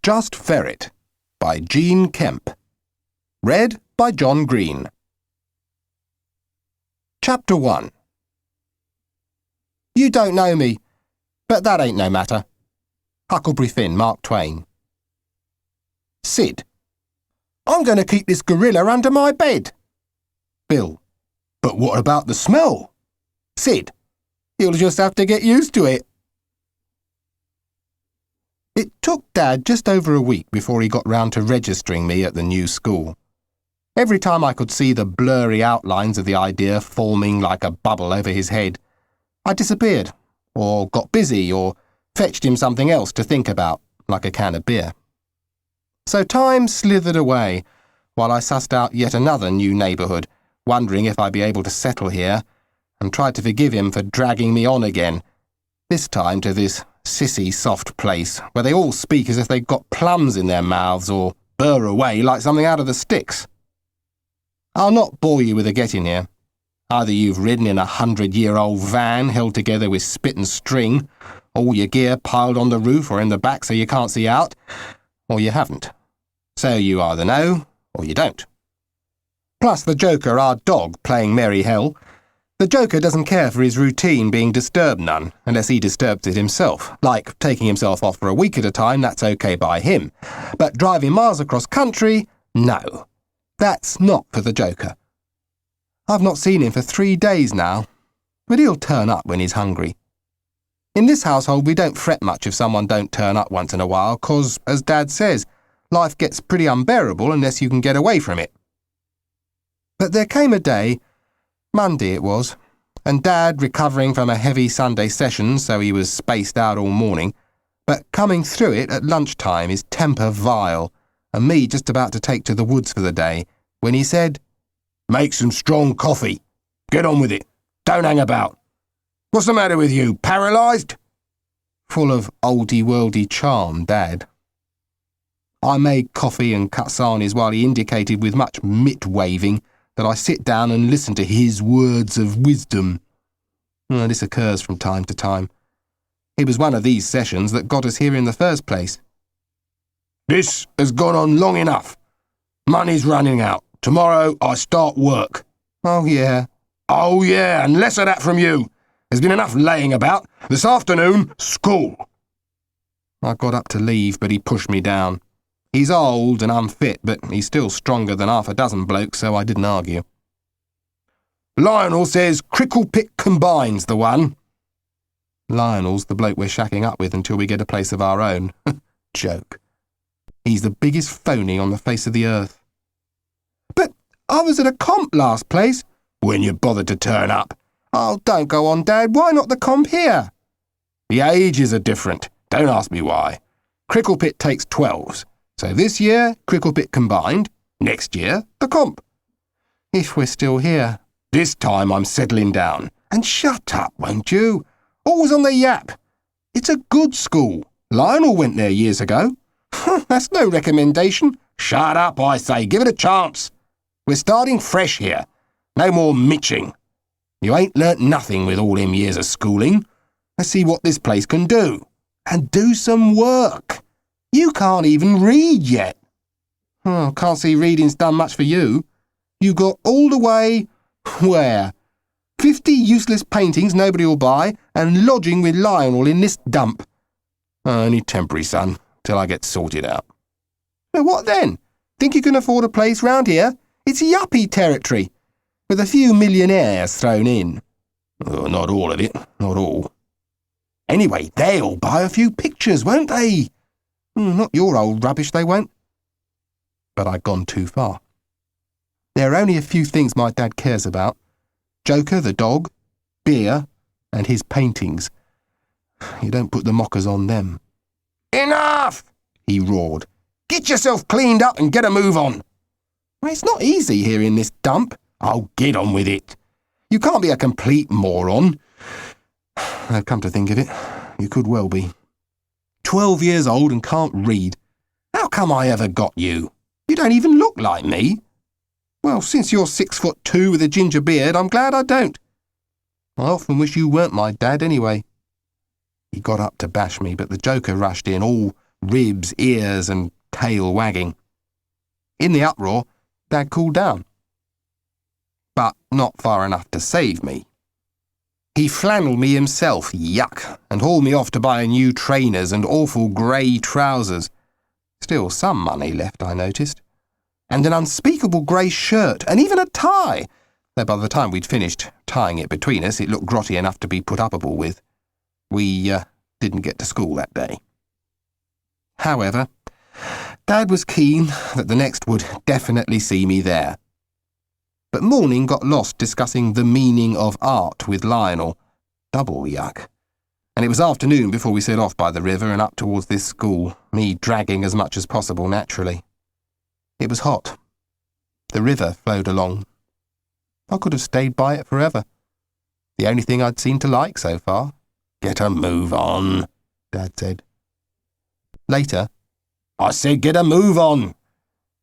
Just Ferret by Kemp. Read by John Green. Chapter 1. You don't know me, but that ain't no matter. Huckleberry Finn, Mark Twain. Sid. I'm going to keep this gorilla under my bed. Bill. But what about the smell? Sid. You'll just have to get used to it. It took Dad just over a week before he got round to registering me at the new school. Every time I could see the blurry outlines of the idea forming like a bubble over his head, I disappeared, or got busy, or fetched him something else to think about, like a can of beer. So time slithered away while I sussed out yet another new neighbourhood, wondering if I'd be able to settle here, and tried to forgive him for dragging me on again, this time to this sissy soft place where they all speak as if they've got plums in their mouths or burr away like something out of the sticks. I'll not bore you with the getting here. Either you've ridden in a 100-year-old van held together with spit and string, all your gear piled on the roof or in the back so you can't see out, or you haven't. So you either know or you don't. Plus the Joker, our dog, playing merry hell. The Joker doesn't care for his routine being disturbed none, unless he disturbs it himself. Like taking himself off for a week at a time, that's okay by him. But driving miles across country, no. That's not for the Joker. I've not seen him for 3 days now, but he'll turn up when he's hungry. In this household, we don't fret much if someone don't turn up once in a while, 'cause, as Dad says, life gets pretty unbearable unless you can get away from it. But there came a day, Monday it was, and Dad recovering from a heavy Sunday session, so he was spaced out all morning, but coming through it at lunchtime, his temper vile, and me just about to take to the woods for the day, when he said, "Make some strong coffee. Get on with it. Don't hang about. What's the matter with you, paralysed?" Full of oldie-worldy charm, Dad. I made coffee and cut sarnies while he indicated with much mitt-waving that I sit down and listen to his words of wisdom. This occurs from time to time. It was one of these sessions that got us here in the first place. "This has gone on long enough. Money's running out. Tomorrow I start work." "Oh, yeah." "Oh, yeah, and less of that from you. There's been enough laying about. This afternoon, school." I got up to leave, but he pushed me down. He's old and unfit, but he's still stronger than half a dozen blokes, so I didn't argue. "Lionel says Cricklepit Combined's the one." Lionel's the bloke we're shacking up with until we get a place of our own. Joke. He's the biggest phony on the face of the earth. "But I was at a comp last place." "When you bothered to turn up." "Oh, don't go on, Dad. Why not the comp here?" "The ages are different. Don't ask me why. Cricklepit takes 12s. So this year, Cricklepit Combined. Next year, the comp." "If we're still here." "This time I'm settling down." "And shut up, won't you? Always on the yap. It's a good school. Lionel went there years ago." "That's no recommendation." "Shut up, I say. Give it a chance. We're starting fresh here. No more mitching. You ain't learnt nothing with all them years of schooling. Let's see what this place can do. And do some work. You can't even read yet." "Oh, can't see reading's done much for you. You got all the way, where? 50 useless paintings nobody'll buy, and lodging with Lionel in this dump." "Only temporary, son, till I get sorted out." "Well, what then? Think you can afford a place round here? It's yuppie territory, with a few millionaires thrown in." "Oh, not all of it, not all." "Anyway, they'll buy a few pictures, won't they?" "Not your old rubbish, they won't." But I'd gone too far. There are only a few things my dad cares about. Joker, the dog, beer, and his paintings. You don't put the mockers on them. "Enough!" he roared. "Get yourself cleaned up and get a move on." "Well, it's not easy here in this dump." "Oh, get on with it. You can't be a complete moron." Come to think of it, you could well be. 12 years old and can't read. How come I ever got you? You don't even look like me." "Well, since you're 6'2" with a ginger beard, I'm glad I don't." "I often wish you weren't my dad anyway." He got up to bash me, but the Joker rushed in, all ribs, ears and tail wagging. In the uproar, Dad cooled down. But not far enough to save me. He flannelled me himself, yuck, and hauled me off to buy new trainers and awful grey trousers. Still some money left, I noticed. And an unspeakable grey shirt, and even a tie, though by the time we'd finished tying it between us, it looked grotty enough to be put-upable with. We didn't get to school that day. However, Dad was keen that the next would definitely see me there. But morning got lost discussing the meaning of art with Lionel. Double yuck. And it was afternoon before we set off by the river and up towards this school, me dragging as much as possible naturally. It was hot. The river flowed along. I could have stayed by it forever. The only thing I'd seen to like so far. Get a move on, Dad said. Later, I said get a move on.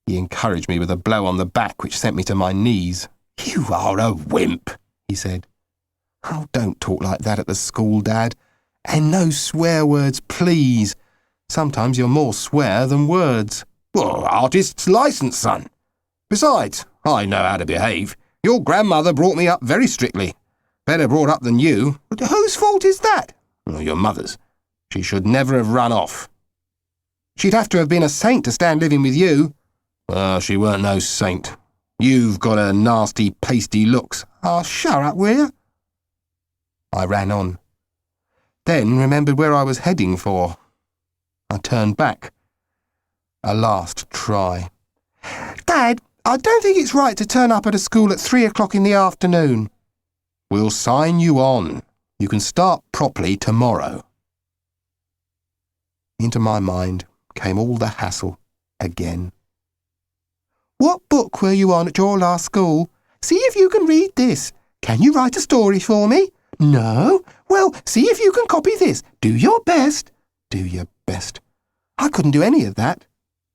He encouraged me with a blow on the back which sent me to my knees. You are a wimp, he said. Oh, don't talk like that at the school, Dad. And no swear words, please. Sometimes you're more swear than words. Well, artist's licence, son. Besides, I know how to behave. Your grandmother brought me up very strictly. Better brought up than you. But whose fault is that? Well, your mother's. She should never have run off. She'd have to have been a saint to stand living with you. She weren't no saint. You've got her nasty, pasty looks. Oh, shut up, will you? I ran on. Then remembered where I was heading for. I turned back. A last try. Dad, I don't think it's right to turn up at a school at 3 o'clock in the afternoon. We'll sign you on. You can start properly tomorrow. Into my mind came all the hassle again. What book were you on at your last school? See if you can read this. Can you write a story for me? No? Well, see if you can copy this. Do your best. Do your best. I couldn't do any of that.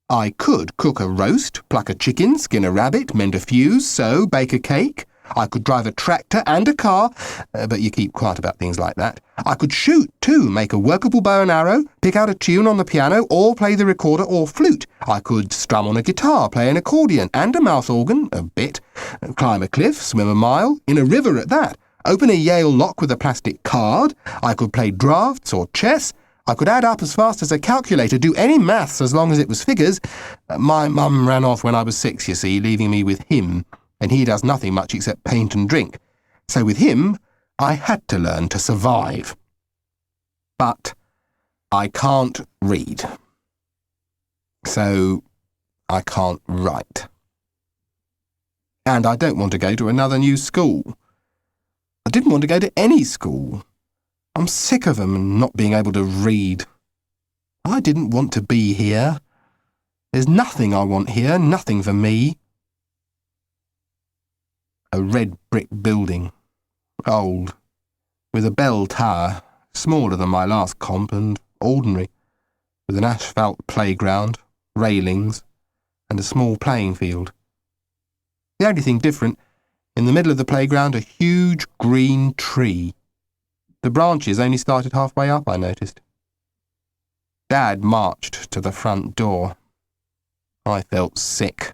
I could cook a roast, pluck a chicken, skin a rabbit, mend a fuse, sew, bake a cake. I could drive a tractor and a car, but you keep quiet about things like that. I could shoot, too, make a workable bow and arrow, pick out a tune on the piano, or play the recorder or flute. I could strum on a guitar, play an accordion and a mouth organ, a bit, climb a cliff, swim a mile, in a river at that, open a Yale lock with a plastic card. I could play draughts or chess. I could add up as fast as a calculator, do any maths as long as it was figures. My mum ran off when I was 6, you see, leaving me with him. And he does nothing much except paint and drink. So with him, I had to learn to survive. But I can't read. So I can't write. And I don't want to go to another new school. I didn't want to go to any school. I'm sick of them and not being able to read. I didn't want to be here. There's nothing I want here, nothing for me. A red brick building, old, with a bell tower, smaller than my last comp and ordinary, with an asphalt playground, railings, and a small playing field. The only thing different, in the middle of the playground, a huge green tree. The branches only started halfway up, I noticed. Dad marched to the front door. I felt sick.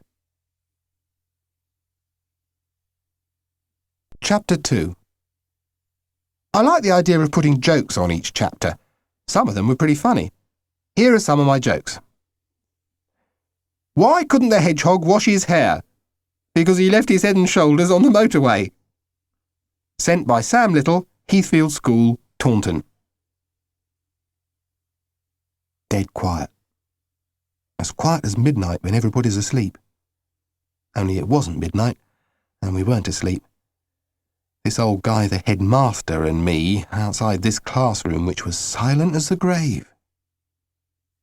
Chapter 2. I like the idea of putting jokes on each chapter. Some of them were pretty funny. Here are some of my jokes. Why couldn't the hedgehog wash his hair? Because he left his head and shoulders on the motorway. Sent by Sam Little, Heathfield School, Taunton. Dead quiet. As quiet as midnight when everybody's asleep. Only it wasn't midnight, and we weren't asleep. This old guy, the headmaster, and me outside this classroom which was silent as the grave.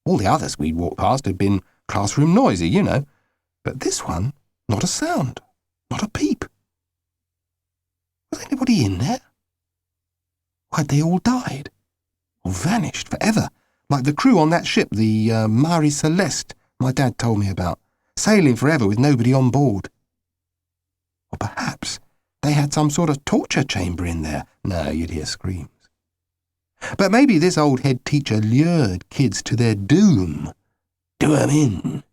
All the others we'd walked past had been classroom noisy, you know, but this one, not a sound, not a peep. Was anybody in there? Or had they all died? Or vanished forever, like the crew on that ship, the Marie Celeste, my dad told me about, sailing forever with nobody on board? Or perhaps they had some sort of torture chamber in there. No, you'd hear screams. But maybe this old head teacher lured kids to their doom. Do 'em in.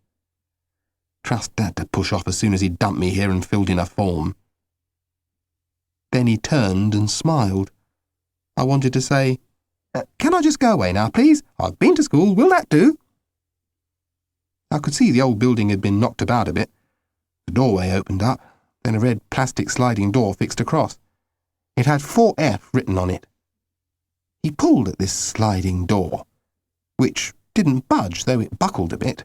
Trust Dad to push off as soon as he dumped me here and filled in a form. Then he turned and smiled. I wanted to say, "Can I just go away now, please? I've been to school, will that do?" I could see the old building had been knocked about a bit. The doorway opened up, then a red plastic sliding door fixed across. It had 4F written on it. He pulled at this sliding door, which didn't budge, though it buckled a bit.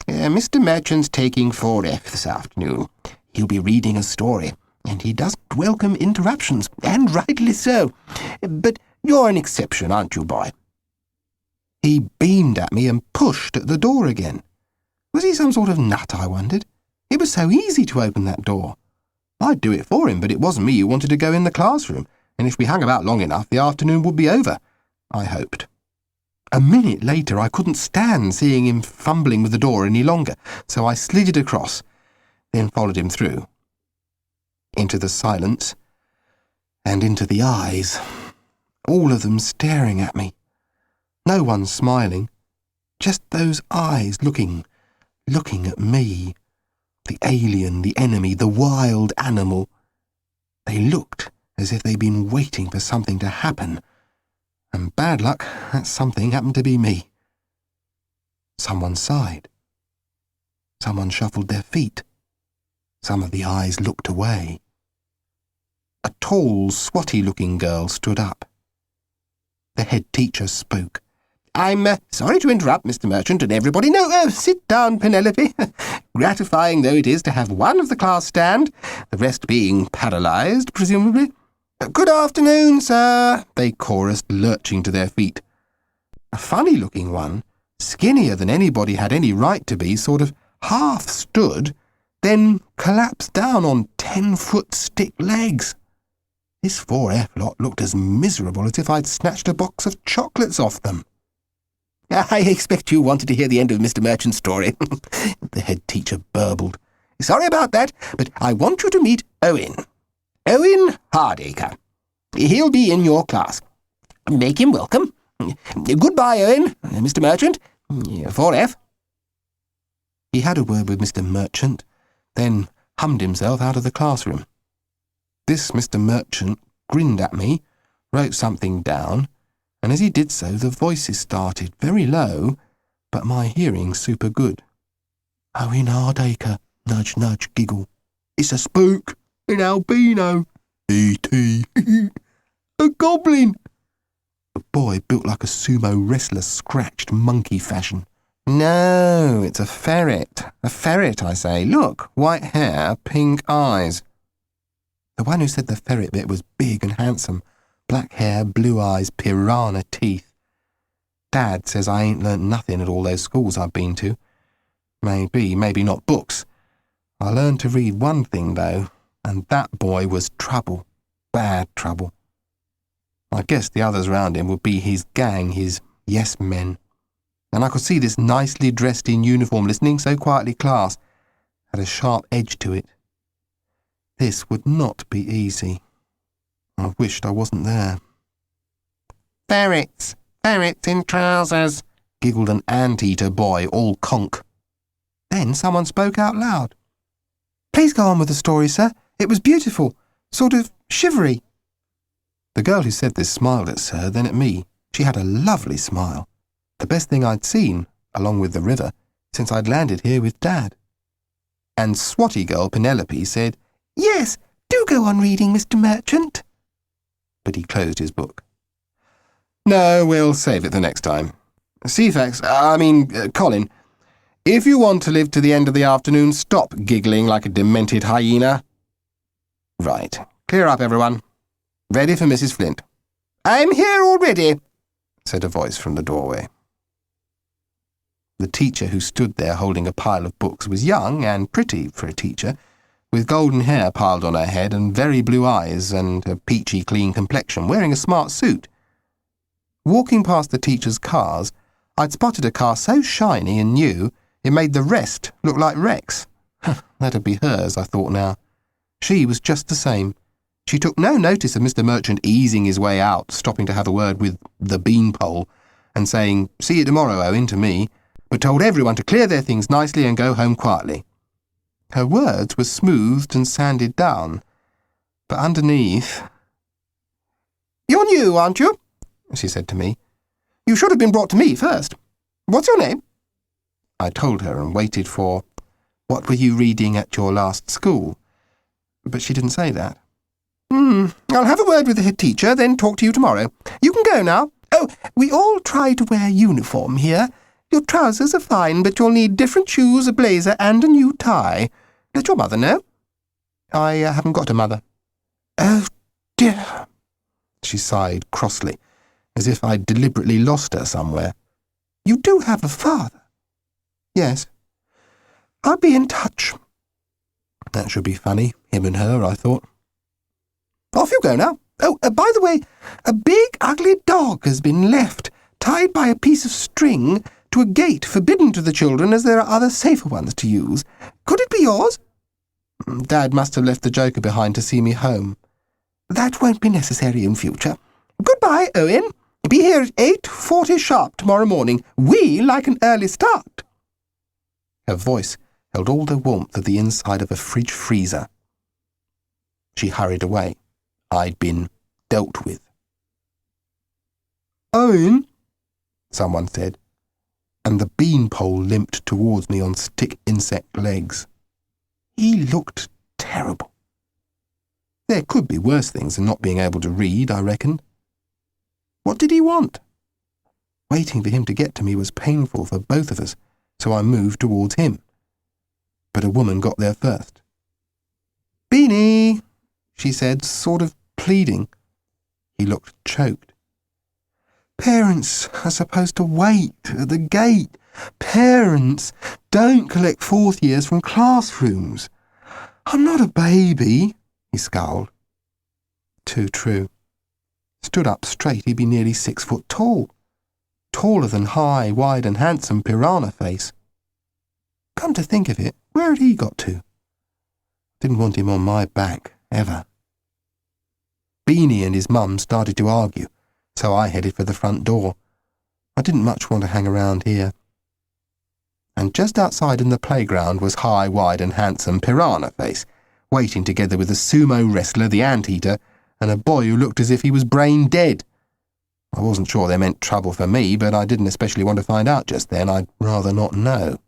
Mr. Merchant's taking 4F this afternoon. He'll be reading a story, and he doesn't welcome interruptions, and rightly so. But you're an exception, aren't you, boy?" He beamed at me and pushed at the door again. Was he some sort of nut, I wondered? It was so easy to open that door. I'd do it for him, but it wasn't me who wanted to go in the classroom, and if we hung about long enough, the afternoon would be over, I hoped. A minute later, I couldn't stand seeing him fumbling with the door any longer, so I slid it across, then followed him through. Into the silence, and into the eyes, all of them staring at me. No one smiling, just those eyes looking at me. The alien, the enemy, the wild animal. They looked as if they'd been waiting for something to happen. And bad luck, that something happened to be me. Someone sighed. Someone shuffled their feet. Some of the eyes looked away. A tall, swotty-looking girl stood up. The head teacher spoke. "I'm sorry to interrupt, Mr. Merchant and everybody. No, sit down, Penelope. Gratifying though it is to have one of the class stand, the rest being paralysed, presumably. Good afternoon, sir," they chorused, lurching to their feet. A funny-looking one, skinnier than anybody had any right to be, sort of half stood, then collapsed down on 10-foot stick legs. This 4F lot looked as miserable as if I'd snatched a box of chocolates off them. "I expect you wanted to hear the end of Mr. Merchant's story," the head teacher burbled. "Sorry about that, but I want you to meet Owen. Owen Hardacre. He'll be in your class. Make him welcome. Goodbye, Owen, Mr. Merchant. 4F. He had a word with Mr. Merchant, then hummed himself out of the classroom. This Mr. Merchant grinned at me, wrote something down, and as he did so the voices started, very low, but my hearing super good. "Owen Hardacre, nudge, nudge, giggle. It's a spook. An albino. E.T. A goblin." The boy built like a sumo wrestler, scratched monkey fashion. "No, it's a ferret. A ferret, I say. Look, white hair, pink eyes." The one who said the ferret bit was big and handsome. Black hair, blue eyes, piranha teeth. Dad says I ain't learnt nothing at all those schools I've been to. Maybe not books. I learned to read one thing, though, and that boy was trouble. Bad trouble. I guess the others round him would be his gang, his yes-men. And I could see this nicely dressed in uniform listening so quietly class had a sharp edge to it. This would not be easy. I wished I wasn't there. "Ferrets! Ferrets in trousers!" giggled an anteater boy, all conch. Then someone spoke out loud. "Please go on with the story, sir. It was beautiful, sort of shivery." The girl who said this smiled at Sir, then at me. She had a lovely smile. The best thing I'd seen, along with the river, since I'd landed here with Dad. And swotty girl Penelope said, "Yes, do go on reading, Mr. Merchant." But he closed his book. "No, we'll save it the next time. Colin, if you want to live to the end of the afternoon, stop giggling like a demented hyena." "Right, clear up, everyone. Ready for Mrs. Flint." "I'm here already," said a voice from the doorway. The teacher who stood there holding a pile of books was young and pretty for a teacher, with golden hair piled on her head and very blue eyes and a peachy clean complexion, wearing a smart suit. Walking past the teacher's cars, I'd spotted a car so shiny and new it made the rest look like wrecks. That'd be hers, I thought now. She was just the same. She took no notice of Mr. Merchant easing his way out, stopping to have a word with the beanpole, and saying, "See you tomorrow, Owen," to me, but told everyone to clear their things nicely and go home quietly. Her words were smoothed and sanded down, but underneath... "You're new, aren't you?" she said to me. "You should have been brought to me first. What's your name?" I told her and waited for, "What were you reading at your last school?" But she didn't say that. I'll have a word with the head teacher, then talk to you tomorrow. You can go now. Oh, we all try to wear uniform here. Your trousers are fine, but you'll need different shoes, a blazer, and a new tie. Let your mother know." "I haven't got a mother." "Oh, dear," she sighed crossly, as if I'd deliberately lost her somewhere. "You do have a father?" "Yes." "I'll be in touch." That should be funny, him and her, I thought. "Off you go now. Oh, by the way, a big ugly dog has been left, tied by a piece of string, to a gate forbidden to the children as there are other safer ones to use. Could it be yours?" "Dad must have left the joker behind to see me home." "That won't be necessary in future. Goodbye, Owen. Be here at 8:40 sharp tomorrow morning. We like an early start." Her voice held all the warmth of the inside of a fridge freezer. She hurried away. I'd been dealt with. "Owen," someone said, and the beanpole limped towards me on stick insect legs. He looked terrible. There could be worse things than not being able to read, I reckoned. What did he want? Waiting for him to get to me was painful for both of us, so I moved towards him. But a woman got there first. "Beany," she said, sort of pleading. He looked choked. "Parents are supposed to wait at the gate. Parents don't collect fourth years from classrooms. I'm not a baby," he scowled. Too true. Stood up straight, he'd be nearly 6 foot tall. Taller than high, wide and handsome Piranha Face. Come to think of it, where had he got to? Didn't want him on my back, ever. Beany and his mum started to argue, so I headed for the front door. I didn't much want to hang around here. And just outside in the playground was high, wide and handsome Piranha Face, waiting together with the sumo wrestler, the Anteater, and a boy who looked as if he was brain dead. I wasn't sure they meant trouble for me, but I didn't especially want to find out just then. I'd rather not know.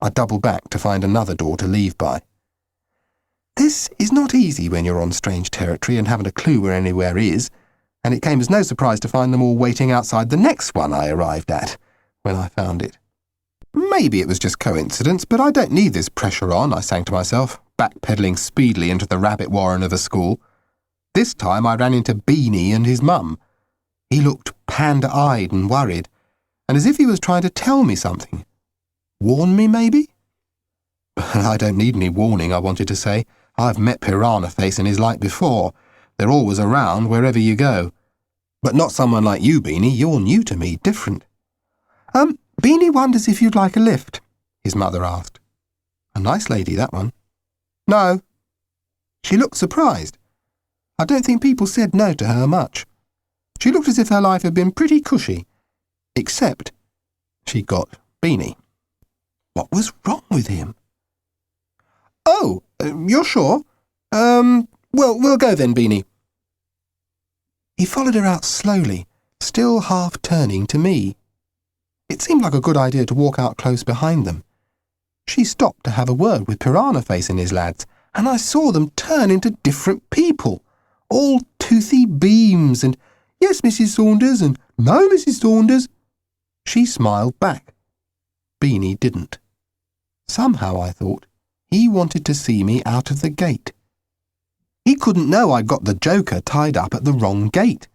I doubled back to find another door to leave by. This is not easy when you're on strange territory and haven't a clue where anywhere is, and it came as no surprise to find them all waiting outside the next one I arrived at, when I found it. Maybe it was just coincidence, but I don't need this pressure on, I sang to myself, backpedalling speedily into the rabbit warren of a school. This time I ran into Beany and his mum. He looked panda-eyed and worried, and as if he was trying to tell me something. Warn me, maybe? But I don't need any warning, I wanted to say. I've met Piranha Face and his like before. They're always around, wherever you go. But not someone like you, Beany. You're new to me, different. Beany wonders if you'd like a lift, his mother asked. A nice lady, that one. No. She looked surprised. I don't think people said no to her much. She looked as if her life had been pretty cushy. Except she got Beany. What was wrong with him? "Oh, you're sure? Well, we'll go then, Beany." He followed her out slowly, still half turning to me. It seemed like a good idea to walk out close behind them. She stopped to have a word with Piranha Face and his lads, and I saw them turn into different people, all toothy beams and "Yes, Mrs. Saunders," and "No, Mrs. Saunders." She smiled back. Beany didn't. Somehow, I thought, he wanted to see me out of the gate. He couldn't know I'd got the joker tied up at the wrong gate.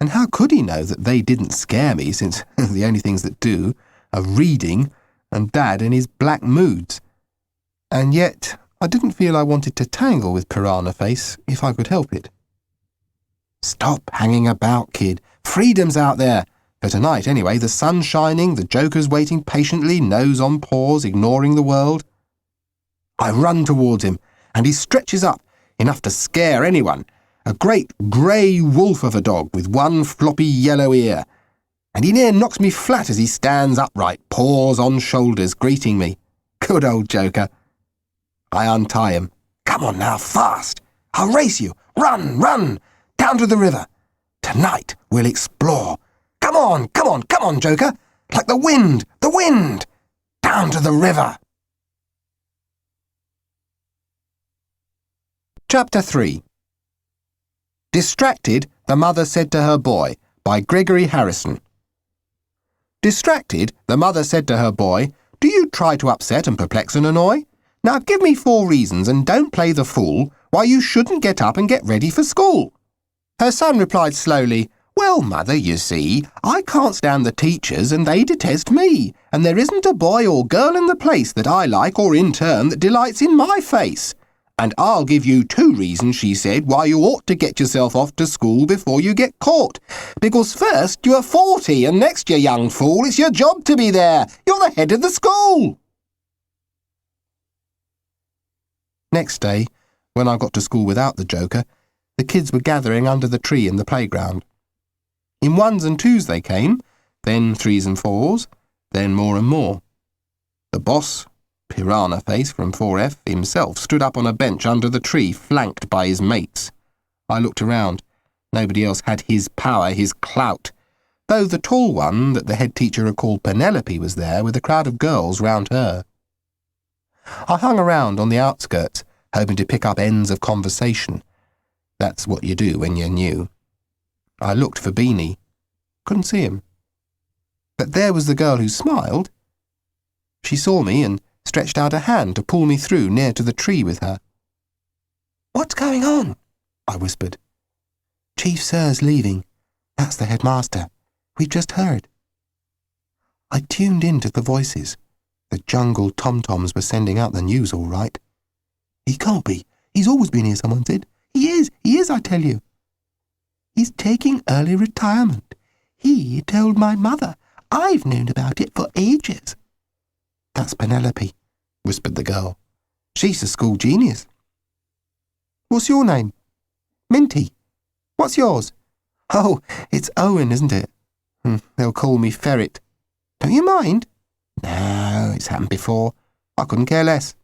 And how could he know that they didn't scare me, since the only things that do are reading and Dad in his black moods? And yet I didn't feel I wanted to tangle with Piranha Face if I could help it. "Stop hanging about, kid. Freedom's out there. For tonight, anyway, the sun's shining, the joker's waiting patiently, nose on paws, ignoring the world." I run towards him, and he stretches up, enough to scare anyone. A great grey wolf of a dog with one floppy yellow ear. And he near knocks me flat as he stands upright, paws on shoulders, greeting me. Good old Joker. I untie him. Come on now, fast. I'll race you. Run, run. Down to the river. Tonight we'll explore. Come on, Joker. Like the wind. Down to the river. Chapter 3. Distracted, the Mother Said to Her Boy, by Gregory Harrison. Distracted, the mother said to her boy, Do you try to upset and perplex and annoy? Now give me 4 reasons and don't play the fool why you shouldn't get up and get ready for school. Her son replied slowly, Well, mother, you see, I can't stand the teachers and they detest me, and there isn't a boy or girl in the place that I like or in turn that delights in my face. And I'll give you 2 reasons, she said, why you ought to get yourself off to school before you get caught. Because first, you're 40, and next, you young fool, it's your job to be there. You're the head of the school. Next day, when I got to school without the Joker, the kids were gathering under the tree in the playground. In 1s and 2s they came, then 3s and 4s, then more and more. The boss, Piranha Face from 4F, himself stood up on a bench under the tree, flanked by his mates. I looked around. Nobody else had his power, his clout, though the tall one that the head teacher had called Penelope was there with a crowd of girls round her. I hung around on the outskirts, hoping to pick up ends of conversation. That's what you do when you're new. I looked for Beany. Couldn't see him. But there was the girl who smiled. She saw me and stretched out a hand to pull me through near to the tree with her. What's going on? I whispered. Chief Sir's leaving. That's the headmaster. We've just heard. I tuned into the voices. The jungle tom-toms were sending out the news all right. He can't be. He's always been here, someone said. He is, I tell you. He's taking early retirement. He told my mother. I've known about it for ages. That's Penelope, whispered the girl. She's a school genius. What's your name? Minty. What's yours? Oh, it's Owen, isn't it? They'll call me Ferret. Don't you mind? No, it's happened before. I couldn't care less.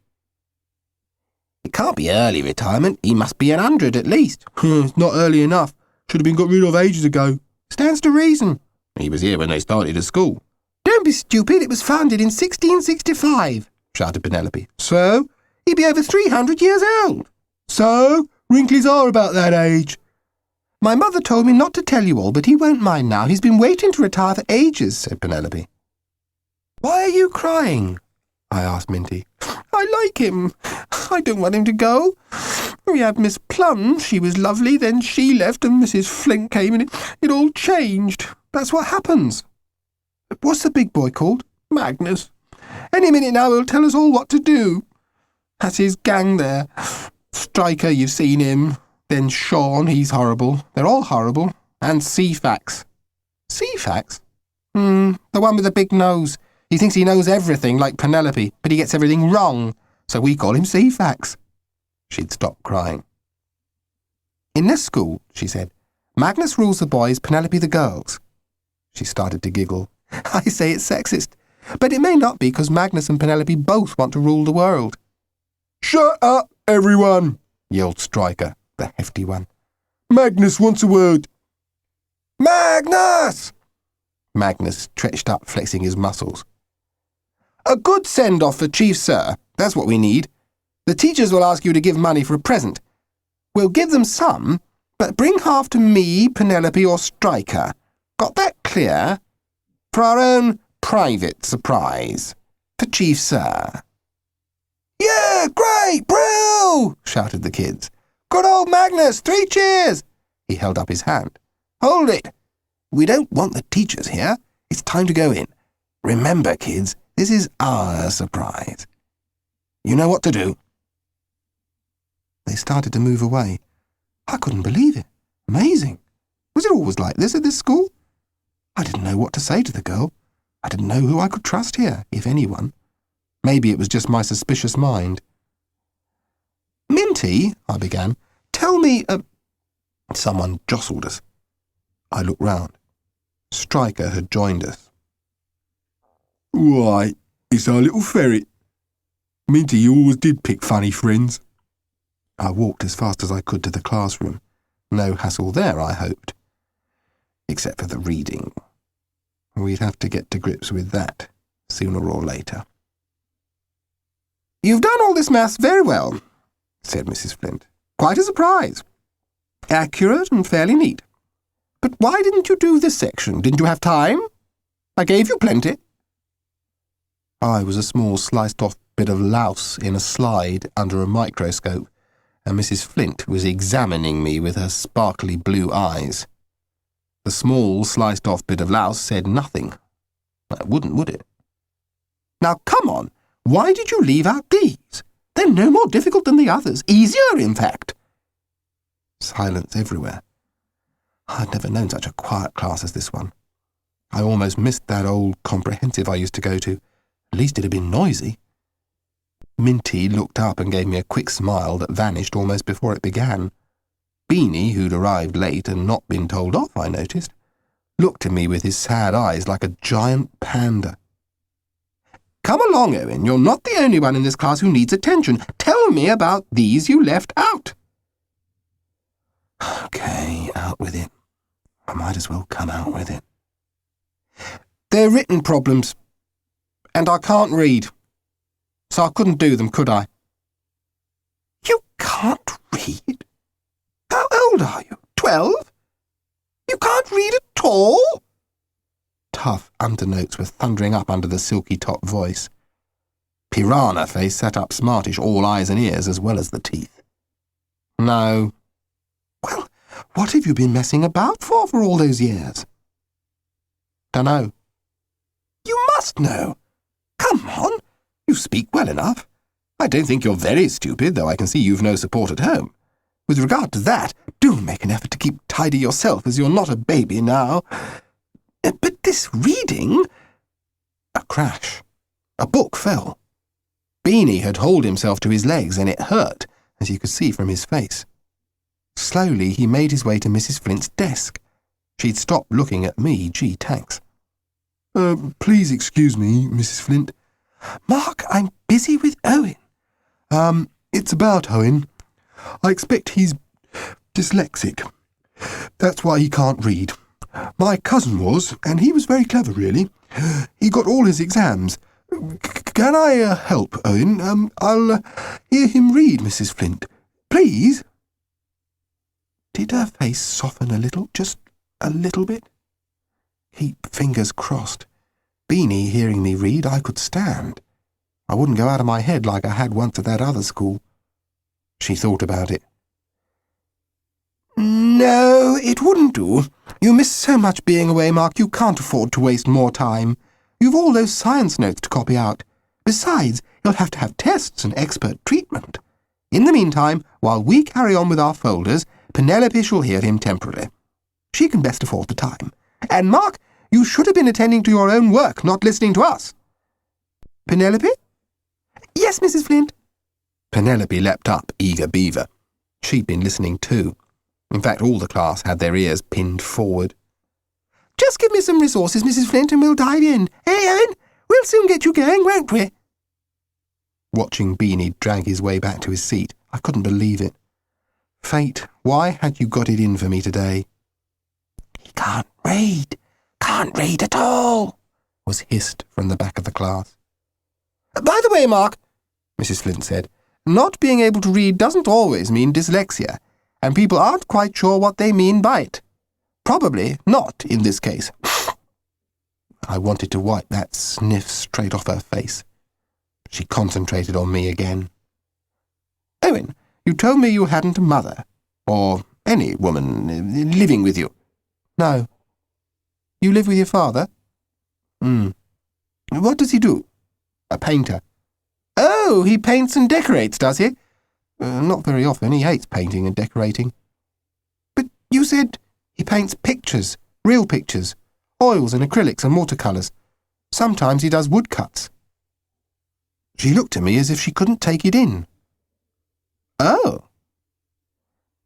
It can't be early retirement. He must be 100 at least. It's not early enough. Should have been got rid of ages ago. Stands to reason. He was here when they started a school. Don't be stupid. It was founded in 1665, shouted Penelope. So? He'd be over 300 years old. So? Wrinklies are about that age. My mother told me not to tell you all, but he won't mind now. He's been waiting to retire for ages, said Penelope. Why are you crying? I asked Minty. I like him. I don't want him to go. We had Miss Plum. She was lovely. Then she left and Mrs. Flint came and it all changed. That's what happens. What's the big boy called? Magnus. Any minute now he'll tell us all what to do. That's his gang there. Striker, you've seen him. Then Sean, he's horrible. They're all horrible. And Ceefax. Ceefax? The one with the big nose. He thinks he knows everything, like Penelope, but he gets everything wrong, so we call him Ceefax. She'd stopped crying. In this school, she said, Magnus rules the boys, Penelope the girls. She started to giggle. I say it's sexist, but it may not be because Magnus and Penelope both want to rule the world. Shut up, everyone, yelled Striker, the hefty one. Magnus wants a word. Magnus! Magnus stretched up, flexing his muscles. A good send-off for Chief Sir. That's what we need. The teachers will ask you to give money for a present. We'll give them some, but bring half to me, Penelope, or Striker. Got that clear? For our own private surprise. For Chief Sir. Yeah, great, brill! Shouted the kids. Good old Magnus, 3 cheers! He held up his hand. Hold it! We don't want the teachers here. It's time to go in. Remember, kids, this is our surprise. You know what to do. They started to move away. I couldn't believe it. Amazing. Was it always like this at this school? I didn't know what to say to the girl. I didn't know who I could trust here, if anyone. Maybe it was just my suspicious mind. Minty, I began, tell me, Someone jostled us. I looked round. Stryker had joined us. Why, it's our little Ferret. Minty always did pick funny friends. I walked as fast as I could to the classroom. No hassle there, I hoped. Except for the reading. We'd have to get to grips with that, sooner or later. "You've done all this maths very well," said Mrs. Flint. "Quite a surprise. Accurate and fairly neat. But why didn't you do this section? Didn't you have time? I gave you plenty." I was a small sliced-off bit of louse in a slide under a microscope, and Mrs. Flint was examining me with her sparkly blue eyes. The small sliced-off bit of louse said nothing. It wouldn't, would it? "Now, come on, why did you leave out these? They're no more difficult than the others. Easier, in fact." Silence everywhere. I'd never known such a quiet class as this one. I almost missed that old comprehensive I used to go to. At least it had been noisy. Minty looked up and gave me a quick smile that vanished almost before it began. Beany, who'd arrived late and not been told off, I noticed, looked at me with his sad eyes like a giant panda. "Come along, Owen. You're not the only one in this class who needs attention. Tell me about these you left out." Okay, out with it. I might as well come out with it. "They're written problems, and I can't read, so I couldn't do them, could I?" "You can't read? How old are you? 12? You can't read at all?" Tough undernotes were thundering up under the silky-top voice. Piranha face sat up smartish, all eyes and ears as well as the teeth. "No." "Well, what have you been messing about for all those years?" "Dunno." "You must know. Come on, you speak well enough. I don't think you're very stupid, though I can see you've no support at home. With regard to that, do make an effort to keep tidy yourself, as you're not a baby now. But this reading—" A crash. A book fell. Beany had hauled himself to his legs, and it hurt, as you could see from his face. Slowly he made his way to Mrs. Flint's desk. She'd stopped looking at me. Gee, thanks. Please excuse me, Mrs. Flint." "Mark, I'm busy with Owen." It's about Owen. I expect he's dyslexic. That's why he can't read. My cousin was, and he was very clever, really. He got all his exams. Can I help, Owen? I'll hear him read, Mrs. Flint. Please." Did her face soften a little, just a little bit? Keep fingers crossed. Beany hearing me read, I could stand. I wouldn't go out of my head like I had once at that other school. She thought about it. "No, it wouldn't do. You miss so much being away, Mark, you can't afford to waste more time. You've all those science notes to copy out. Besides, you'll have to have tests and expert treatment. In the meantime, while we carry on with our folders, Penelope shall hear him temporarily. She can best afford the time. And, Mark, you should have been attending to your own work, not listening to us." "Penelope?" "Yes, Mrs. Flint." Penelope leapt up, eager beaver. She'd been listening too. In fact, all the class had their ears pinned forward. "Just give me some resources, Mrs. Flint, and we'll dive in. Hey, Owen, we'll soon get you going, won't we?" Watching Beany drag his way back to his seat, I couldn't believe it. Fate, why had you got it in for me today? "He can't read at all," was hissed from the back of the class. "By the way, Mark," Mrs. Flint said, "not being able to read doesn't always mean dyslexia, and people aren't quite sure what they mean by it. Probably not in this case." I wanted to wipe that sniff straight off her face. She concentrated on me again. "Owen, you told me you hadn't a mother, or any woman living with you." "No." "You live with your father?" "What does he do?" "A painter." "Oh, he paints and decorates, does he?" "Not very often. He hates painting and decorating." "But you said he paints pictures, real pictures, oils and acrylics and watercolours. Sometimes he does woodcuts." She looked at me as if she couldn't take it in. "Oh."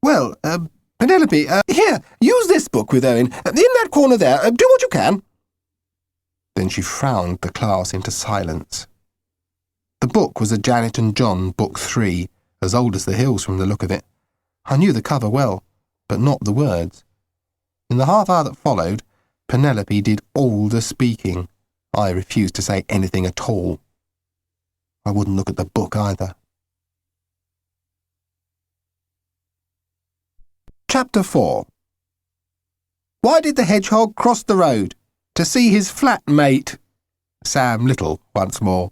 Well, Penelope, here, use this book with Owen. In that corner there, do what you can. Then she frowned the class into silence. The book was a Janet and John, Book 3, as old as the hills from the look of it. I knew the cover well, but not the words. In the half hour that followed, Penelope did all the speaking. I refused to say anything at all. I wouldn't look at the book either. Chapter 4. Why did the hedgehog cross the road? To see his flatmate. Sam Little once more.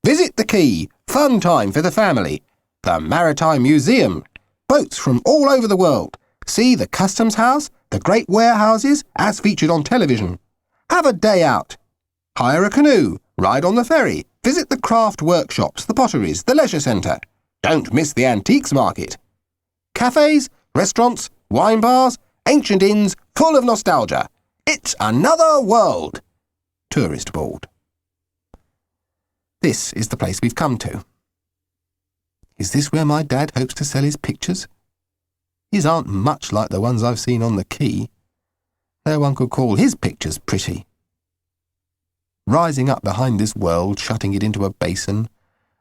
Visit the quay. Fun time for the family. The Maritime Museum. Boats from all over the world. See the Customs House, the great warehouses, as featured on television. Have a day out. Hire a canoe. Ride on the ferry. Visit the craft workshops, the potteries, the leisure centre. Don't miss the antiques market. Cafes, restaurants, wine bars, ancient inns full of nostalgia. It's another world. Tourist board. This is the place we've come to. Is this where my dad hopes to sell his pictures? His aren't much like the ones I've seen on the quay. No one could call his pictures pretty. Rising up behind this world, shutting it into a basin,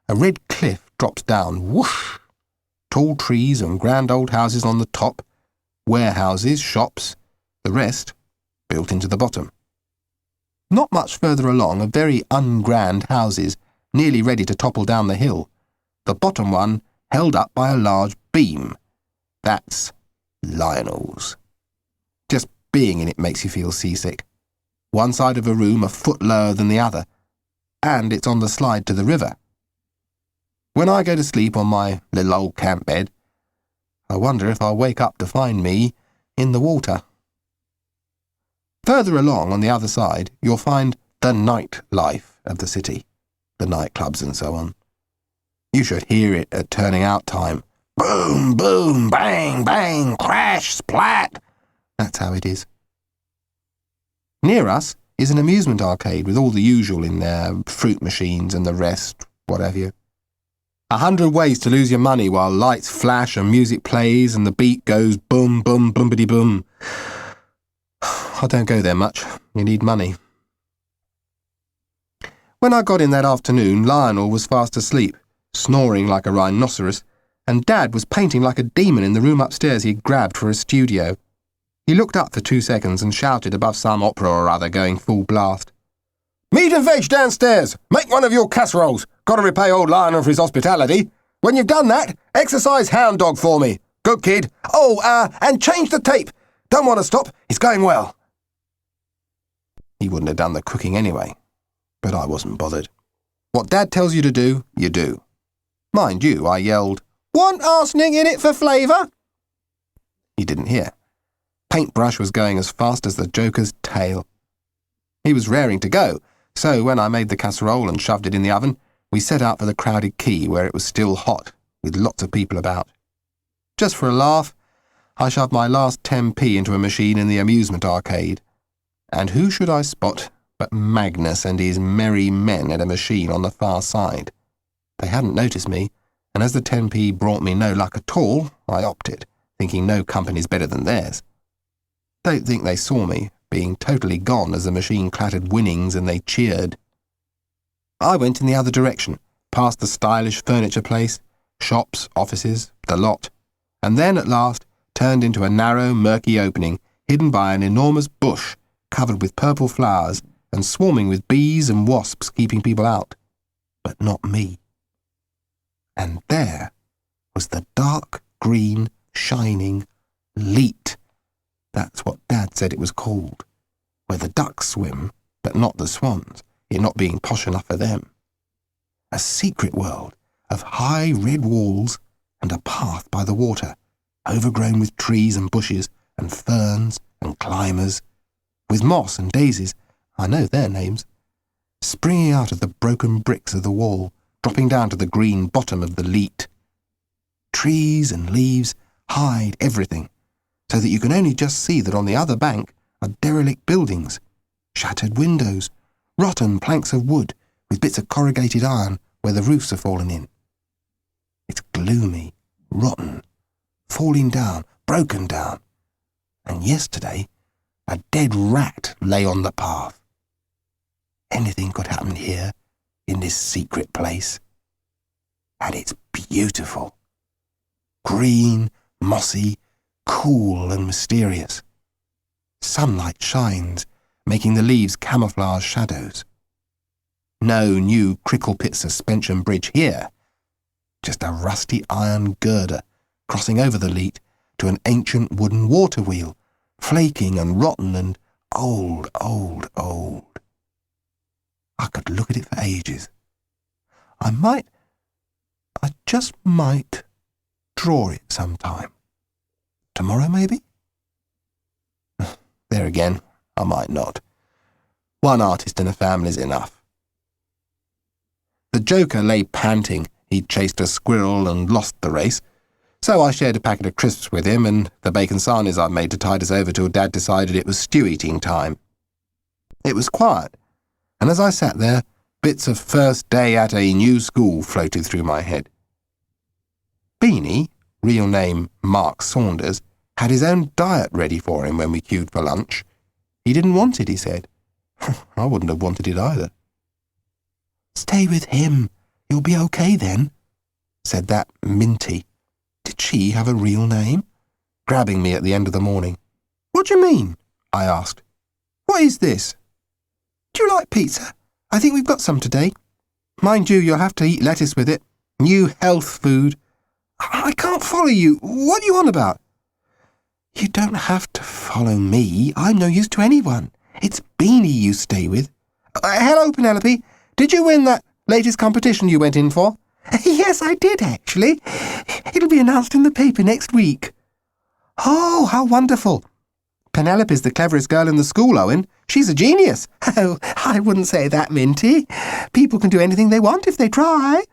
a red cliff drops down, whoosh. Tall trees and grand old houses on the top, warehouses, shops, the rest built into the bottom. Not much further along are very ungrand houses, nearly ready to topple down the hill, the bottom one held up by a large beam. That's Lionel's. Just being in it makes you feel seasick. One side of a room a foot lower than the other, and it's on the slide to the river. When I go to sleep on my little old camp bed, I wonder if I'll wake up to find me in the water. Further along on the other side, you'll find the night life of the city, the nightclubs and so on. You should hear it at turning out time. Boom, boom, bang, bang, crash, splat. That's how it is. Near us is an amusement arcade with all the usual in there, fruit machines and the rest, what have you. 100 ways to lose your money while lights flash and music plays and the beat goes boom, boom, boompity boom. I don't go there much. You need money. When I got in that afternoon, Lionel was fast asleep, snoring like a rhinoceros, and Dad was painting like a demon in the room upstairs he'd grabbed for a studio. He looked up for 2 seconds and shouted above some opera or other going full blast. Meat and veg downstairs! Make one of your casseroles! Got to repay old Lionel for his hospitality. When you've done that, exercise hound dog for me. Good kid. Oh, and change the tape. Don't want to stop. It's going well. He wouldn't have done the cooking anyway, but I wasn't bothered. What Dad tells you to do, you do. Mind you, I yelled, Want arsenic in it for flavour? He didn't hear. Paintbrush was going as fast as the Joker's tail. He was raring to go, so when I made the casserole and shoved it in the oven, we set out for the crowded quay where it was still hot, with lots of people about. Just for a laugh, I shoved my last 10p into a machine in the amusement arcade. And who should I spot but Magnus and his merry men at a machine on the far side. They hadn't noticed me, and as the 10p brought me no luck at all, I opted, thinking no company's better than theirs. Don't think they saw me, being totally gone as the machine clattered winnings and they cheered. I went in the other direction, past the stylish furniture place, shops, offices, the lot, and then at last turned into a narrow, murky opening hidden by an enormous bush covered with purple flowers and swarming with bees and wasps keeping people out. But not me. And there was the dark green, shining leat. That's what Dad said it was called, where the ducks swim, but not the swans, it not being posh enough for them. A secret world of high red walls and a path by the water, overgrown with trees and bushes and ferns and climbers, with moss and daisies, I know their names, springing out of the broken bricks of the wall, dropping down to the green bottom of the leat. Trees and leaves hide everything, so that you can only just see that on the other bank are derelict buildings, shattered windows, rotten planks of wood with bits of corrugated iron where the roofs have fallen in. It's gloomy rotten, falling down, broken down. And yesterday, a dead rat lay on the path. Anything could happen here, in this secret place. And it's beautiful. Green, mossy, cool and mysterious. Sunlight shines, making the leaves camouflage shadows. No new Cricklepit suspension bridge here. Just a rusty iron girder crossing over the leat to an ancient wooden water wheel, flaking and rotten and old, old, old. I could look at it for ages. I just might draw it sometime. Tomorrow, maybe? There again, I might not. One artist in a family's enough. The Joker lay panting. He'd chased a squirrel and lost the race, so I shared a packet of crisps with him and the bacon sarnies I'd made to tide us over till Dad decided it was stew-eating time. It was quiet, and as I sat there, bits of first day at a new school floated through my head. Beany, real name Mark Saunders, had his own diet ready for him when we queued for lunch. He didn't want it, he said. I wouldn't have wanted it either. "Stay with him. You'll be okay then," said that Minty. Did she have a real name? Grabbing me at the end of the morning. "What do you mean?" I asked. "What is this?" "Do you like pizza? I think we've got some today. Mind you, you'll have to eat lettuce with it. New health food." "I can't follow you. What are you on about?" "You don't have to follow me. I'm no use to anyone. It's Beany you stay with." Hello, Penelope. Did you win that latest competition you went in for?" "Yes, I did, actually. It'll be announced in the paper next week." "Oh, how wonderful. Penelope's the cleverest girl in the school, Owen. She's a genius." "Oh, I wouldn't say that, Minty. People can do anything they want if they try,"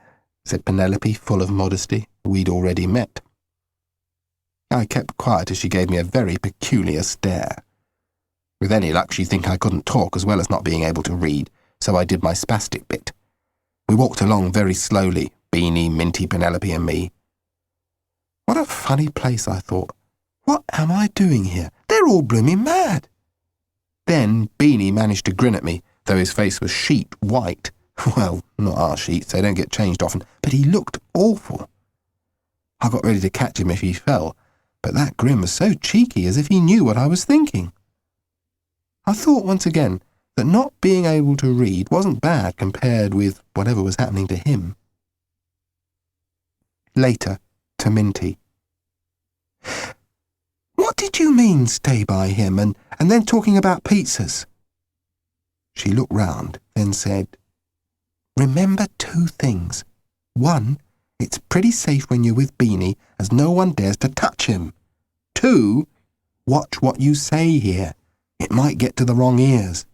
said Penelope, full of modesty. We'd already met. I kept quiet as she gave me a very peculiar stare. With any luck, she'd think I couldn't talk as well as not being able to read, so I did my spastic bit. We walked along very slowly, Beany, Minty, Penelope and me. What a funny place, I thought. What am I doing here? They're all blooming mad. Then Beany managed to grin at me, though his face was sheet white. Well, not our sheets, they don't get changed often, but he looked awful. I got ready to catch him if he fell, but that grin was so cheeky, as if he knew what I was thinking. I thought once again that not being able to read wasn't bad compared with whatever was happening to him. Later, to Minty. "What did you mean, stay by him, and then talking about pizzas?" She looked round, then said, "Remember 2 things. 1, it's pretty safe when you're with Beany, as no one dares to touch him. 2, watch what you say here. It might get to the wrong ears."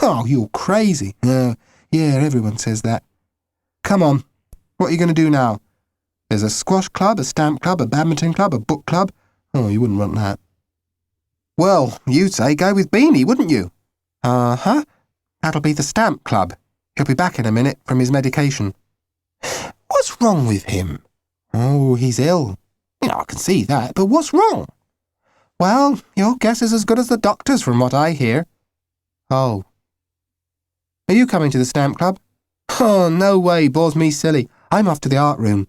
"Oh, you're crazy." "Yeah, everyone says that. Come on, what are you going to do now? There's a squash club, a stamp club, a badminton club, a book club. Oh, you wouldn't want that." "Well, you'd say go with Beany, wouldn't you?" "Uh-huh. That'll be the stamp club. He'll be back in a minute from his medication." "What's wrong with him?" "Oh, he's ill." "I can see that, but what's wrong?" "Well, your guess is as good as the doctor's from what I hear." "Oh. Are you coming to the stamp club?" "Oh, no way, bores me silly. I'm off to the art room."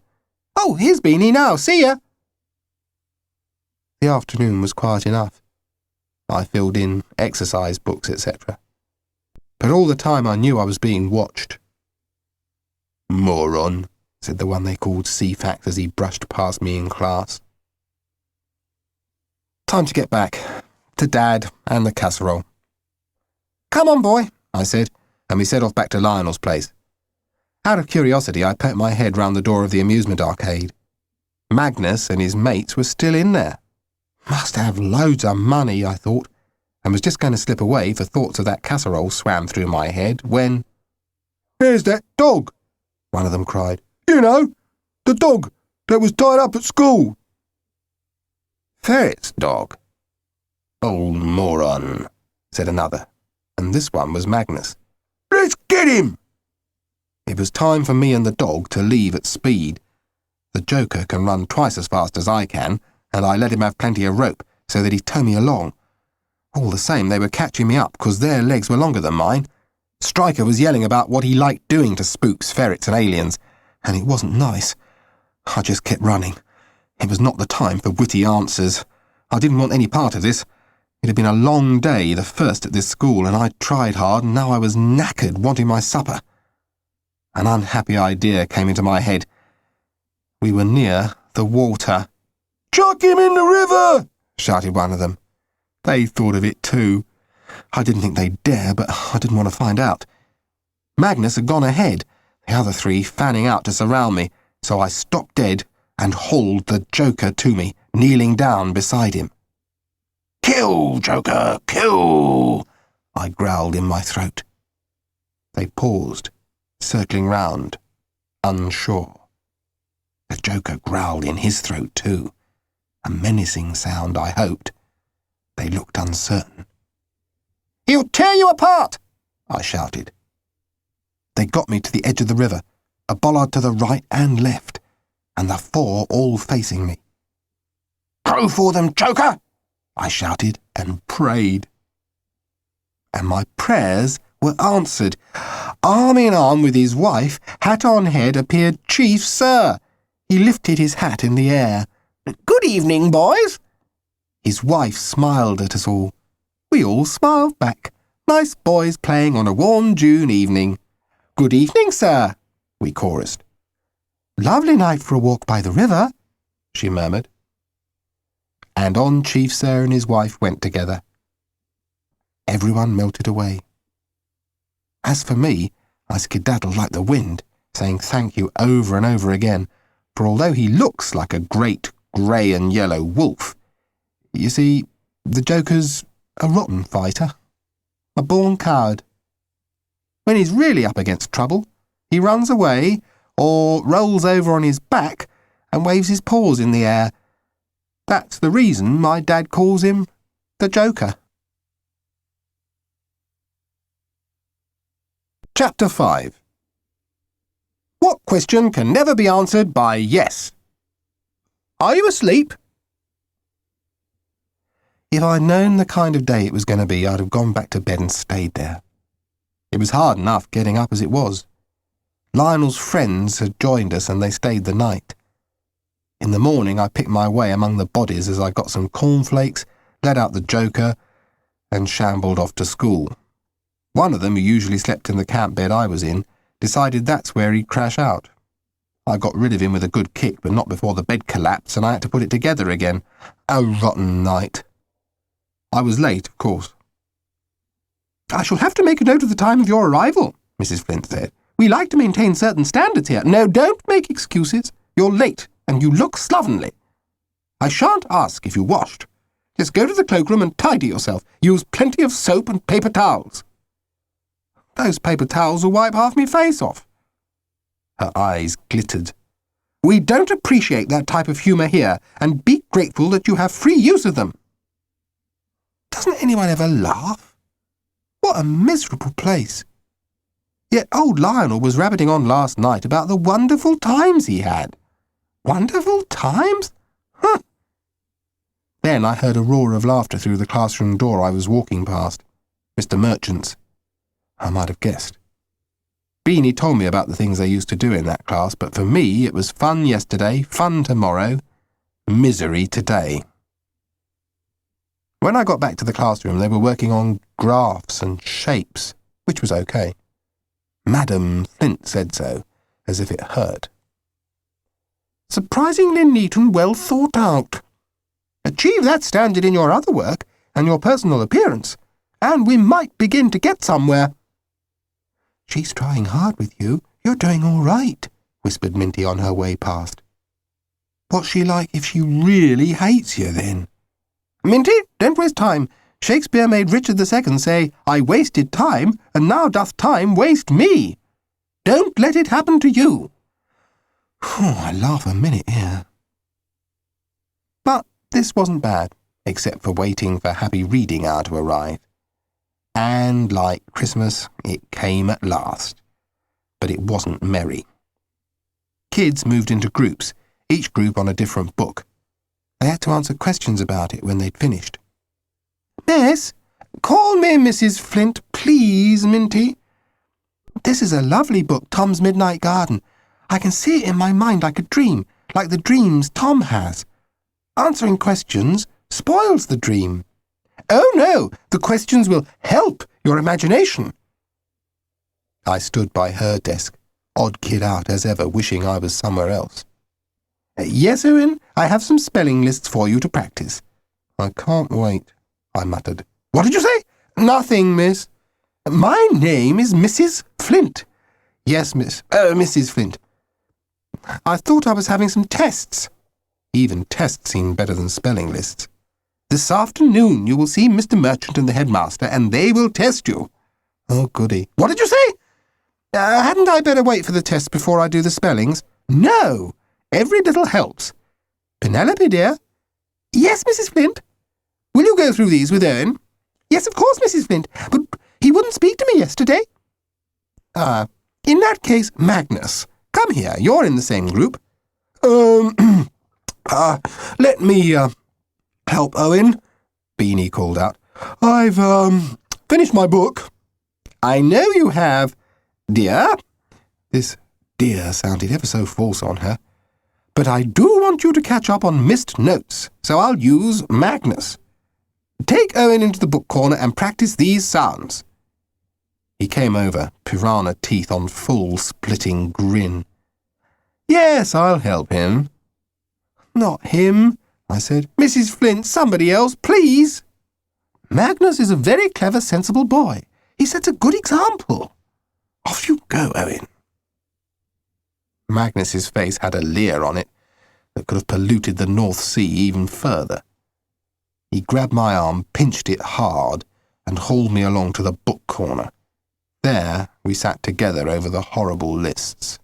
"Oh, here's Beany now. See ya." The afternoon was quiet enough. I filled in exercise books, etc. But all the time I knew I was being watched. "Moron," said the one they called Ceefax as he brushed past me in class. Time to get back, to Dad and the casserole. "Come on, boy," I said, and we set off back to Lionel's place. Out of curiosity, I poked my head round the door of the amusement arcade. Magnus and his mates were still in there. Must have loads of money, I thought, and was just going to slip away, for thoughts of that casserole swam through my head, when... "There's that dog," one of them cried. "You know, the dog that was tied up at school." "Ferret's dog?" "Old moron," said another, and this one was Magnus. "Let's get him!" It was time for me and the dog to leave at speed. The joker can run twice as fast as I can, and I let him have plenty of rope so that he'd tow me along. All the same, they were catching me up because their legs were longer than mine. Striker was yelling about what he liked doing to spooks, ferrets and aliens, and it wasn't nice. I just kept running. It was not the time for witty answers. I didn't want any part of this. It had been a long day, the first at this school, and I'd tried hard, and now I was knackered, wanting my supper. An unhappy idea came into my head. We were near the water. "Chuck him in the river!" shouted one of them. They thought of it too. I didn't think they'd dare, but I didn't want to find out. Magnus had gone ahead, the other three fanning out to surround me, so I stopped dead and hauled the joker to me, kneeling down beside him. "Kill, joker, kill!" I growled in my throat. They paused, circling round, unsure. The joker growled in his throat too, a menacing sound, I hoped. They looked uncertain. "He'll tear you apart!" I shouted. They got me to the edge of the river, a bollard to the right and left, and the four all facing me. "Go for them, joker!" I shouted and prayed. And my prayers were answered. Arm in arm with his wife, hat on head, appeared Chief Sir. He lifted his hat in the air. "Good evening, boys." His wife smiled at us all. We all smiled back. Nice boys playing on a warm June evening. "Good evening, sir," we chorused. "Lovely night for a walk by the river," she murmured. And on Chief Sir and his wife went together. Everyone melted away. As for me, I skedaddled like the wind, saying thank you over and over again, for although he looks like a great grey and yellow wolf, you see, the joker's a rotten fighter, a born coward. When he's really up against trouble, he runs away or rolls over on his back and waves his paws in the air. That's the reason my dad calls him the Joker. Chapter 5. What question can never be answered by yes? Are you asleep? If I'd known the kind of day it was going to be, I'd have gone back to bed and stayed there. It was hard enough getting up as it was. Lionel's friends had joined us and they stayed the night. In the morning I picked my way among the bodies as I got some cornflakes, let out the joker, and shambled off to school. One of them, who usually slept in the camp bed I was in, decided that's where he'd crash out. I got rid of him with a good kick, but not before the bed collapsed and I had to put it together again. A rotten night. I was late, of course. "I shall have to make a note of the time of your arrival," Mrs. Flint said. "We like to maintain certain standards here." "No, don't make excuses. You're late, and you look slovenly. I shan't ask if you washed. Just go to the cloakroom and tidy yourself. Use plenty of soap and paper towels." "Those paper towels will wipe half me face off." Her eyes glittered. "We don't appreciate that type of humour here, and be grateful that you have free use of them." Doesn't anyone ever laugh? What a miserable place. Yet old Lionel was rabbiting on last night about the wonderful times he had. Wonderful times? Huh. Then I heard a roar of laughter through the classroom door I was walking past. Mr. Merchant's. I might have guessed. Beany told me about the things they used to do in that class, but for me it was fun yesterday, fun tomorrow, misery today. When I got back to the classroom, they were working on graphs and shapes, which was okay. Madam Flint said so, as if it hurt. "Surprisingly neat and well thought out. Achieve that standard in your other work and your personal appearance, and we might begin to get somewhere." "She's trying hard with you. You're doing all right," whispered Minty on her way past. "What's she like if she really hates you, then?" "Minty, don't waste time. Shakespeare made Richard II say, 'I wasted time, and now doth time waste me.' Don't let it happen to you." I laugh a minute here. But this wasn't bad, except for waiting for happy reading hour to arrive. And like Christmas, it came at last. But it wasn't merry. Kids moved into groups, each group on a different book. They had to answer questions about it when they'd finished. "Miss, call me Mrs. Flint, please, Minty. This is a lovely book, Tom's Midnight Garden. I can see it in my mind like a dream, like the dreams Tom has. Answering questions spoils the dream." "Oh, no, the questions will help your imagination." I stood by her desk, odd kid out as ever, wishing I was somewhere else. "Yes, Owen, I have some spelling lists for you to practice." "I can't wait," I muttered. "What did you say?" "Nothing, miss." "My name is Mrs. Flint." "Yes, miss. Mrs. Flint. I thought I was having some tests." Even tests seem better than spelling lists. "This afternoon you will see Mr. Merchant and the headmaster, and they will test you." "Oh, goody." "What did you say?" Hadn't I better wait for the test before I do the spellings?" "No. Every little helps. Penelope, dear." "Yes, Mrs. Flint." "Will you go through these with Owen?" "Yes, of course, Mrs. Flint, but he wouldn't speak to me yesterday." In that case, Magnus, come here. You're in the same group." Let me, help Owen," Beany called out. "I've, finished my book." "I know you have, dear." This dear sounded ever so false on her. "But I do want you to catch up on missed notes, so I'll use Magnus. Take Owen into the book corner and practice these sounds." He came over, piranha teeth on full splitting grin. "Yes, I'll help him." "Not him," I said. "Mrs. Flint, somebody else, please." "Magnus is a very clever, sensible boy. He sets a good example. Off you go, Owen." Magnus's face had a leer on it that could have polluted the North Sea even further. He grabbed my arm, pinched it hard, and hauled me along to the book corner. There we sat together over the horrible lists.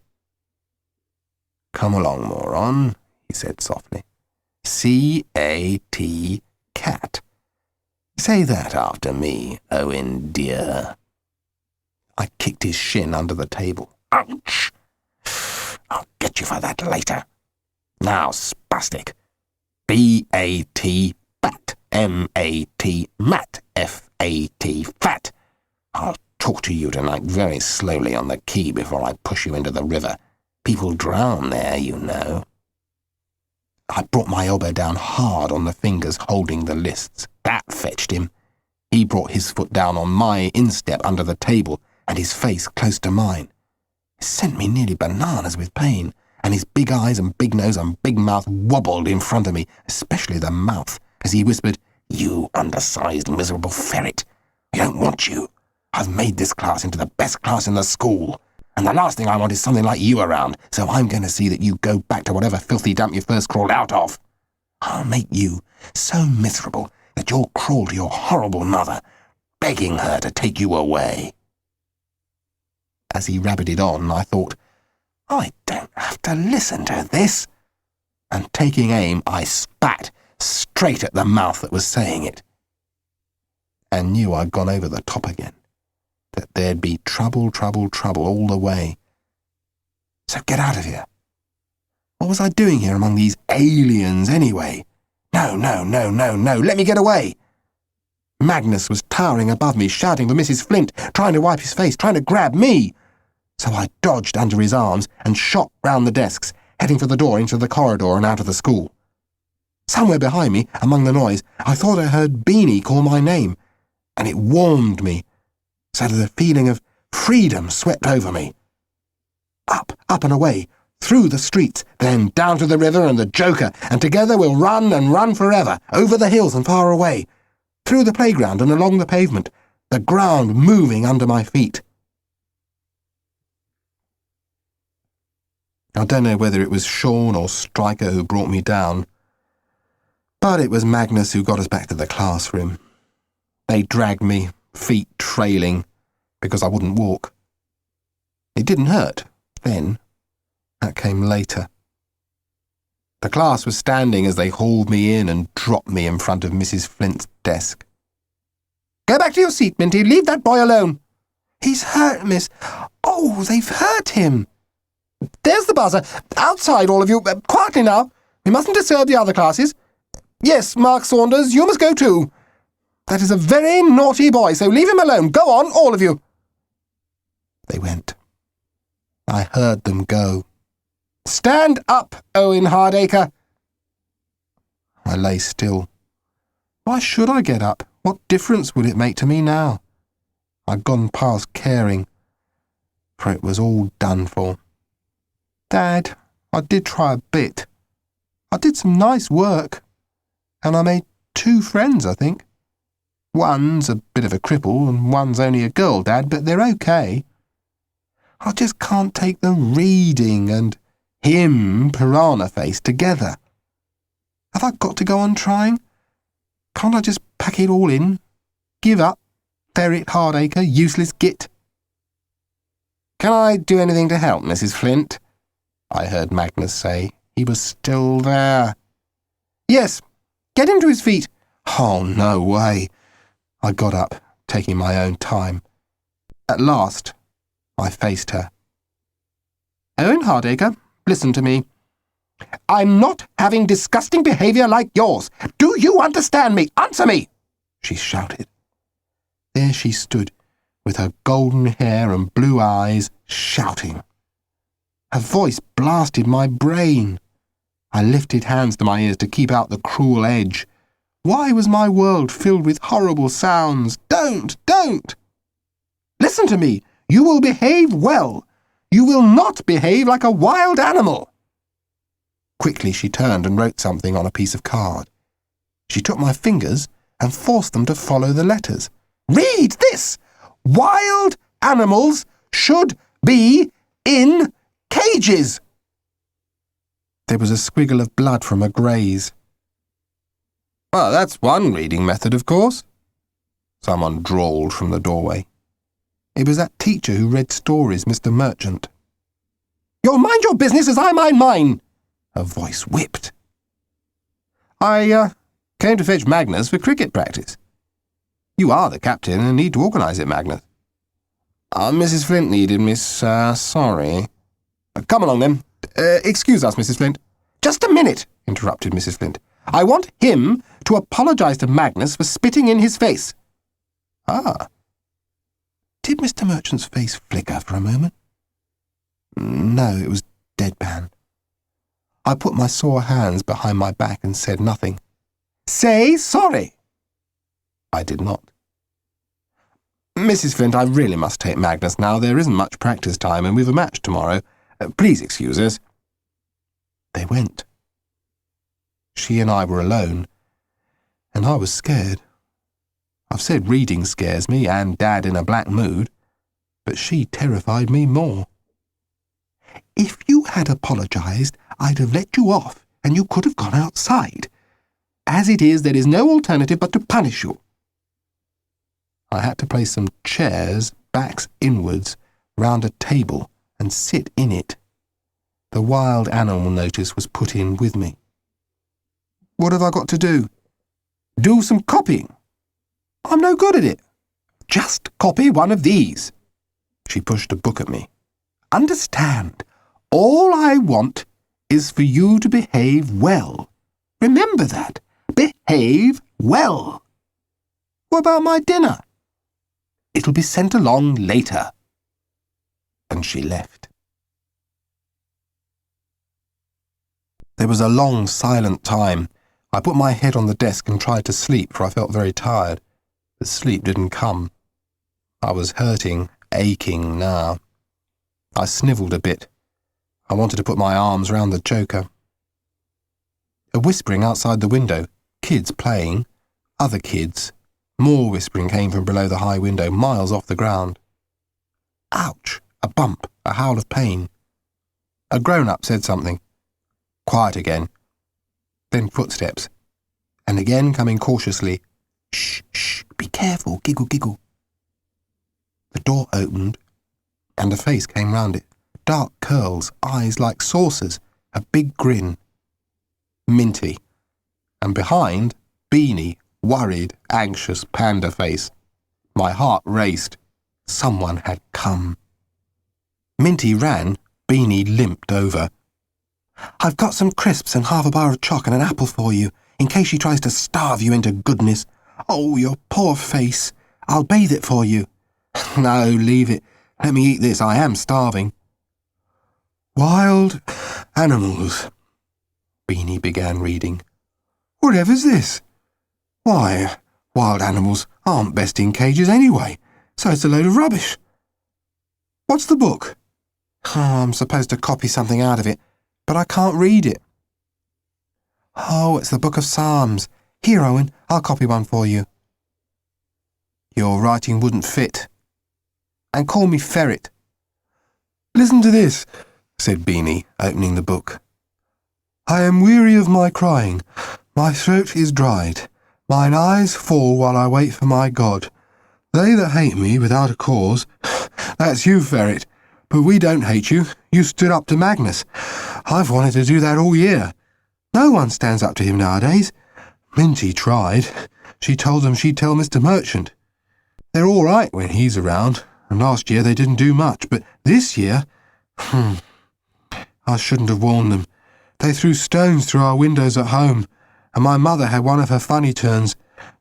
"Come along, moron," he said softly. C-A-T, cat. Say that after me, Owen dear. I kicked his shin under the table. "Ouch! I'll get you for that later. Now, spastic. B-A-T, bat. M-A-T, mat. F-A-T, fat. I'll talk to you tonight very slowly on the key before I push you into the river. People drown there, you know." I brought my elbow down hard on the fingers holding the lists. That fetched him. He brought his foot down on my instep under the table and his face close to mine. It sent me nearly bananas with pain, and his big eyes and big nose and big mouth wobbled in front of me, especially the mouth, as he whispered, "You undersized, miserable ferret. We don't want you. I've made this class into the best class in the school, and the last thing I want is something like you around, so I'm going to see that you go back to whatever filthy dump you first crawled out of. I'll make you so miserable that you'll crawl to your horrible mother, begging her to take you away." As he rabbited on, I thought, I don't have to listen to this. And taking aim, I spat straight at the mouth that was saying it. And knew I'd gone over the top again. That there'd be trouble, trouble, trouble all the way. So get out of here. What was I doing here among these aliens anyway? No, no, no, no, no, let me get away. Magnus was towering above me, shouting for Mrs. Flint, trying to wipe his face, trying to grab me. So I dodged under his arms and shot round the desks, heading for the door into the corridor and out of the school. Somewhere behind me, among the noise, I thought I heard Beany call my name, and it warmed me, so that a feeling of freedom swept over me. Up, up and away, through the streets, then down to the river and the Joker, and together we'll run and run forever, over the hills and far away, through the playground and along the pavement, the ground moving under my feet. I don't know whether it was Sean or Stryker who brought me down, but it was Magnus who got us back to the classroom. They dragged me, feet trailing, because I wouldn't walk. It didn't hurt, then. That came later. The class was standing as they hauled me in and dropped me in front of Mrs. Flint's desk. "Go back to your seat, Minty. Leave that boy alone." "He's hurt, miss. Oh, they've hurt him." There's the buzzer. Outside, all of you. Quietly now. We mustn't disturb the other classes. Yes, Mark Saunders, you must go too. That is a very naughty boy, so leave him alone. Go on, all of you. They went. I heard them go. Stand up, Owen Hardacre. I lay still. Why should I get up? What difference would it make to me now? I'd gone past caring, for it was all done for. Dad, I did try a bit. I did some nice work, and I made 2 friends, I think. One's a bit of a cripple, and one's only a girl, Dad, but they're okay. I just can't take the reading and him, piranha face, together. Have I got to go on trying? Can't I just pack it all in? Give up? Ferret, Hardacre, useless git. Can I do anything to help, Mrs. Flint? I heard Magnus say. He was still there. Yes, get him to his feet. Oh, no way. I got up, taking my own time. At last, I faced her. Owen Hardacre, listen to me. I'm not having disgusting behaviour like yours. Do you understand me? Answer me! She shouted. There she stood, with her golden hair and blue eyes, shouting. Her voice blasted my brain. I lifted hands to my ears to keep out the cruel edge. Why was my world filled with horrible sounds? Don't! Listen to me. You will behave well. You will not behave like a wild animal. Quickly she turned and wrote something on a piece of card. She took my fingers and forced them to follow the letters. Read this! Wild animals should be in cages. There was a squiggle of blood from a graze. Well, that's one reading method, of course. Someone drawled from the doorway. It was that teacher who read stories, Mr. Merchant. You'll mind your business as I mind mine. Her voice whipped. I came to fetch Magnus for cricket practice. You are the captain and need to organise it, Magnus. Mrs. Flint needed me, sir. Sorry. Come along, then. Excuse us, Mrs. Flint. Just a minute, interrupted Mrs. Flint. I want him to apologise to Magnus for spitting in his face. Ah. Did Mr. Merchant's face flicker for a moment? No, it was deadpan. I put my sore hands behind my back and said nothing. Say sorry. I did not. Mrs. Flint, I really must take Magnus now. There isn't much practice time and we've a match tomorrow. Please excuse us. They went. She and I were alone, and I was scared. I've said reading scares me and Dad in a black mood, but she terrified me more. If you had apologised, I'd have let you off and you could have gone outside. As it is, there is no alternative but to punish you. I had to place some chairs, backs inwards, round a table and sit in it. The wild animal notice was put in with me. What have I got to do? Do some copying. I'm no good at it. Just copy one of these. She pushed a book at me. Understand, all I want is for you to behave well. Remember that. Behave well. What about my dinner? It'll be sent along later. And she left. There was a long, silent time. I put my head on the desk and tried to sleep, for I felt very tired. But sleep didn't come. I was hurting, aching now. I snivelled a bit. I wanted to put my arms round the joker. A whispering outside the window. Kids playing. Other kids. More whispering came from below the high window, miles off the ground. Ouch! A bump, a howl of pain. A grown-up said something. Quiet again. Then footsteps. And again coming cautiously. Shh, shh, be careful, giggle, giggle. The door opened, and a face came round it. Dark curls, eyes like saucers, a big grin. Minty. And behind, Beany, worried, anxious, panda face. My heart raced. Someone had come. Minty ran, Beany limped over. "I've got some crisps and half a bar of choc and an apple for you, in case she tries to starve you into goodness. Oh, your poor face. I'll bathe it for you." "No, leave it. Let me eat this. I am starving." "Wild animals," Beany began reading. "Whatever's this? Why, wild animals aren't best in cages anyway, so it's a load of rubbish. What's the book?" "Oh, I'm supposed to copy something out of it, but I can't read it." "Oh, it's the Book of Psalms. Here, Owen, I'll copy one for you." "Your writing wouldn't fit. And call me Ferret." "Listen to this," said Beany, opening the book. "I am weary of my crying. My throat is dried. Mine eyes fall while I wait for my God. They that hate me without a cause—" "That's you, Ferret. But we don't hate you. You stood up to Magnus. I've wanted to do that all year. No one stands up to him nowadays. Minty tried. She told them she'd tell Mr. Merchant. They're all right when he's around, and last year they didn't do much, but this year— I shouldn't have warned them. They threw stones through our windows at home, and my mother had one of her funny turns.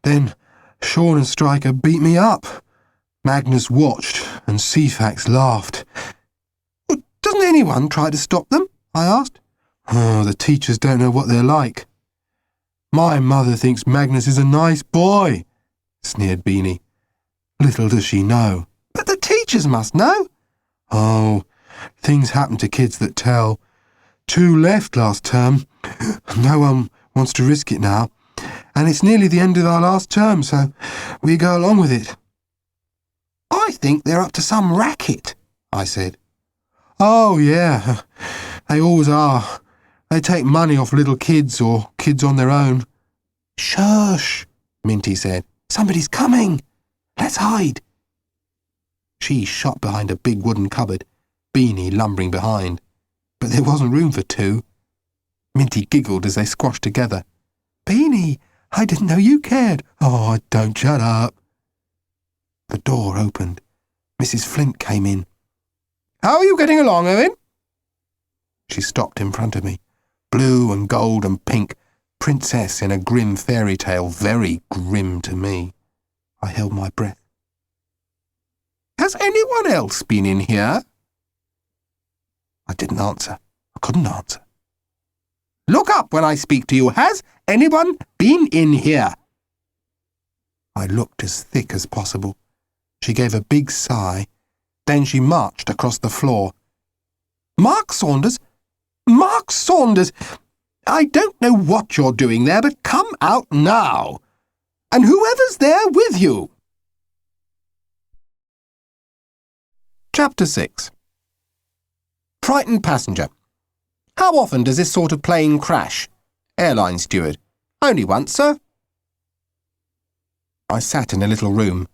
Then Sean and Stryker beat me up. Magnus watched, and Ceefax laughed." "Well, doesn't anyone try to stop them?" I asked. "Oh, the teachers don't know what they're like." "My mother thinks Magnus is a nice boy," sneered Beany. "Little does she know." "But the teachers must know." "Oh, things happen to kids that tell. 2 left last term. No one wants to risk it now. And it's nearly the end of our last term, so we go along with it." "I think they're up to some racket," I said. "Oh, yeah, they always are. They take money off little kids or kids on their own." "Shush," Minty said. "Somebody's coming. Let's hide." She shot behind a big wooden cupboard, Beany lumbering behind. But there wasn't room for 2. Minty giggled as they squashed together. "Beany, I didn't know you cared." "Oh, don't shut up." The door opened. Mrs. Flint came in. "How are you getting along, Owen?" She stopped in front of me, blue and gold and pink, princess in a grim fairy tale, very grim to me. I held my breath. "Has anyone else been in here?" I didn't answer. I couldn't answer. "Look up when I speak to you. Has anyone been in here?" I looked as thick as possible. She gave a big sigh. Then she marched across the floor. "Mark Saunders! Mark Saunders! I don't know what you're doing there, but come out now. And whoever's there with you." Chapter 6. Frightened passenger. "How often does this sort of plane crash?" Airline steward. "Only once, sir." I sat in a little room.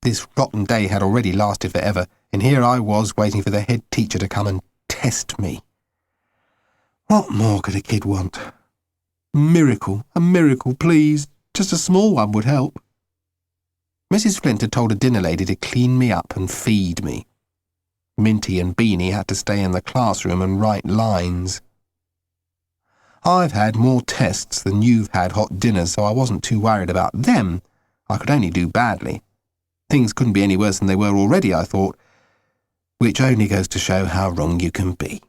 This rotten day had already lasted forever, and here I was waiting for the head teacher to come and test me. What more could a kid want? A miracle, please. Just a small one would help. Mrs. Flint had told a dinner lady to clean me up and feed me. Minty and Beany had to stay in the classroom and write lines. I've had more tests than you've had hot dinners, so I wasn't too worried about them. I could only do badly. Things couldn't be any worse than they were already, I thought, which only goes to show how wrong you can be.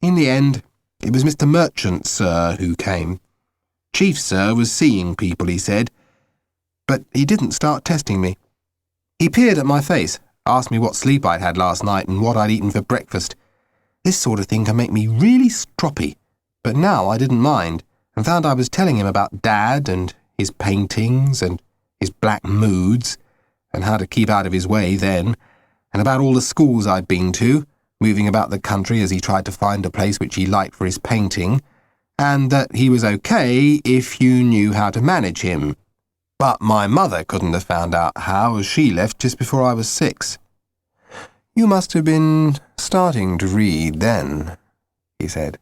In the end, it was Mr. Merchant, sir, who came. Chief Sir was seeing people, he said, but he didn't start testing me. He peered at my face, asked me what sleep I'd had last night and what I'd eaten for breakfast. This sort of thing can make me really stroppy, but now I didn't mind, and found I was telling him about Dad and his paintings and his black moods, and how to keep out of his way then, and about all the schools I'd been to, moving about the country as he tried to find a place which he liked for his painting, and that he was okay if you knew how to manage him. But my mother couldn't have found out how, as she left just before I was 6. "You must have been starting to read then," he said.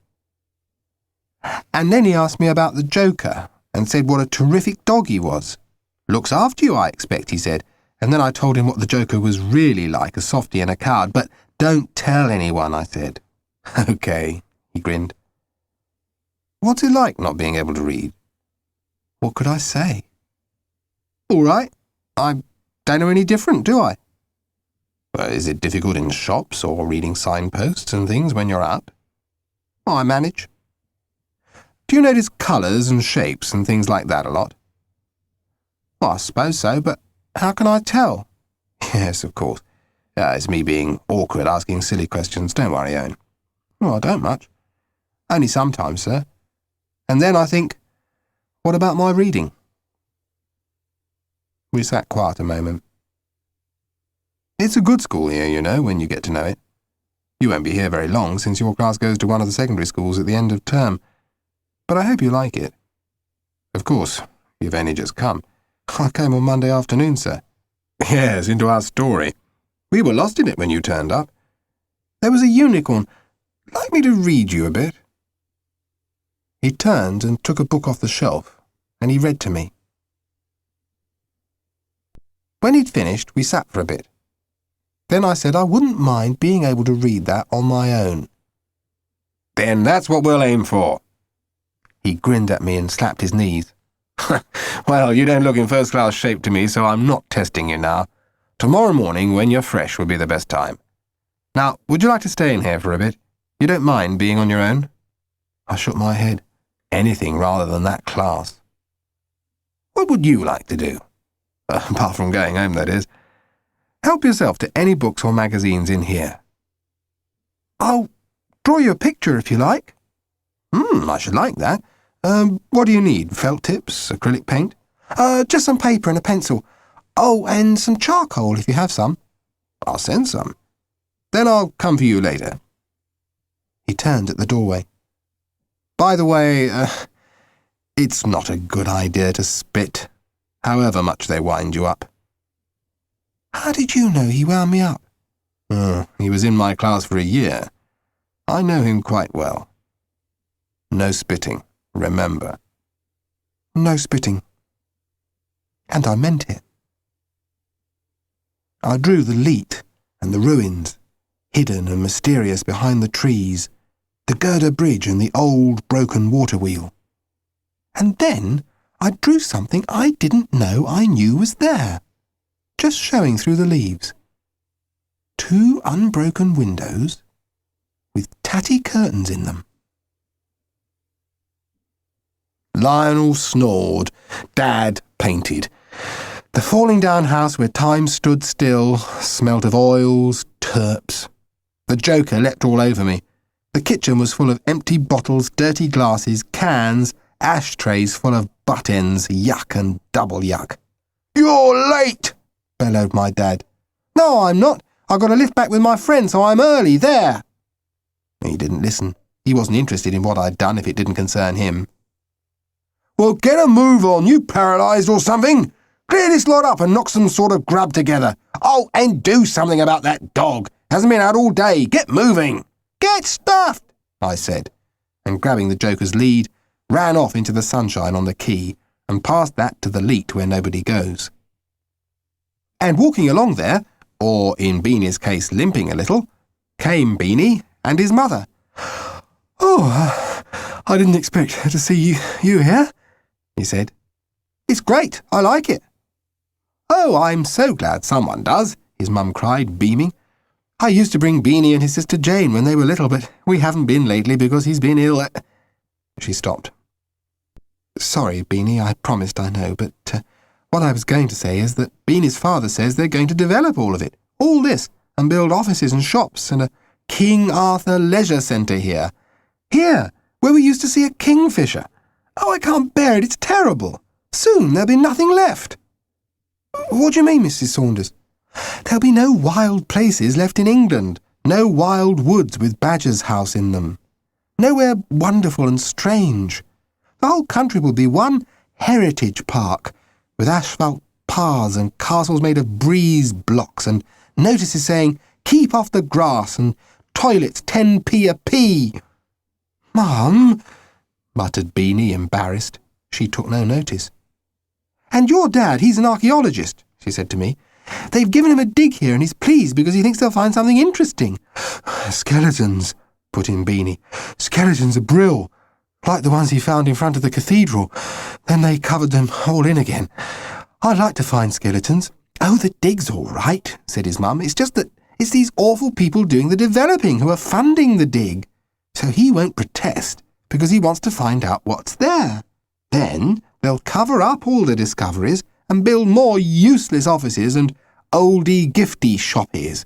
And then he asked me about the Joker, and said what a terrific dog he was. "Looks after you, I expect," he said, and then I told him what the Joker was really like, a softy and a coward, but Don't tell anyone, I said. OK, he grinned. What's it like not being able to read? What could I say? All right. I don't know any different, do I? Well, is it difficult in shops or reading signposts and things when you're up? I manage. Do you notice colours and shapes and things like that a lot? Well, I suppose so, but how can I tell? Yes, of course. It's me being awkward asking silly questions. Don't worry, Owen. Well, I don't much. Only sometimes, sir. And then I think, what about my reading? We sat quiet a moment. It's a good school here, you know, when you get to know it. You won't be here very long, since your class goes to one of the secondary schools at the end of term. But I hope you like it. Of course, you've only just come. I came on Monday afternoon, sir. Yes, into our story. We were lost in it when you turned up. There was a unicorn. Like me to read you a bit? He turned and took a book off the shelf, and he read to me. When he'd finished, we sat for a bit. Then I said I wouldn't mind being able to read that on my own. Then that's what we'll aim for. He grinned at me and slapped his knees. Well, you don't look in first-class shape to me, so I'm not testing you now. Tomorrow morning, when you're fresh, will be the best time. Now, would you like to stay in here for a bit? You don't mind being on your own? I shook my head. Anything rather than that class. What would you like to do? Apart from going home, that is. Help yourself to any books or magazines in here. I'll draw you a picture if you like. I should like that. What do you need? Felt tips? Acrylic paint? Just some paper and a pencil. Oh, and some charcoal if you have some. I'll send some. Then I'll come for you later. He turned at the doorway. By the way, it's not a good idea to spit, however much they wind you up. How did you know he wound me up? He was in my class for a year. I know him quite well. No spitting, remember. No spitting. And I meant it. I drew the leat and the ruins, hidden and mysterious behind the trees, the girder bridge and the old broken water wheel. And then I drew something I didn't know I knew was there, just showing through the leaves. 2 unbroken windows with tatty curtains in them. Lionel snored. Dad painted. The falling down house where time stood still smelt of oils, turps. The Joker leapt all over me. The kitchen was full of empty bottles, dirty glasses, cans, ashtrays full of butt ends, yuck and double yuck. You're late, bellowed my dad. No, I'm not. I got a lift back with my friend, so I'm early, there. He didn't listen. He wasn't interested in what I'd done if it didn't concern him. Well, get a move on, you paralysed or something. Clear this lot up and knock some sort of grub together. Oh, and do something about that dog. Hasn't been out all day. Get moving. Get stuffed, I said, and grabbing the Joker's lead, ran off into the sunshine on the quay and past that to the leat where nobody goes. And walking along there, or in Beany's case limping a little, came Beany and his mother. Oh, I didn't expect to see you here, he said. It's great, I like it. Oh, I'm so glad someone does, his mum cried, beaming. I used to bring Beany and his sister Jane when they were little, but we haven't been lately because he's been ill. She stopped. Sorry, Beany, I promised, I know, but what I was going to say is that Beany's father says they're going to develop all of it, all this, and build offices and shops and a King Arthur leisure centre here. Here, where we used to see a kingfisher. Oh, I can't bear it, it's terrible. Soon there'll be nothing left. What do you mean, Mrs. Saunders? There'll be no wild places left in England, no wild woods with Badger's house in them. Nowhere wonderful and strange. The whole country will be one heritage park, with asphalt paths and castles made of breeze blocks and notices saying, keep off the grass and toilets 10p a pee. Mum, muttered Beany, embarrassed. She took no notice. And your dad, he's an archaeologist, she said to me. They've given him a dig here and he's pleased because he thinks they'll find something interesting. Skeletons, put in Beany. Skeletons are brill, like the ones he found in front of the cathedral. Then they covered them all in again. I'd like to find skeletons. Oh, the dig's all right, said his mum. It's just that it's these awful people doing the developing who are funding the dig. So he won't protest because he wants to find out what's there. Then they'll cover up all the discoveries and build more useless offices and oldie-gifty shoppies.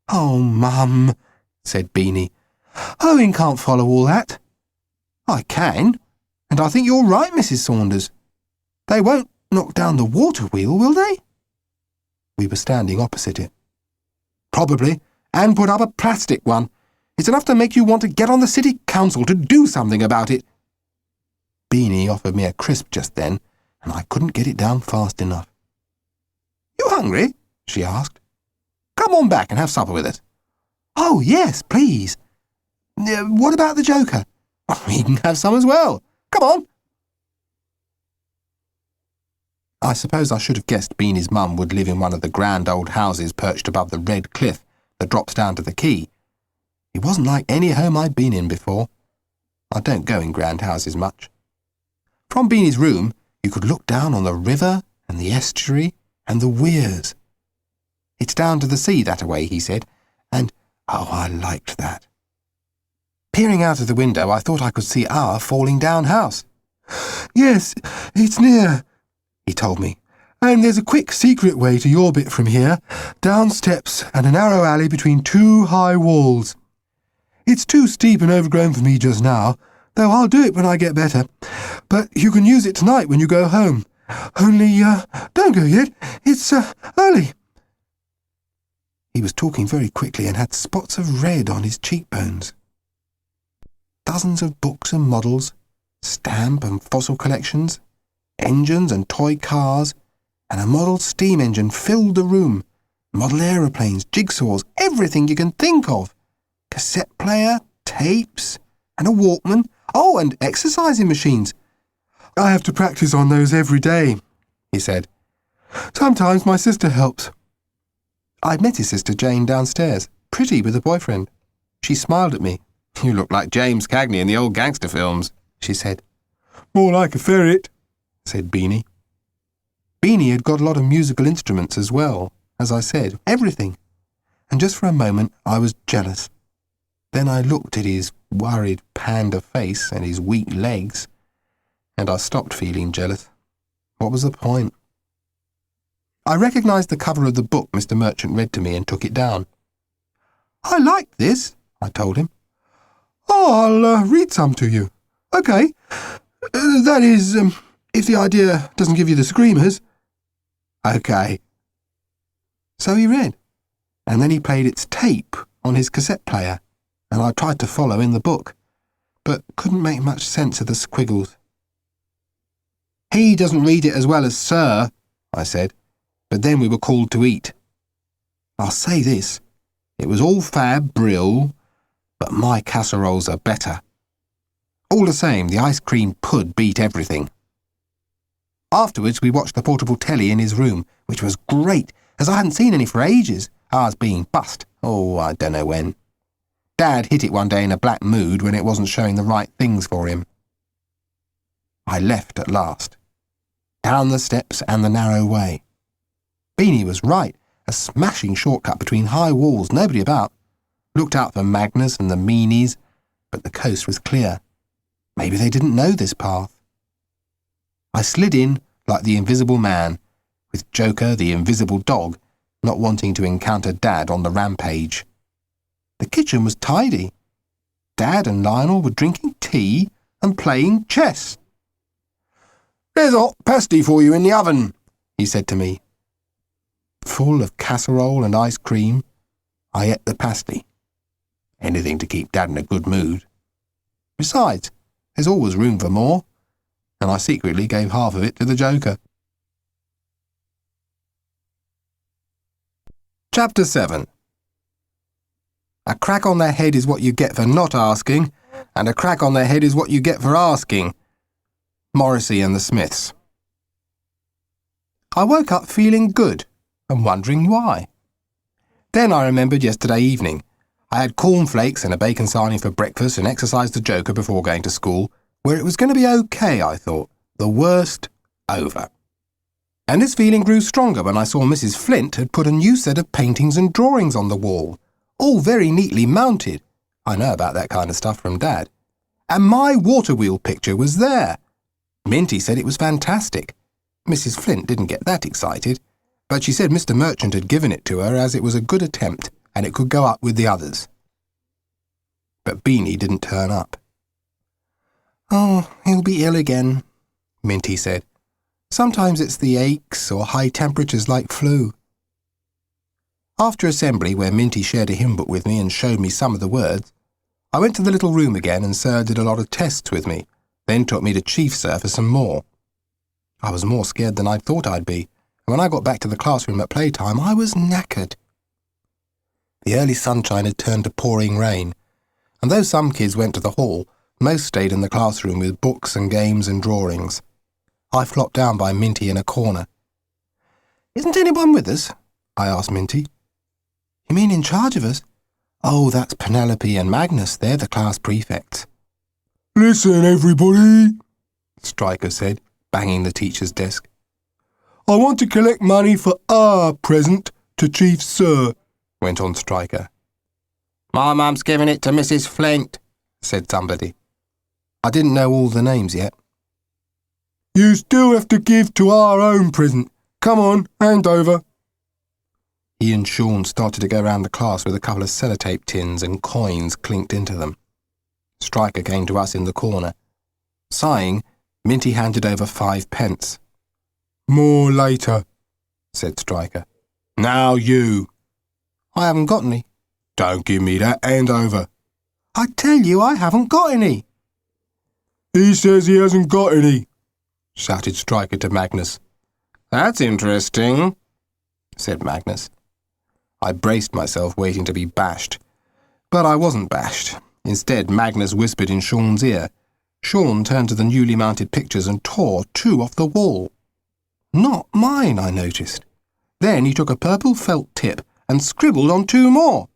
Oh, Mum, said Beany. Owen can't follow all that. I can, and I think you're right, Mrs. Saunders. They won't knock down the water wheel, will they? We were standing opposite it. Probably, and put up a plastic one. It's enough to make you want to get on the city council to do something about it. Beany offered me a crisp just then, and I couldn't get it down fast enough. You hungry? She asked. Come on back and have supper with us. Oh, yes, please. What about the Joker? He can have some as well. Come on. I suppose I should have guessed Beany's mum would live in one of the grand old houses perched above the red cliff that drops down to the quay. It wasn't like any home I'd been in before. I don't go in grand houses much. From Beany's room, you could look down on the river and the estuary and the weirs. It's down to the sea that-a-way, he said, and, oh, I liked that. Peering out of the window, I thought I could see our falling-down house. Yes, it's near, he told me. And there's a quick, secret way to your bit from here, down steps and a narrow alley between two high walls. It's too steep and overgrown for me just now, though I'll do it when I get better. But you can use it tonight when you go home. Only, don't go yet. It's, early. He was talking very quickly and had spots of red on his cheekbones. Dozens of books and models, stamp and fossil collections, engines and toy cars, and a model steam engine filled the room. Model aeroplanes, jigsaws, everything you can think of. Cassette player, tapes, and a Walkman. Oh, and exercising machines. I have to practice on those every day, he said. Sometimes my sister helps. I'd met his sister Jane downstairs, pretty with a boyfriend. She smiled at me. You look like James Cagney in the old gangster films, she said. More like a ferret, said Beany. Beany had got a lot of musical instruments as well, as I said, everything. And just for a moment I was jealous. Then I looked at his worried panda face and his weak legs, and I stopped feeling jealous. What was the point? I recognised the cover of the book Mr. Merchant read to me and took it down. I like this, I told him. Oh, I'll read some to you. OK. That is, if the idea doesn't give you the screamers. OK. So he read, and then he played its tape on his cassette player, and I tried to follow in the book, but couldn't make much sense of the squiggles. He doesn't read it as well as Sir, I said, but then we were called to eat. I'll say this, it was all fab brill, but my casseroles are better. All the same, the ice cream pud beat everything. Afterwards, we watched the portable telly in his room, which was great, as I hadn't seen any for ages, ours being bust. Oh, I don't know when. Dad hit it one day in a black mood when it wasn't showing the right things for him. I left at last. Down the steps and the narrow way. Beany was right, a smashing shortcut between high walls, nobody about. Looked out for Magnus and the meanies, but the coast was clear. Maybe they didn't know this path. I slid in like the invisible man, with Joker, the invisible dog, not wanting to encounter Dad on the rampage. The kitchen was tidy. Dad and Lionel were drinking tea and playing chess. There's a hot pasty for you in the oven, he said to me. Full of casserole and ice cream, I ate the pasty. Anything to keep Dad in a good mood. Besides, there's always room for more, and I secretly gave half of it to the Joker. Chapter 7. A crack on their head is what you get for not asking, and a crack on their head is what you get for asking. Morrissey and the Smiths. I woke up feeling good, and wondering why. Then I remembered yesterday evening. I had cornflakes and a bacon sarnie for breakfast and exercised the joker before going to school, where it was going to be okay, I thought. The worst over. And this feeling grew stronger when I saw Mrs. Flint had put a new set of paintings and drawings on the wall, all very neatly mounted. I know about that kind of stuff from Dad. And my water wheel picture was there. Minty said it was fantastic. Mrs. Flint didn't get that excited, but she said Mr. Merchant had given it to her as it was a good attempt and it could go up with the others. But Beany didn't turn up. "Oh, he'll be ill again," Minty said. "Sometimes it's the aches or high temperatures like flu." After assembly, where Minty shared a hymn book with me and showed me some of the words, I went to the little room again and Sir did a lot of tests with me, then took me to Chief Sir for some more. I was more scared than I thought I'd be, and when I got back to the classroom at playtime, I was knackered. The early sunshine had turned to pouring rain, and though some kids went to the hall, most stayed in the classroom with books and games and drawings. I flopped down by Minty in a corner. "Isn't anyone with us?" I asked Minty. "You mean in charge of us?" "Oh, that's Penelope and Magnus. They're the class prefects." "Listen, everybody," Stryker said, banging the teacher's desk. "I want to collect money for our present to Chief Sir," went on Stryker. "My mum's giving it to Mrs. Flint," said somebody. I didn't know all the names yet. "You still have to give to our own present. Come on, hand over." He and Sean started to go round the class with a couple of sellotape tins and coins clinked into them. Stryker came to us in the corner. Sighing, Minty handed over 5 pence. "More later," said Stryker. "Now you." "I haven't got any." "Don't give me that, hand over." "I tell you, I haven't got any." "He says he hasn't got any," shouted Stryker to Magnus. "That's interesting," said Magnus. I braced myself, waiting to be bashed. But I wasn't bashed. Instead, Magnus whispered in Sean's ear. Sean turned to the newly mounted pictures and tore 2 off the wall. Not mine, I noticed. Then he took a purple felt tip and scribbled on 2 more.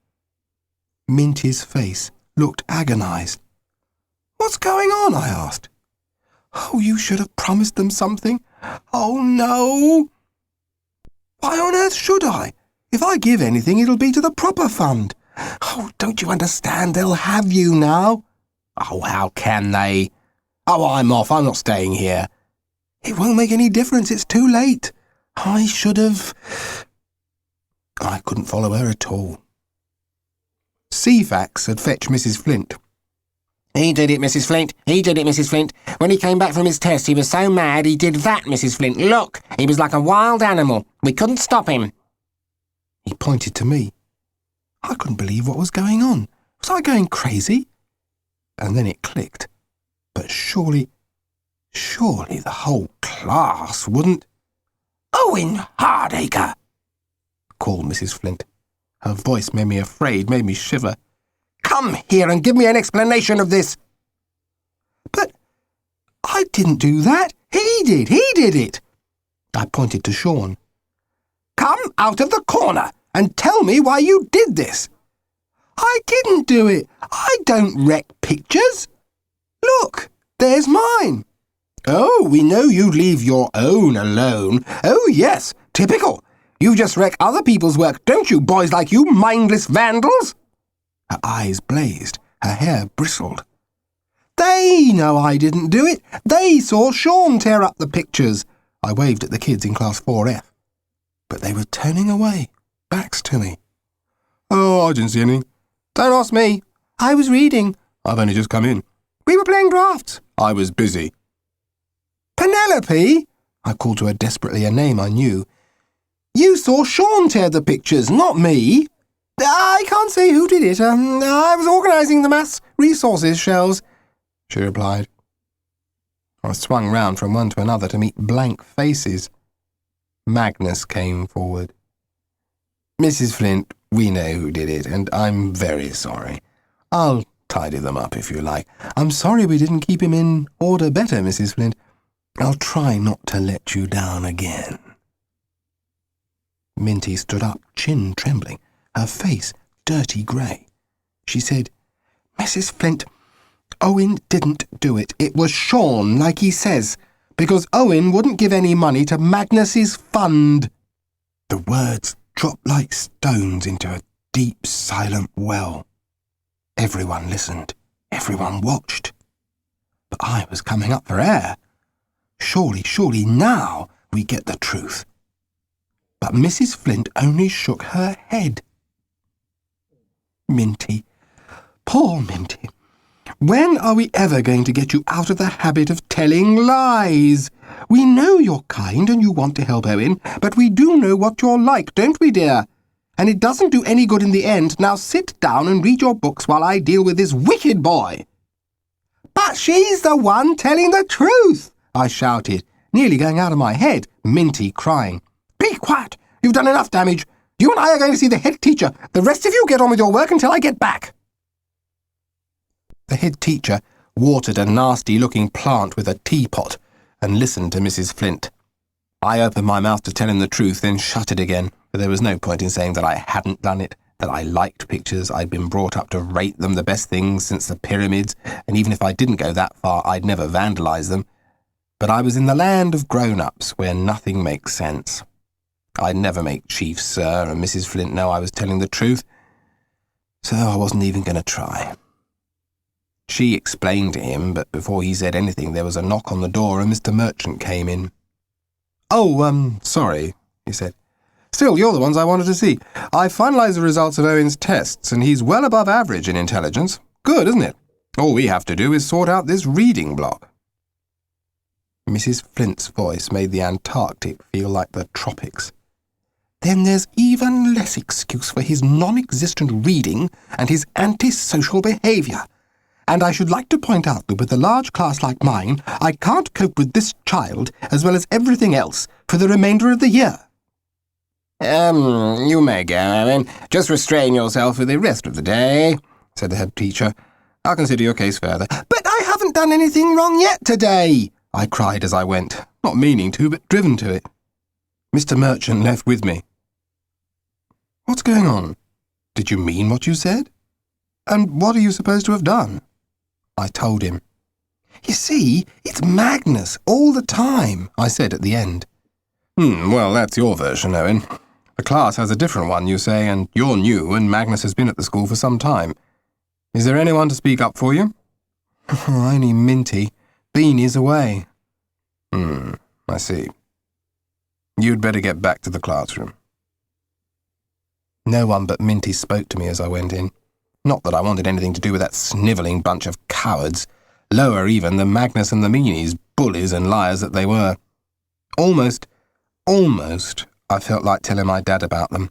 Minty's face looked agonised. "What's going on?" I asked. "Oh, you should have promised them something." "Oh, no." "Why on earth should I? If I give anything, it'll be to the proper fund." "Oh, don't you understand? They'll have you now." "Oh, how can they?" "Oh, I'm off. I'm not staying here." "It won't make any difference. It's too late. I should have..." I couldn't follow her at all. Ceefax had fetched Mrs. Flint. "He did it, Mrs. Flint. He did it, Mrs. Flint. When he came back from his test, he was so mad he did that, Mrs. Flint. Look, he was like a wild animal. We couldn't stop him." He pointed to me. I couldn't believe what was going on. Was I going crazy? And then it clicked. But surely the whole class wouldn't... "Owen Hardacre!" called Mrs. Flint. Her voice made me afraid, made me shiver. "Come here and give me an explanation of this." "But I didn't do that. He did it." I pointed to Sean. "Come out of the corner and tell me why you did this." "I didn't do it. I don't wreck pictures. Look, there's mine." "Oh, we know you leave your own alone. Oh, yes, typical. You just wreck other people's work, don't you, boys like you, mindless vandals?" Her eyes blazed, her hair bristled. "They know I didn't do it. They saw Sean tear up the pictures." I waved at the kids in Class 4F. But they were turning away, backs to me. "Oh, I didn't see anything." "Don't ask me. I was reading." "I've only just come in." "We were playing drafts." "I was busy." "Penelope!" I called to her desperately, a name I knew. "You saw Sean tear the pictures, not me." "I can't say who did it. I was organising the maths resources shelves," she replied. I swung round from one to another to meet blank faces. Magnus came forward. "Mrs. Flint, we know who did it, and I'm very sorry. I'll tidy them up if you like. I'm sorry we didn't keep him in order better, Mrs. Flint. I'll try not to let you down again." Minty stood up, chin trembling, her face dirty grey. She said, "Mrs. Flint, Owen didn't do it. It was Sean, like he says, because Owen wouldn't give any money to Magnus's fund." The words dropped like stones into a deep, silent well. Everyone listened. Everyone watched. But I was coming up for air. Surely now we get the truth. But Mrs. Flint only shook her head. "Minty, poor Minty, when are we ever going to get you out of the habit of telling lies? We know you're kind and you want to help Owen, but we do know what you're like, don't we, dear? And it doesn't do any good in the end. Now sit down and read your books while I deal with this wicked boy." "But she's the one telling the truth," I shouted, nearly going out of my head, Minty crying. "Be quiet! You've done enough damage. You and I are going to see the head teacher. The rest of you get on with your work until I get back." The head teacher watered a nasty-looking plant with a teapot and listened to Mrs. Flint. I opened my mouth to tell him the truth, then shut it again, for there was no point in saying that I hadn't done it, that I liked pictures, I'd been brought up to rate them the best things since the pyramids, and even if I didn't go that far, I'd never vandalise them. But I was in the land of grown-ups, where nothing makes sense. I'd never make Chief Sir and Mrs. Flint know I was telling the truth, so I wasn't even going to try. She explained to him, but before he said anything there was a knock on the door and Mr. Merchant came in. "Oh, sorry," he said. "Still, you're the ones I wanted to see. I finalised the results of Owen's tests, and he's well above average in intelligence. Good, isn't it? All we have to do is sort out this reading block." Mrs. Flint's voice made the Antarctic feel like the tropics. "Then there's even less excuse for his non-existent reading and his antisocial behaviour. And I should like to point out that with a large class like mine, I can't cope with this child, as well as everything else, for the remainder of the year." You may go, Owen. Just restrain yourself for the rest of the day," said the head teacher. "I'll consider your case further." "But I haven't done anything wrong yet today," I cried as I went, not meaning to, but driven to it. Mr. Merchant left with me. "What's going on? Did you mean what you said? And what are you supposed to have done?" I told him. "You see, it's Magnus all the time," I said at the end. Well, that's your version, Owen. The class has a different one, you say, and you're new, and Magnus has been at the school for some time. Is there anyone to speak up for you?" "Only Minty. Beany's away." I see. You'd better get back to the classroom." No one but Minty spoke to me as I went in. Not that I wanted anything to do with that snivelling bunch of cowards, lower even than Magnus and the Beanies, bullies and liars that they were. Almost, I felt like telling my dad about them,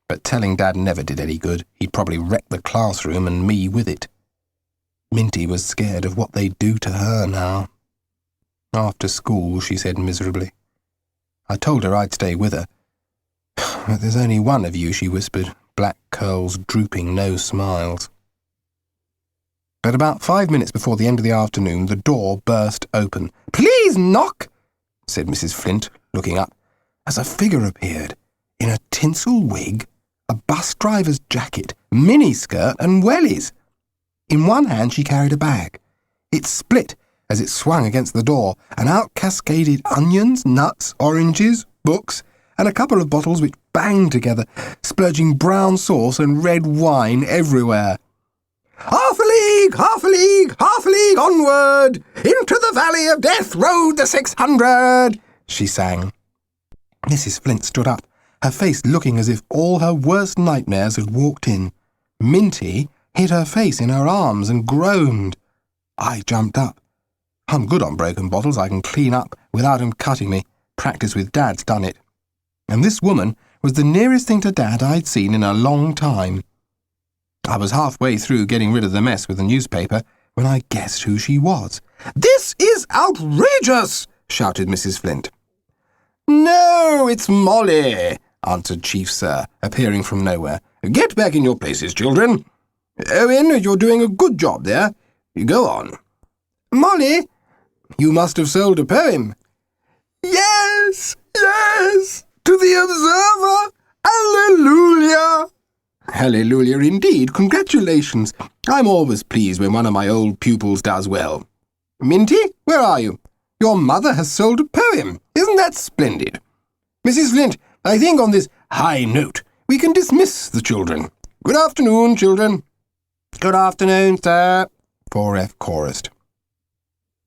but telling Dad never did any good. He'd probably wreck the classroom and me with it. Minty was scared of what they'd do to her now. "After school," she said miserably. I told her I'd stay with her. "But there's only one of you," she whispered, black curls drooping, no smiles. But about 5 minutes before the end of the afternoon, the door burst open. "Please knock," said Mrs. Flint, looking up, as a figure appeared, in a tinsel wig, a bus driver's jacket, miniskirt and wellies. In one hand she carried a bag. It split as it swung against the door, and out cascaded onions, nuts, oranges, books, and a couple of bottles which banged together, splurging brown sauce and red wine everywhere. "Half a league, half a league, half a league onward! Into the valley of death rode the 600!" she sang. Mrs. Flint stood up, her face looking as if all her worst nightmares had walked in. Minty hid her face in her arms and groaned. I jumped up. I'm good on broken bottles. I can clean up without 'em cutting me. Practice with Dad's done it. And this woman was the nearest thing to Dad I'd seen in a long time. I was halfway through getting rid of the mess with the newspaper when I guessed who she was. "This is outrageous!" shouted Mrs. Flint. "No, it's Molly," answered Chief Sir, appearing from nowhere. "Get back in your places, children. Owen, you're doing a good job there. Go on." "Molly, you must have sold a poem." Yes, to the Observer. Hallelujah! Hallelujah indeed. Congratulations. I'm always pleased when one of my old pupils does well. Minty, where are you? Your mother has sold a poem. Isn't that splendid? Mrs. Flint, I think on this high note we can dismiss the children. Good afternoon, children. Good afternoon, sir, 4F chorused.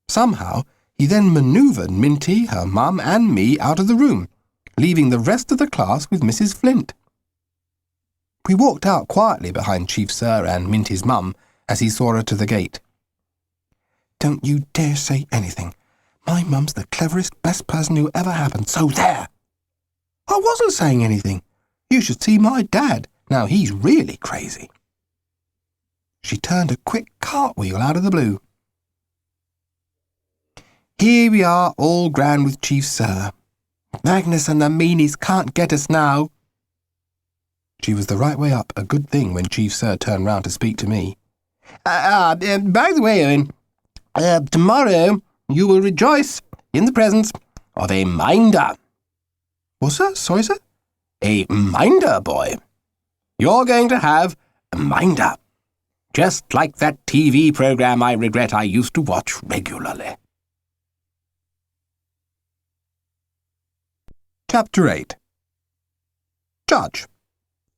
Somehow he then manoeuvred Minty, her mum and me out of the room, leaving the rest of the class with Mrs. Flint. We walked out quietly behind Chief Sir and Minty's mum as he saw her to the gate. Don't you dare say anything. My mum's the cleverest, best person who ever happened, so there! I wasn't saying anything. You should see my dad. Now he's really crazy. She turned a quick cartwheel out of the blue. Here we are, all grand with Chief Sir. Magnus and the meanies can't get us now. She was the right way up, a good thing when Chief Sir turned round to speak to me. By the way, Owen, tomorrow you will rejoice in the presence of a minder. What's that? Sorry, sir? A minder, boy. You're going to have a minder. Just like that TV program I regret I used to watch regularly. Chapter 8. Judge.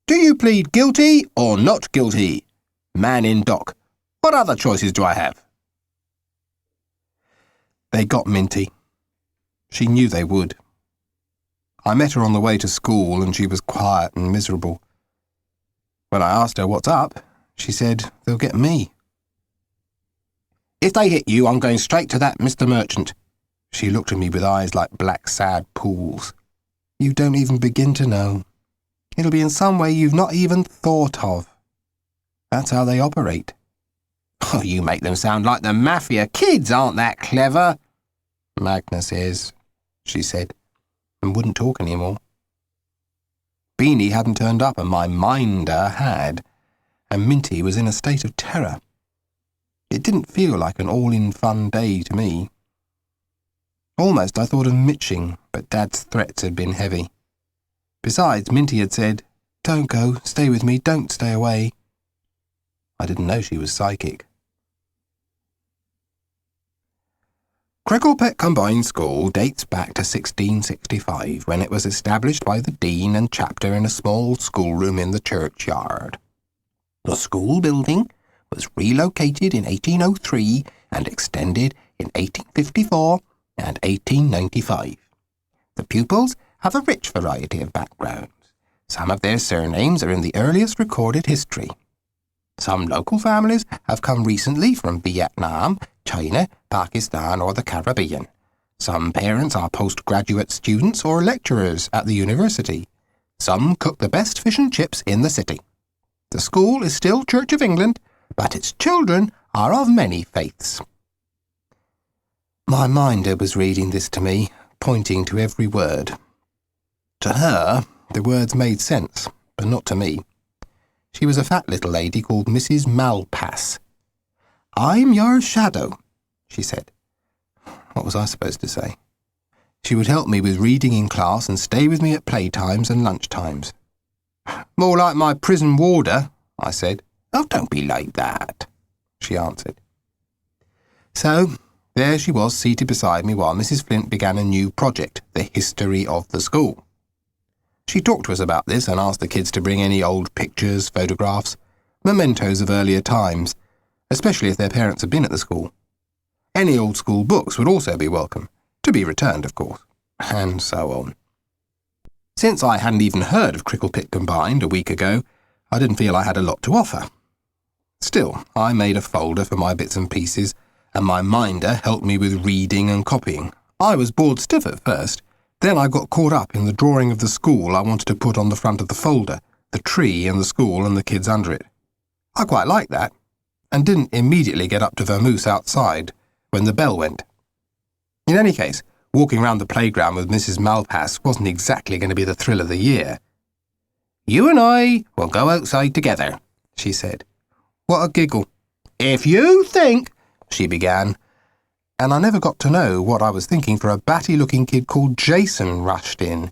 Do you plead guilty or not guilty? Man in dock. What other choices do I have? They got Minty. She knew they would. I met her on the way to school and she was quiet and miserable. When I asked her what's up, she said they'll get me. If they hit you, I'm going straight to that Mr. Merchant. She looked at me with eyes like black sad pools. You don't even begin to know. It'll be in some way you've not even thought of. That's how they operate. Oh, you make them sound like the mafia. Kids aren't that clever. Magnus is, she said, and wouldn't talk any more. Beany hadn't turned up and my minder had, and Minty was in a state of terror. It didn't feel like an all-in-fun day to me. Almost I thought of mitching, but Dad's threats had been heavy. Besides, Minty had said, "Don't go, stay with me, don't stay away." I didn't know she was psychic. Cricklepit Combined School dates back to 1665, when it was established by the dean and chapter in a small schoolroom in the churchyard. The school building was relocated in 1803 and extended in 1854 and 1895. The pupils have a rich variety of backgrounds. Some of their surnames are in the earliest recorded history. Some local families have come recently from Vietnam, China, Pakistan or the Caribbean. Some parents are postgraduate students or lecturers at the university. Some cook the best fish and chips in the city. The school is still Church of England, but its children are of many faiths. My minder was reading this to me, pointing to every word. To her, the words made sense, but not to me. She was a fat little lady called Mrs. Malpass. "I'm your shadow," she said. What was I supposed to say? She would help me with reading in class and stay with me at playtimes and lunchtimes. "More like my prison warder," I said. "Oh, don't be like that," she answered. So, there she was seated beside me while Mrs. Flint began a new project, the history of the school. She talked to us about this and asked the kids to bring any old pictures, photographs, mementos of earlier times, especially if their parents had been at the school. Any old school books would also be welcome, to be returned, of course, and so on. Since I hadn't even heard of Cricklepit Combined a week ago, I didn't feel I had a lot to offer. Still, I made a folder for my bits and pieces, and my minder helped me with reading and copying. I was bored stiff at first. Then I got caught up in the drawing of the school I wanted to put on the front of the folder, the tree and the school and the kids under it. I quite liked that, and didn't immediately get up to vamoose outside when the bell went. In any case, walking round the playground with Mrs. Malpass wasn't exactly going to be the thrill of the year. "You and I will go outside together," she said. What a giggle. "If you think," she began, and I never got to know what I was thinking for a batty-looking kid called Jason rushed in.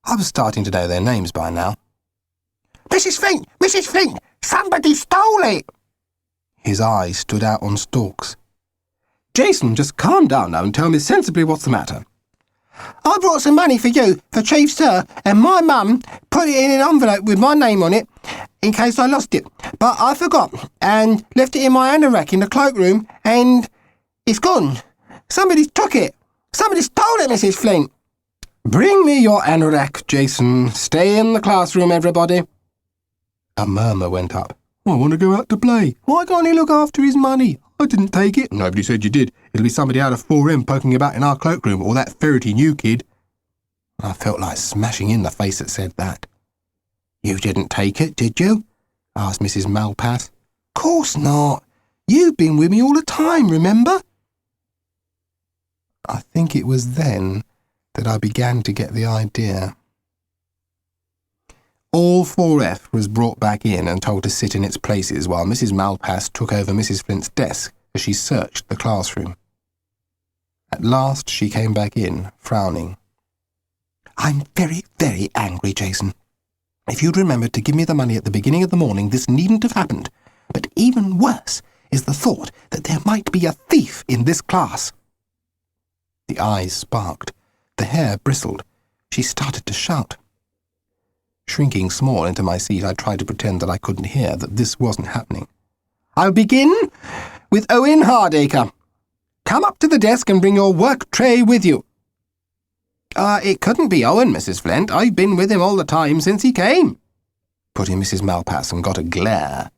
I was starting to know their names by now. Mrs. Flint! Mrs. Flint! Somebody stole it!" His eyes stood out on stalks. "Jason, just calm down now and tell me sensibly what's the matter." "I brought some money for you, for Chief Sir, and my mum put it in an envelope with my name on it, in case I lost it. But I forgot, and left it in my anorak in the cloakroom, and it's gone. Somebody's took it. Somebody stole it, Mrs. Flint." "Bring me your anorak, Jason. Stay in the classroom, everybody." A murmur went up. "I want to go out to play. Why can't he look after his money? I didn't take it." "Nobody said you did. It'll be somebody out of 4M poking about in our cloakroom, or that ferrety new kid." I felt like smashing in the face that said that. "You didn't take it, did you?" asked Mrs. Malpass. "Course not. You've been with me all the time, remember?" I think it was then that I began to get the idea. All 4F was brought back in and told to sit in its places while Mrs. Malpass took over Mrs. Flint's desk as she searched the classroom. At last she came back in, frowning. "I'm very, very angry, Jason. If you'd remembered to give me the money at the beginning of the morning, this needn't have happened. But even worse is the thought that there might be a thief in this class." The eyes sparked. The hair bristled. She started to shout. Shrinking small into my seat, I tried to pretend that I couldn't hear, that this wasn't happening. "I'll begin with Owen Hardacre. Come up to the desk and bring your work tray with you." It couldn't be Owen, Mrs. Flint. I've been with him all the time since he came," put in Mrs. Malpass, and got a glare.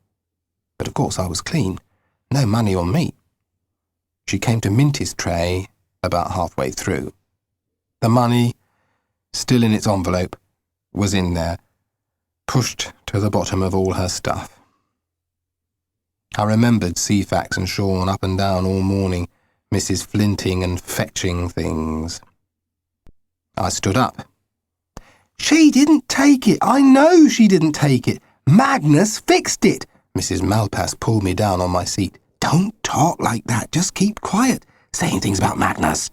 But of course I was clean. No money on me. She came to Minty's tray about halfway through. The money, still in its envelope, was in there, pushed to the bottom of all her stuff. I remembered Ceefax and Sean up and down all morning, Mrs. Flinting and fetching things. I stood up. "She didn't take it. I know she didn't take it. Magnus fixed it." Mrs. Malpass pulled me down on my seat. "Don't talk like that. Just keep quiet, saying things about Magnus.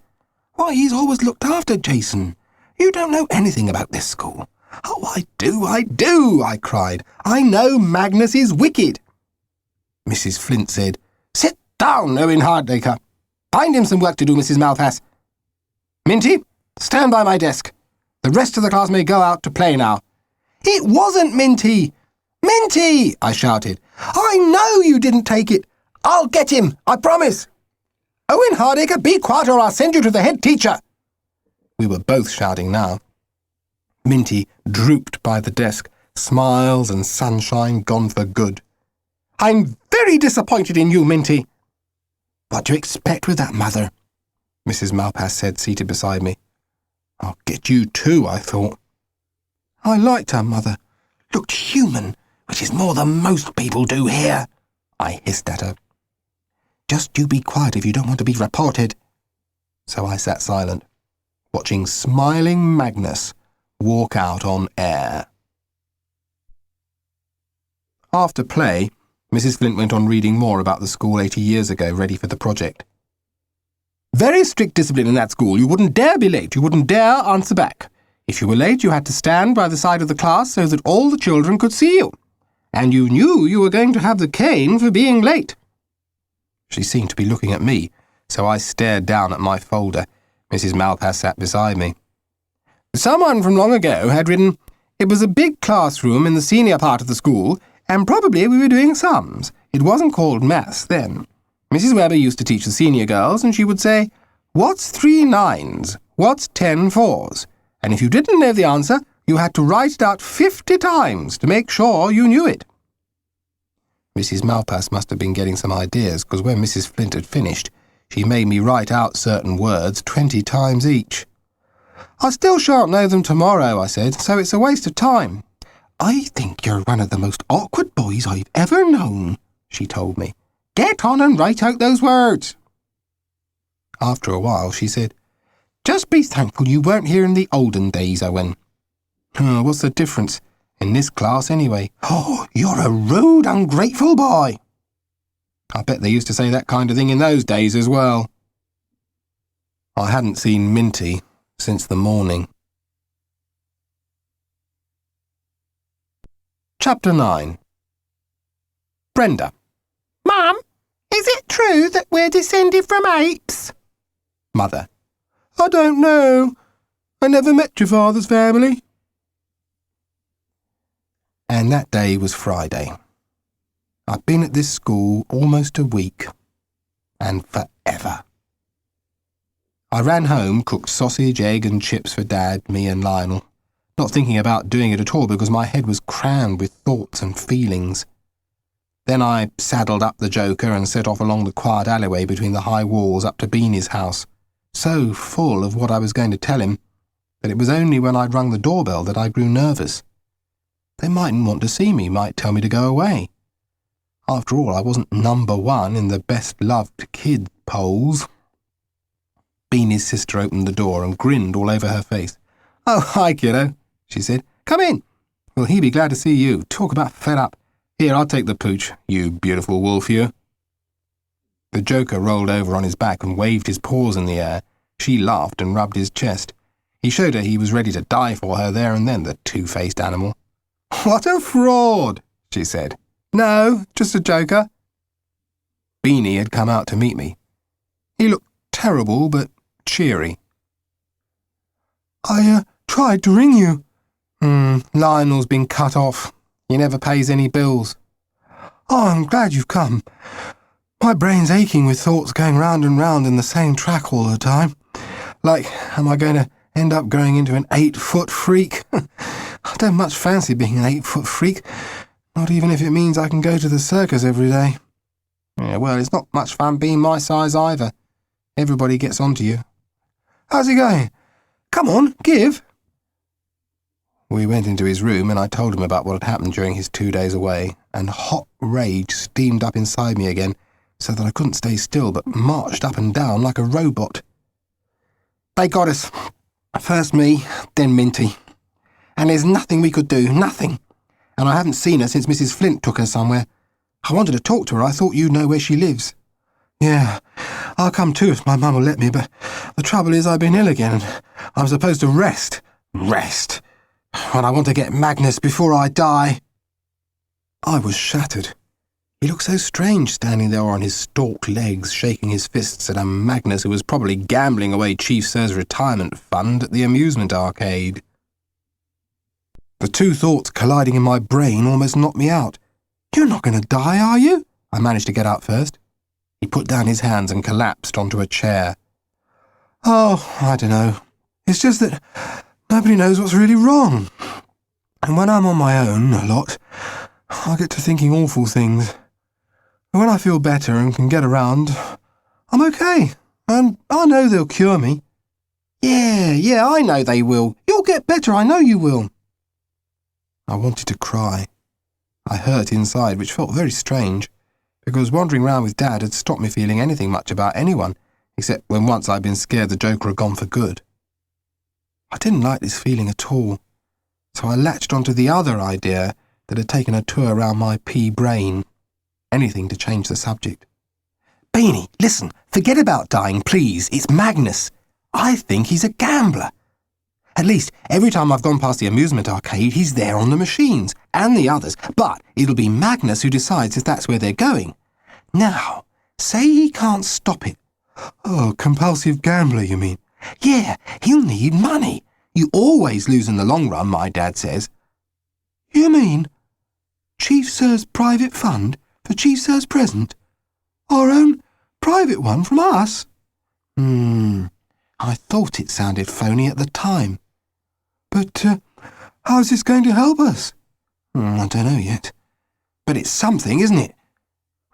Why, he's always looked after Jason. You don't know anything about this school." "Oh, I do, I cried. "I know Magnus is wicked." Mrs. Flint said, "Sit down, Owen Hardacre. Find him some work to do, Mrs. Malpass. Minty, stand by my desk. The rest of the class may go out to play now." "It wasn't Minty." "Minty!" I shouted. "I know you didn't take it. I'll get him, I promise." "Owen Hardacre, be quiet or I'll send you to the head teacher." We were both shouting now. Minty drooped by the desk, smiles and sunshine gone for good. "I'm very disappointed in you, Minty." "What do you expect with that, Mother?" Mrs. Malpass said, seated beside me. "I'll get you too," I thought. I liked her, Mother. Looked human, which is more than most people do here, I hissed at her. "Just you be quiet if you don't want to be reported." So I sat silent, watching smiling Magnus walk out on air. After play, Mrs. Flint went on reading more about the school 80 years ago, ready for the project. "Very strict discipline in that school. You wouldn't dare be late. You wouldn't dare answer back. If you were late, you had to stand by the side of the class so that all the children could see you. And you knew you were going to have the cane for being late." She seemed to be looking at me, so I stared down at my folder. Mrs. Malpass sat beside me. "Someone from long ago had written, 'It was a big classroom in the senior part of the school, and probably we were doing sums. It wasn't called maths then. Mrs. Webber used to teach the senior girls, and she would say, "What's 3 9s? What's 10 4s?' And if you didn't know the answer, you had to write it out 50 times to make sure you knew it." Mrs. Malpass must have been getting some ideas, because when Mrs. Flint had finished, she made me write out certain words 20 times each. "I still shan't know them tomorrow," I said, "so it's a waste of time." "I think you're one of the most awkward boys I've ever known," she told me. "Get on and write out those words." After a while, she said, "Just be thankful you weren't here in the olden days, Owen." "What's the difference? In this class, anyway." "Oh, you're a rude, ungrateful boy." I bet they used to say that kind of thing in those days as well. I hadn't seen Minty since the morning. Chapter 9. Brenda. Mum, is it true that we're descended from apes? Mother. I don't know. I never met your father's family. And that day was Friday. I'd been at this school almost a week, and forever. I ran home, cooked sausage, egg and chips for Dad, me and Lionel, not thinking about doing it at all because my head was crammed with thoughts and feelings. Then I saddled up the Joker and set off along the quiet alleyway between the high walls up to Beany's house, so full of what I was going to tell him that it was only when I'd rung the doorbell that I grew nervous. They mightn't want to see me, might tell me to go away. After all, I wasn't number 1 in the best-loved kid polls. Beany's sister opened the door and grinned all over her face. "Oh, hi, kiddo," she said. "Come in. Well, he'd be glad to see you. Talk about fed up. Here, I'll take the pooch, you beautiful wolf, you." The Joker rolled over on his back and waved his paws in the air. She laughed and rubbed his chest. He showed her he was ready to die for her there and then, the two-faced animal. "What a fraud," she said. "No, just a joker." Beany had come out to meet me. He looked terrible, but cheery. I tried to ring you. Lionel's been cut off. He never pays any bills. Oh, I'm glad you've come. My brain's aching with thoughts going round and round in the same track all the time. Like, am I going to end up growing into an 8-foot freak? I don't much fancy being an 8-foot freak, not even if it means I can go to the circus every day. Yeah, well, it's not much fun being my size either. Everybody gets onto you. How's it going? Come on, give. We went into his room and I told him about what had happened during his 2 days away, and hot rage steamed up inside me again, so that I couldn't stay still but marched up and down like a robot. They got us. First me, then Minty. And there's nothing we could do, nothing. And I haven't seen her since Mrs. Flint took her somewhere. I wanted to talk to her. I thought you'd know where she lives. Yeah, I'll come too if my mum will let me, but the trouble is I've been ill again and I'm supposed to rest. Rest? When I want to get Magnus before I die. I was shattered. He looked so strange standing there on his stalked legs, shaking his fists at a Magnus who was probably gambling away Chief Sir's retirement fund at the amusement arcade. The two thoughts colliding in my brain almost knocked me out. "You're not going to die, are you?" I managed to get out first. He put down his hands and collapsed onto a chair. "Oh, I don't know. It's just that nobody knows what's really wrong. And when I'm on my own a lot, I get to thinking awful things. But when I feel better and can get around, I'm okay. And I know they'll cure me." Yeah, I know they will. You'll get better, I know you will." I wanted to cry. I hurt inside, which felt very strange, because wandering round with Dad had stopped me feeling anything much about anyone, except when once I'd been scared the Joker had gone for good. I didn't like this feeling at all, so I latched onto the other idea that had taken a tour around my pea brain. Anything to change the subject. "Beany, listen, forget about dying, please. It's Magnus. I think he's a gambler. At least, every time I've gone past the amusement arcade, he's there on the machines, and the others, but it'll be Magnus who decides if that's where they're going. Now, say he can't stop it." "Oh, compulsive gambler, you mean?" "Yeah, he'll need money. You always lose in the long run, my dad says." "You mean Chief Sir's private fund for Chief Sir's present? Our own private one from us?" I thought it sounded phony at the time. "But how's this going to help us?" I don't know yet. But it's something, isn't it?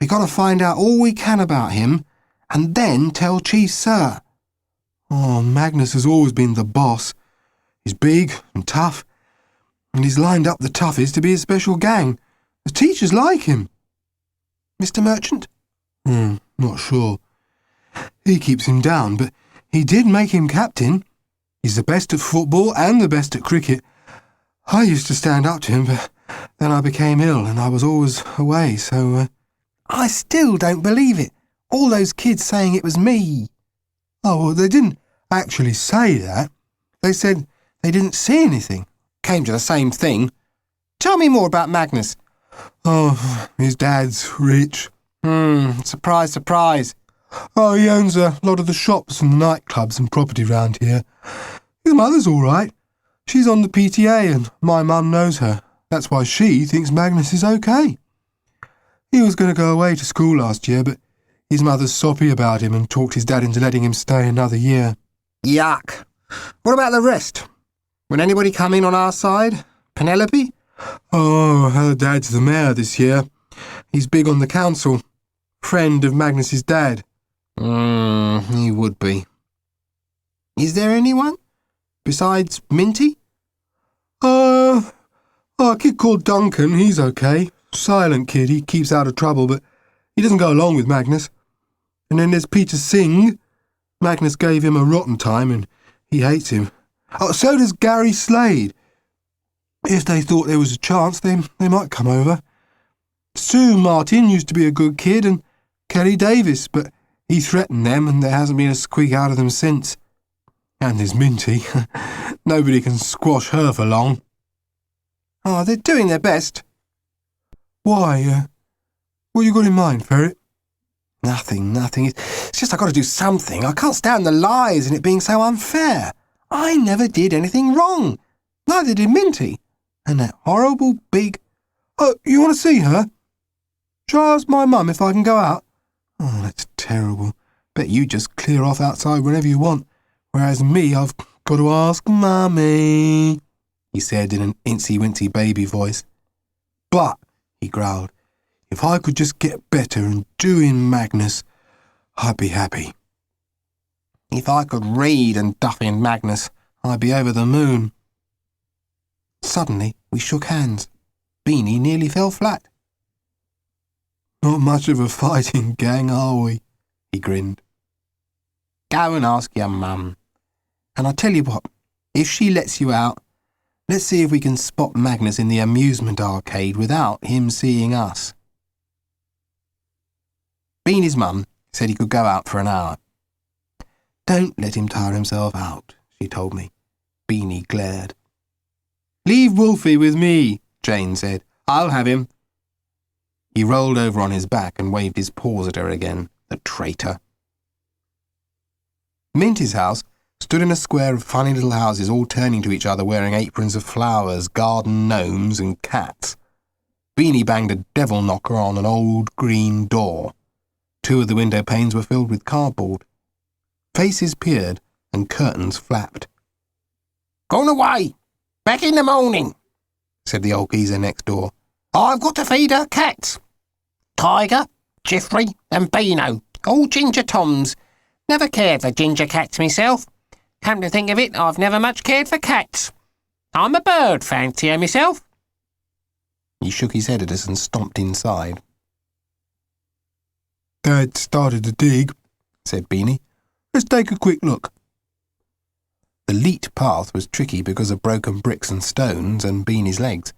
We got to find out all we can about him, and then tell Chief Sir. Oh, Magnus has always been the boss. He's big and tough, and he's lined up the toughest to be his special gang. The teachers like him." "Mr. Merchant?" Not sure. He keeps him down, but he did make him captain. He's the best at football and the best at cricket. I used to stand up to him, but then I became ill and I was always away, so... I still don't believe it. All those kids saying it was me. Oh, well, they didn't actually say that. They said they didn't see anything. Came to the same thing. Tell me more about Magnus. Oh, his dad's rich. Surprise, surprise. Oh, he owns a lot of the shops and the nightclubs and property round here. His mother's all right. She's on the PTA and my mum knows her. That's why she thinks Magnus is okay. He was going to go away to school last year, but his mother's soppy about him and talked his dad into letting him stay another year. Yuck. What about the rest? Will anybody come in on our side? Penelope? Oh, her dad's the mayor this year. He's big on the council. Friend of Magnus's dad. He would be. Is there anyone? Besides Minty? A kid called Duncan, he's okay. Silent kid, he keeps out of trouble, but he doesn't go along with Magnus. And then there's Peter Singh. Magnus gave him a rotten time and he hates him. Oh, so does Gary Slade. If they thought there was a chance, they might come over. Sue Martin used to be a good kid, and Kelly Davis, but he threatened them and there hasn't been a squeak out of them since. And there's Minty. Nobody can squash her for long. Oh, they're doing their best. Why? What you got in mind, Ferret? Nothing. It's just I've got to do something. I can't stand the lies and it being so unfair. I never did anything wrong. Neither did Minty. And that horrible big... Oh, you want to see her? Shall I ask my mum if I can go out? Oh, that's terrible. Bet you just clear off outside whenever you want. Whereas me, I've got to ask Mummy, he said in an incy-wincy baby voice. But, he growled, if I could just get better and do in Magnus, I'd be happy. If I could read and duff in Magnus, I'd be over the moon. Suddenly, we shook hands. Beany nearly fell flat. Not much of a fighting gang, are we? He grinned. Go and ask your mum. And I tell you what, if she lets you out, let's see if we can spot Magnus in the amusement arcade without him seeing us. Beany's mum said he could go out for an hour. Don't let him tire himself out, she told me. Beany glared. Leave Wolfie with me, Jane said. I'll have him. He rolled over on his back and waved his paws at her again, the traitor. Minty's house stood in a square of funny little houses all turning to each other wearing aprons of flowers, garden gnomes and cats. Beany banged a devil knocker on an old green door. 2 of the window panes were filled with cardboard. Faces peered and curtains flapped. Gone away! Back in the morning, said the old geezer next door. I've got to feed her cats. Tiger, Jeffrey and Beano, all ginger toms. Never cared for ginger cats myself. Come to think of it, I've never much cared for cats. I'm a bird fancier myself. He shook his head at us and stomped inside. Dad started to dig, said Beany. Let's take a quick look. The leat path was tricky because of broken bricks and stones and Beany's legs.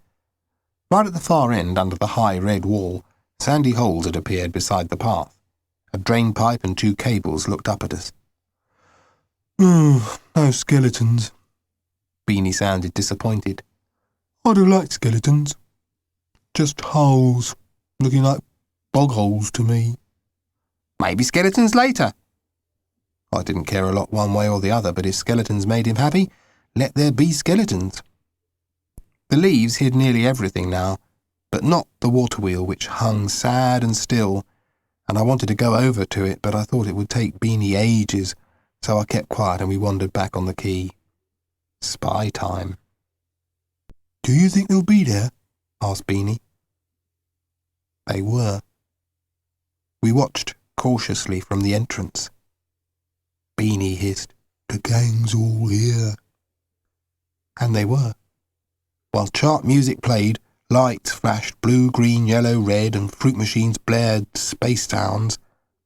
Right at the far end, under the high red wall, sandy holes had appeared beside the path. A drain pipe and 2 cables looked up at us. No skeletons. Beany sounded disappointed. I do like skeletons. Just holes, looking like bog holes to me. Maybe skeletons later. I didn't care a lot one way or the other, but if skeletons made him happy, let there be skeletons. The leaves hid nearly everything now, but not the water wheel, which hung sad and still, and I wanted to go over to it, but I thought it would take Beany ages, so I kept quiet and we wandered back on the quay. Spy time. Do you think they'll be there? Asked Beany. They were. We watched cautiously from the entrance. Beany hissed, The gang's all here. And they were. While chart music played, lights flashed blue, green, yellow, red, and fruit machines blared space sounds.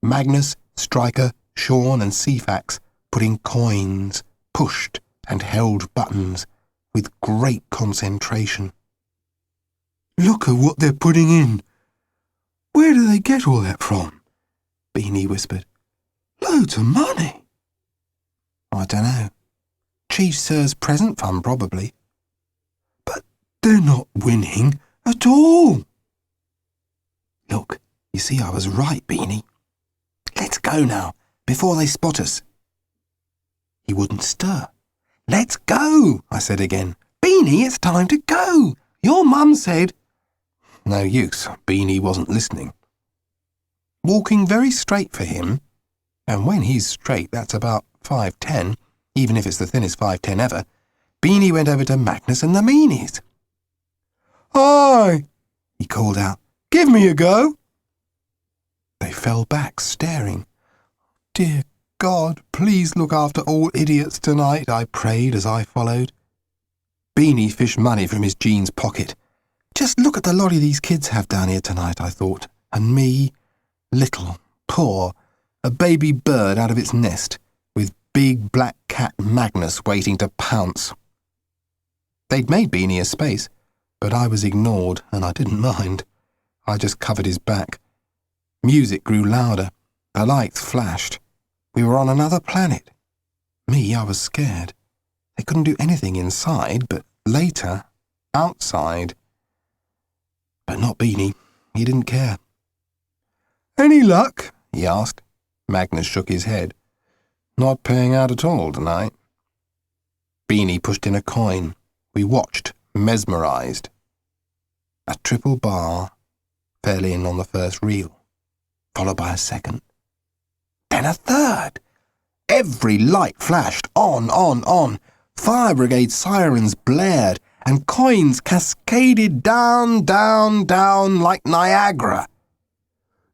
Magnus, Striker, Sean and Ceefax put in coins, pushed and held buttons with great concentration. Look at what they're putting in. Where do they get all that from? Beany whispered. Loads of money. I don't know. Chief Sir's present fund, probably. They're not winning at all. Look, you see I was right, Beany. Let's go now, before they spot us. He wouldn't stir. Let's go, I said again. Beany, it's time to go. Your mum said... No use, Beany wasn't listening. Walking very straight for him, and when he's straight, that's about 5'10", even if it's the thinnest 5'10" ever, Beany went over to Magnus and the Meanies. Hi, He called out. give me a go. They fell back, staring. Dear God, please look after all idiots tonight, I prayed as I followed. Beany fished money from his jeans pocket. Just look at the lorry these kids have down here tonight, I thought. And me, little, poor, a baby bird out of its nest, with big black cat Magnus waiting to pounce. They'd made Beany a space, but I was ignored, and I didn't mind. I just covered his back. Music grew louder. The lights flashed. We were on another planet. Me, I was scared. They couldn't do anything inside, but later, outside. But not Beany. He didn't care. Any luck? He asked. Magnus shook his head. Not paying out at all tonight. Beany pushed in a coin. We watched, mesmerised. A triple bar fell in on the first reel, followed by a second. Then a third. Every light flashed, on. Fire brigade sirens blared, and coins cascaded down like Niagara.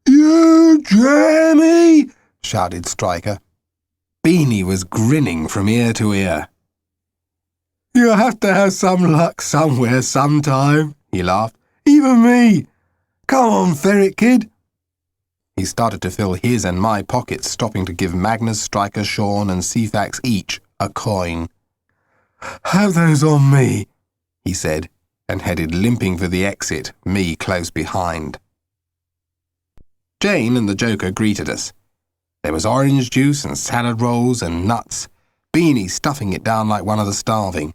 You jammy! Shouted Stryker. Beany was grinning from ear to ear. You have to have some luck somewhere sometime, He laughed. even me. Come on, Ferret kid. He started to fill his and my pockets, stopping to give Magnus, Stryker, Sean and Ceefax each a coin. Have those on me, He said, and headed limping for the exit, me close behind. Jane and the Joker greeted us. There was orange juice and salad rolls and nuts, Beany stuffing it down like one of the starving.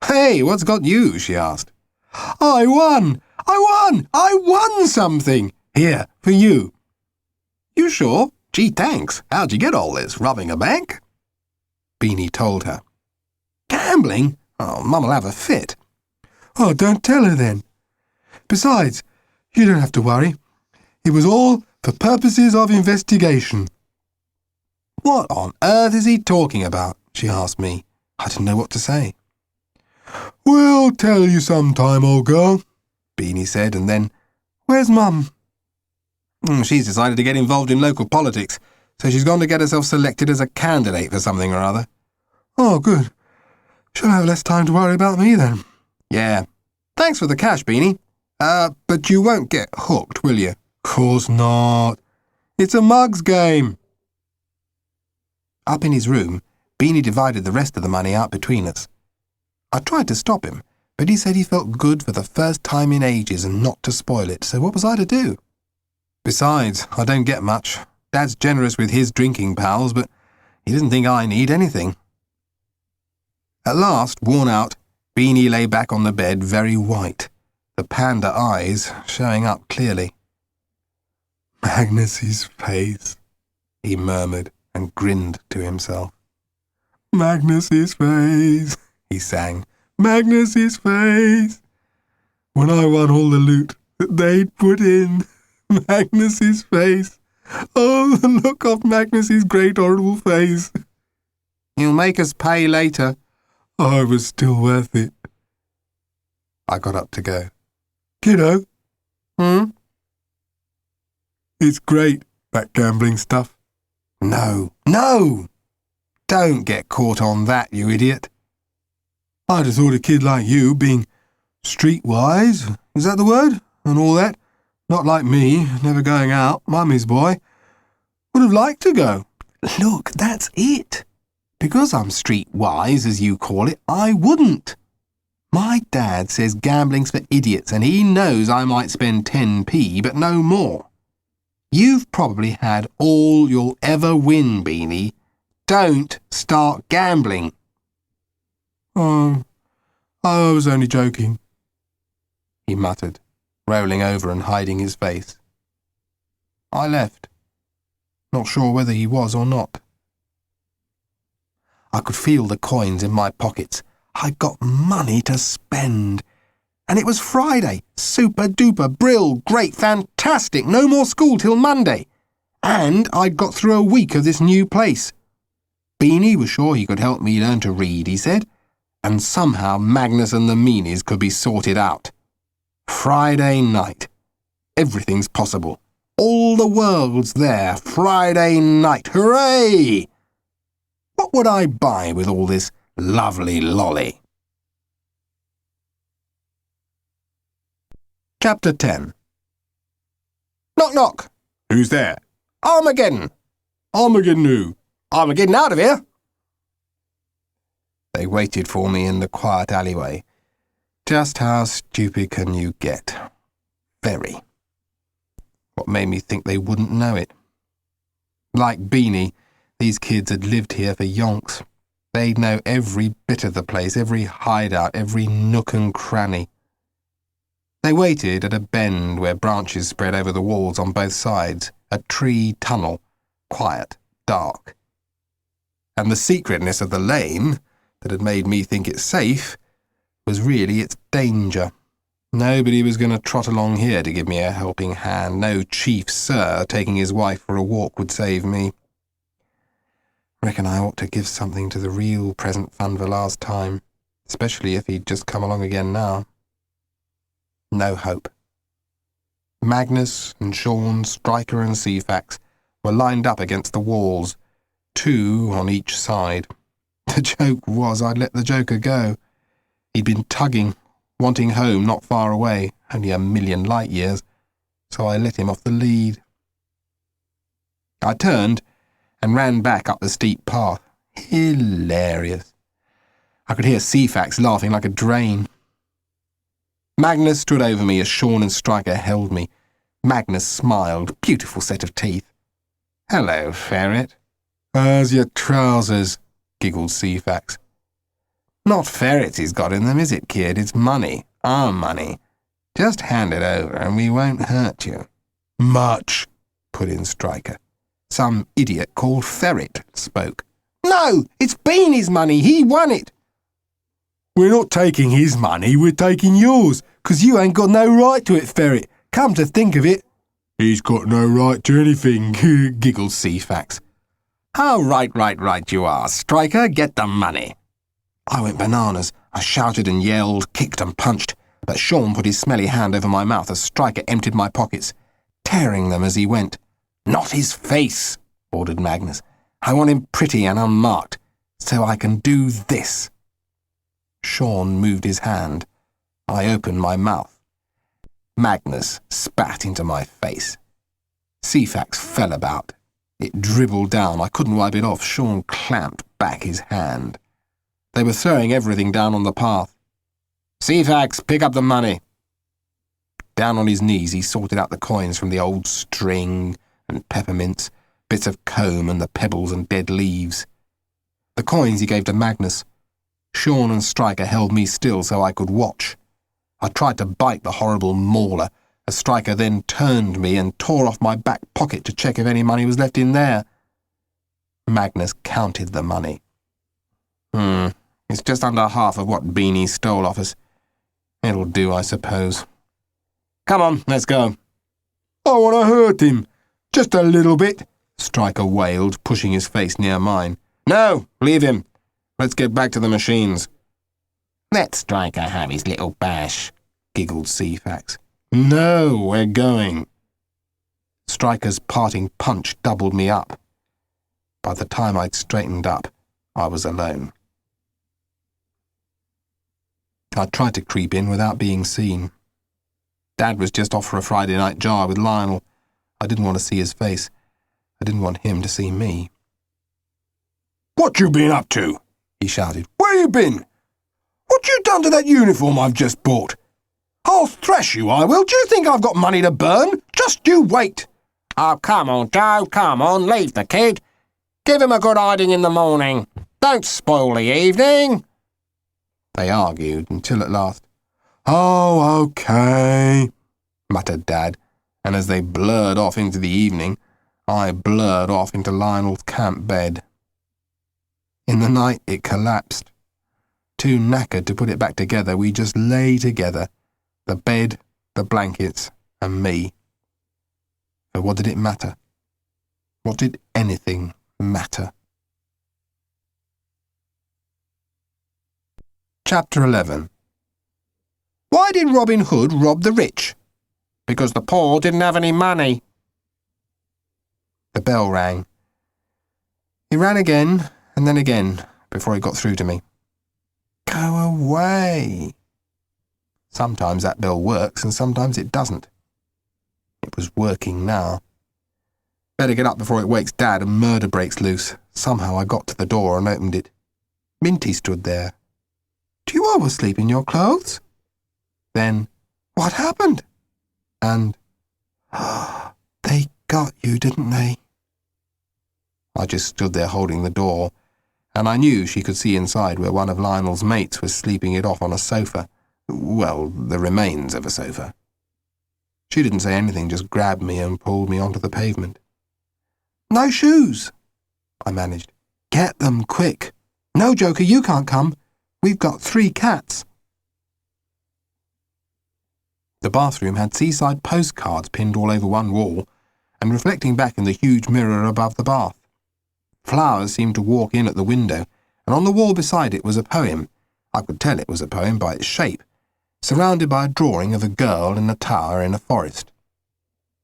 Hey, what's got you? She asked. I won something. Here, for you. You sure? Gee, thanks. How'd you get all this? Robbing a bank? Beany told her. Gambling? Oh, Mum'll have a fit. Oh, don't tell her then. Besides, you don't have to worry. It was all for purposes of investigation. What on earth is he talking about? She asked me. I didn't know what to say. We'll tell you sometime, old girl, Beany said, and then, Where's Mum? She's decided to get involved in local politics, so she's gone to get herself selected as a candidate for something or other. Oh, good. She'll have less time to worry about me then. Yeah. Thanks for the cash, Beany. But you won't get hooked, will you? Course not. It's a mugs game. Up in his room, Beany divided the rest of the money out between us. I tried to stop him, but he said he felt good for the first time in ages and not to spoil it, so what was I to do? Besides, I don't get much. Dad's generous with his drinking pals, but he doesn't think I need anything. At last, worn out, Beany lay back on the bed very white, the panda eyes showing up clearly. Magnus's face, He murmured and grinned to himself. Magnus's face, He sang. Magnus's face. When I won all the loot that they'd put in, Magnus's face. Oh, the look of Magnus's great horrible face. He'll make us pay later. Oh, it was still worth it. I got up to go. Kiddo, It's great, that gambling stuff. No! Don't get caught on that, you idiot. I just thought a kid like you, being streetwise, is that the word? And all that, not like me, never going out, mummy's boy, would have liked to go. Look, that's it. Because I'm streetwise, as you call it, I wouldn't. My dad says gambling's for idiots, and he knows I might spend 10p, but no more. You've probably had all you'll ever win, Beany. Don't start gambling. Oh, I was only joking. he muttered, rolling over and hiding his face. I left, not sure whether he was or not. I could feel the coins in my pockets. I'd got money to spend. And it was Friday. Super duper, brill, great, fantastic, no more school till Monday. And I'd got through a week of this new place. Beany was sure he could help me learn to read, he said, and somehow Magnus and the meanies could be sorted out. Friday night. Everything's possible. All the world's there. Friday night. Hooray! What would I buy with all this lovely lolly? Chapter 10. Knock, knock. Who's there? Armageddon. Armageddon who? Armageddon out of here. They waited for me in the quiet alleyway. Just how stupid can you get? Very. What made me think they wouldn't know it? Like Beany, these kids had lived here for yonks. They'd know every bit of the place, every hideout, every nook and cranny. They waited at a bend where branches spread over the walls on both sides, a tree tunnel, quiet, dark. And the secretness of the lane, that had made me think it safe, was really its danger. Nobody was going to trot along here to give me a helping hand. No chief sir taking his wife for a walk would save me. Reckon I ought to give something to the real present fund for last time, especially if he'd just come along again now. No hope. Magnus and Sean, Striker and Ceefax were lined up against the walls, 2 on each side. The joke was I'd let the joker go. He'd been tugging, wanting home not far away, only 1,000,000 light years, so I let him off the lead. I turned and ran back up the steep path. Hilarious. I could hear Ceefax laughing like a drain. Magnus stood over me as Sean and Striker held me. Magnus smiled, beautiful set of teeth. "Hello, Ferret." "How's your trousers?" giggled Ceefax. "Not ferrets he's got in them, is it, kid? It's money. Our money. Just hand it over and we won't hurt you." "Much," put in Striker. Some idiot called Ferret spoke. "No, it's Beany's money. He won it." "We're not taking his money, we're taking yours, 'cause you ain't got no right to it, Ferret. Come to think of it." "He's got no right to anything," giggled Ceefax. "How right you are. Striker, get the money." I went bananas. I shouted and yelled, kicked and punched, but Sean put his smelly hand over my mouth as Striker emptied my pockets, tearing them as he went. "Not his face," ordered Magnus. "I want him pretty and unmarked, so I can do this." Sean moved his hand. I opened my mouth. Magnus spat into my face. Ceefax fell about. It dribbled down. I couldn't wipe it off. Sean clamped back his hand. They were throwing everything down on the path. "Ceefax, pick up the money." Down on his knees he sorted out the coins from the old string and peppermints, bits of comb and the pebbles and dead leaves. The coins he gave to Magnus. Sean and Striker held me still so I could watch. I tried to bite the horrible mauler. A Striker then turned me and tore off my back pocket to check if any money was left in there. Magnus counted the money. It's just under half of what Beany stole off us. It'll do, I suppose. "Come on, let's go." "I want to hurt him. Just a little bit," Striker wailed, pushing his face near mine. "No, leave him. Let's get back to the machines." "Let Striker have his little bash," giggled Ceefax. "No, we're going." Striker's parting punch doubled me up. By the time I'd straightened up, I was alone. I tried to creep in without being seen. Dad was just off for a Friday night jar with Lionel. I didn't want to see his face. I didn't want him to see me. "What you been up to?" he shouted. "Where you been? What you done to that uniform I've just bought? I'll thrash you, I will. Do you think I've got money to burn? Just you wait." "Oh, come on, Joe, come on, leave the kid. Give him a good hiding in the morning. Don't spoil the evening." They argued until at last, "Oh, okay," muttered Dad, and as they blurred off into the evening, I blurred off into Lionel's camp bed. In the night it collapsed. Too knackered to put it back together, we just lay together, the bed, the blankets, and me. But what did it matter? What did anything matter? Chapter 11. Why did Robin Hood rob the rich? Because the poor didn't have any money. The bell rang. He rang again, and then again, before he got through to me. Go away. Sometimes that bell works, and sometimes it doesn't. It was working now. Better get up before it wakes Dad and murder breaks loose. Somehow I got to the door and opened it. Minty stood there. Do you always sleep in your clothes? Then, what happened? And, they got you, didn't they? I just stood there holding the door, and I knew she could see inside where one of Lionel's mates was sleeping it off on a sofa. Well, the remains of a sofa. She didn't say anything, just grabbed me and pulled me onto the pavement. No shoes, I managed. Get them, quick. No, Joker, you can't come. We've got 3 cats. The bathroom had seaside postcards pinned all over one wall and reflecting back in the huge mirror above the bath. Flowers seemed to walk in at the window, and on the wall beside it was a poem. I could tell it was a poem by its shape, surrounded by a drawing of a girl in a tower in a forest.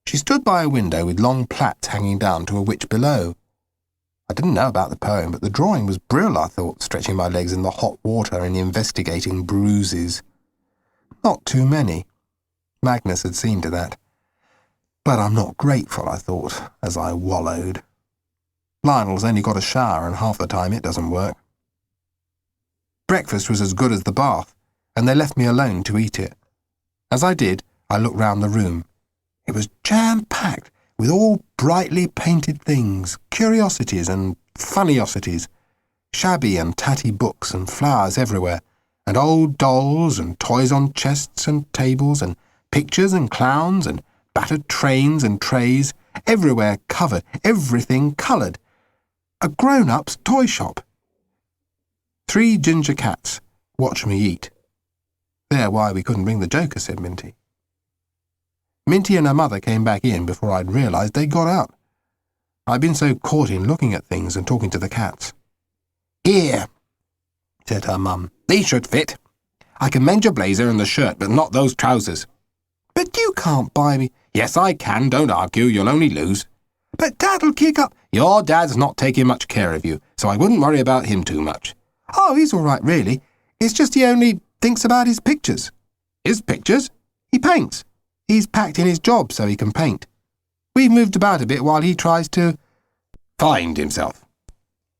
She stood by a window with long plaits hanging down to a witch below. I didn't know about the poem, but the drawing was brill, I thought, stretching my legs in the hot water and investigating bruises. Not too many. Magnus had seen to that. But I'm not grateful, I thought, as I wallowed. Lionel's only got a shower, and half the time it doesn't work. Breakfast was as good as the bath, and they left me alone to eat it. As I did, I looked round the room. It was jam-packed with all brightly painted things, curiosities and funniosities, shabby and tatty books and flowers everywhere, and old dolls and toys on chests and tables and pictures and clowns and battered trains and trays, everywhere covered, everything coloured. A grown-up's toy shop. 3 ginger cats watch me eat. They're why we couldn't bring the Joker, said Minty. Minty and her mother came back in before I'd realised they'd got out. I'd been so caught in looking at things and talking to the cats. Here, said her mum. These should fit. I can mend your blazer and the shirt, but not those trousers. But you can't buy me. Yes, I can. Don't argue. You'll only lose. But Dad'll kick up. Your Dad's not taking much care of you, so I wouldn't worry about him too much. Oh, he's all right, really. It's just he only thinks about his pictures. His pictures? He paints. He's packed in his job so he can paint. We've moved about a bit while he tries to find himself.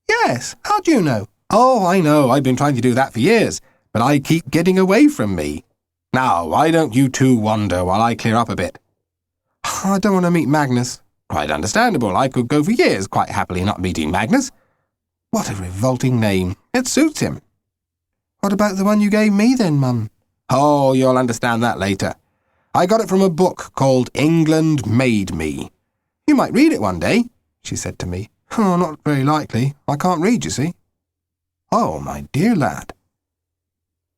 Yes, how do you know? Oh, I know. I've been trying to do that for years, but I keep getting away from me. Now, why don't you two wander while I clear up a bit? I don't want to meet Magnus. Quite understandable. I could go for years quite happily not meeting Magnus. What a revolting name. It suits him. What about the one you gave me then, Mum? Oh, you'll understand that later. I got it from a book called England Made Me. You might read it one day, she said to me. Oh, not very likely. I can't read, you see. Oh, my dear lad.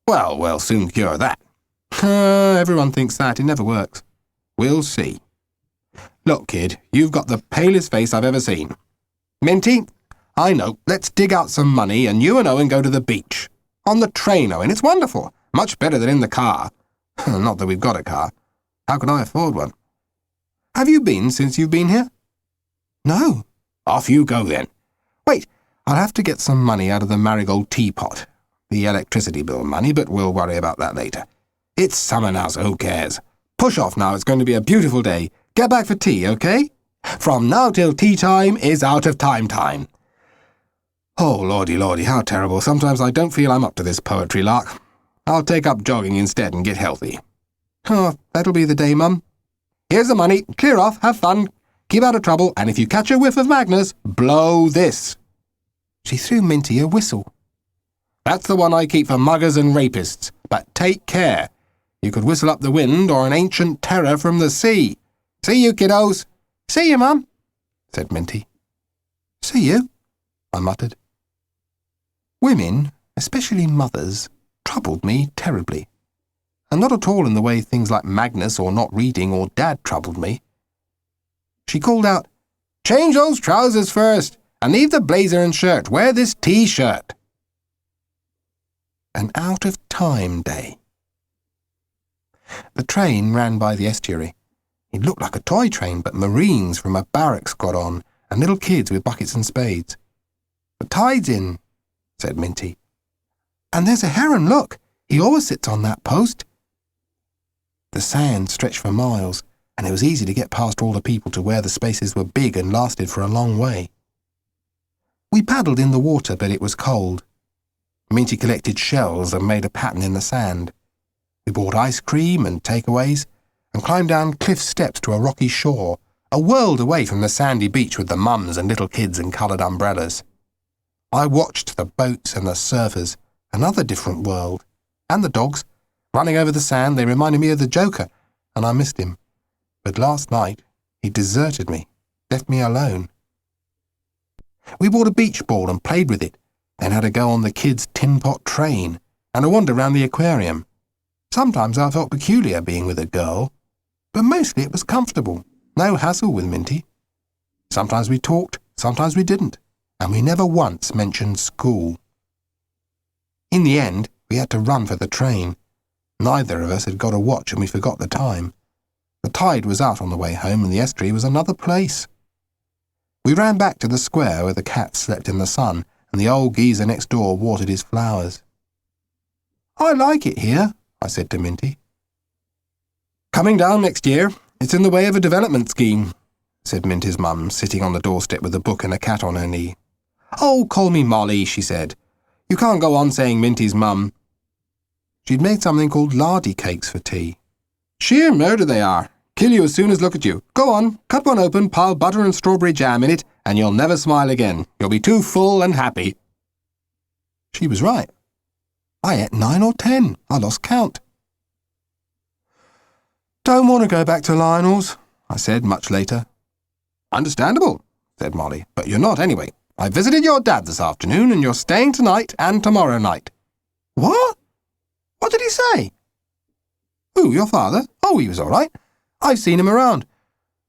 Well, we'll soon cure that. Everyone thinks that. It never works. We'll see. Look, kid, you've got the palest face I've ever seen. Minty, I know. Let's dig out some money and you and Owen go to the beach. On the train, Owen. It's wonderful. Much better than in the car. Not that we've got a car. How can I afford one? Have you been since you've been here? No. Off you go, then. Wait, I'll have to get some money out of the marigold teapot. The electricity bill money, but we'll worry about that later. It's summer now, so who cares? Push off now. It's going to be a beautiful day. Get back for tea, okay? From now till tea time is out of time. Oh, lordy, how terrible. Sometimes I don't feel I'm up to this poetry lark. I'll take up jogging instead and get healthy. Oh, that'll be the day, Mum. Here's the money. Clear off. Have fun. Keep out of trouble. And if you catch a whiff of Magnus, blow this. She threw Minty a whistle. That's the one I keep for muggers and rapists. But take care. You could whistle up the wind or an ancient terror from the sea. See you, kiddos." "See you, Mum," said Minty. "See you," I muttered. Women, especially mothers, troubled me terribly. And not at all in the way things like Magnus or not reading or Dad troubled me. She called out, "Change those trousers first, and leave the blazer and shirt. Wear this T-shirt." An out-of-time day. The train ran by the estuary. It looked like a toy train, but Marines from a barracks got on, and little kids with buckets and spades. "The tide's in," said Minty. "And there's a heron, look. He always sits on that post." The sand stretched for miles, and it was easy to get past all the people to where the spaces were big and lasted for a long way. We paddled in the water, but it was cold. Minty collected shells and made a pattern in the sand. We bought ice cream and takeaways, and climbed down cliff steps to a rocky shore, a world away from the sandy beach with the mums and little kids and coloured umbrellas. I watched the boats and the surfers, another different world, and the dogs. Running over the sand, they reminded me of the Joker, and I missed him. But last night, he deserted me, left me alone. We bought a beach ball and played with it, then had a go on the kids' tin pot train, and a wander round the aquarium. Sometimes I felt peculiar being with a girl, but mostly it was comfortable, no hassle with Minty. Sometimes we talked, sometimes we didn't, and we never once mentioned school. In the end, we had to run for the train. Neither of us had got a watch and we forgot the time. The tide was out on the way home and the estuary was another place. We ran back to the square where the cat slept in the sun and the old geezer next door watered his flowers. "I like it here," I said to Minty. "Coming down next year. It's in the way of a development scheme," said Minty's mum, sitting on the doorstep with a book and a cat on her knee. "Oh, call me Molly," she said. "You can't go on saying Minty's mum." She'd made something called lardy cakes for tea. "Sheer murder they are. Kill you as soon as look at you. Go on, cut one open, pile butter and strawberry jam in it, and you'll never smile again. You'll be too full and happy." She was right. I ate 9 or 10. I lost count. "Don't want to go back to Lionel's," I said much later. "Understandable," said Molly, "but you're not anyway. I visited your dad this afternoon and you're staying tonight and tomorrow night." "What? What did he say?" "Who, your father? Oh, he was all right. I've seen him around.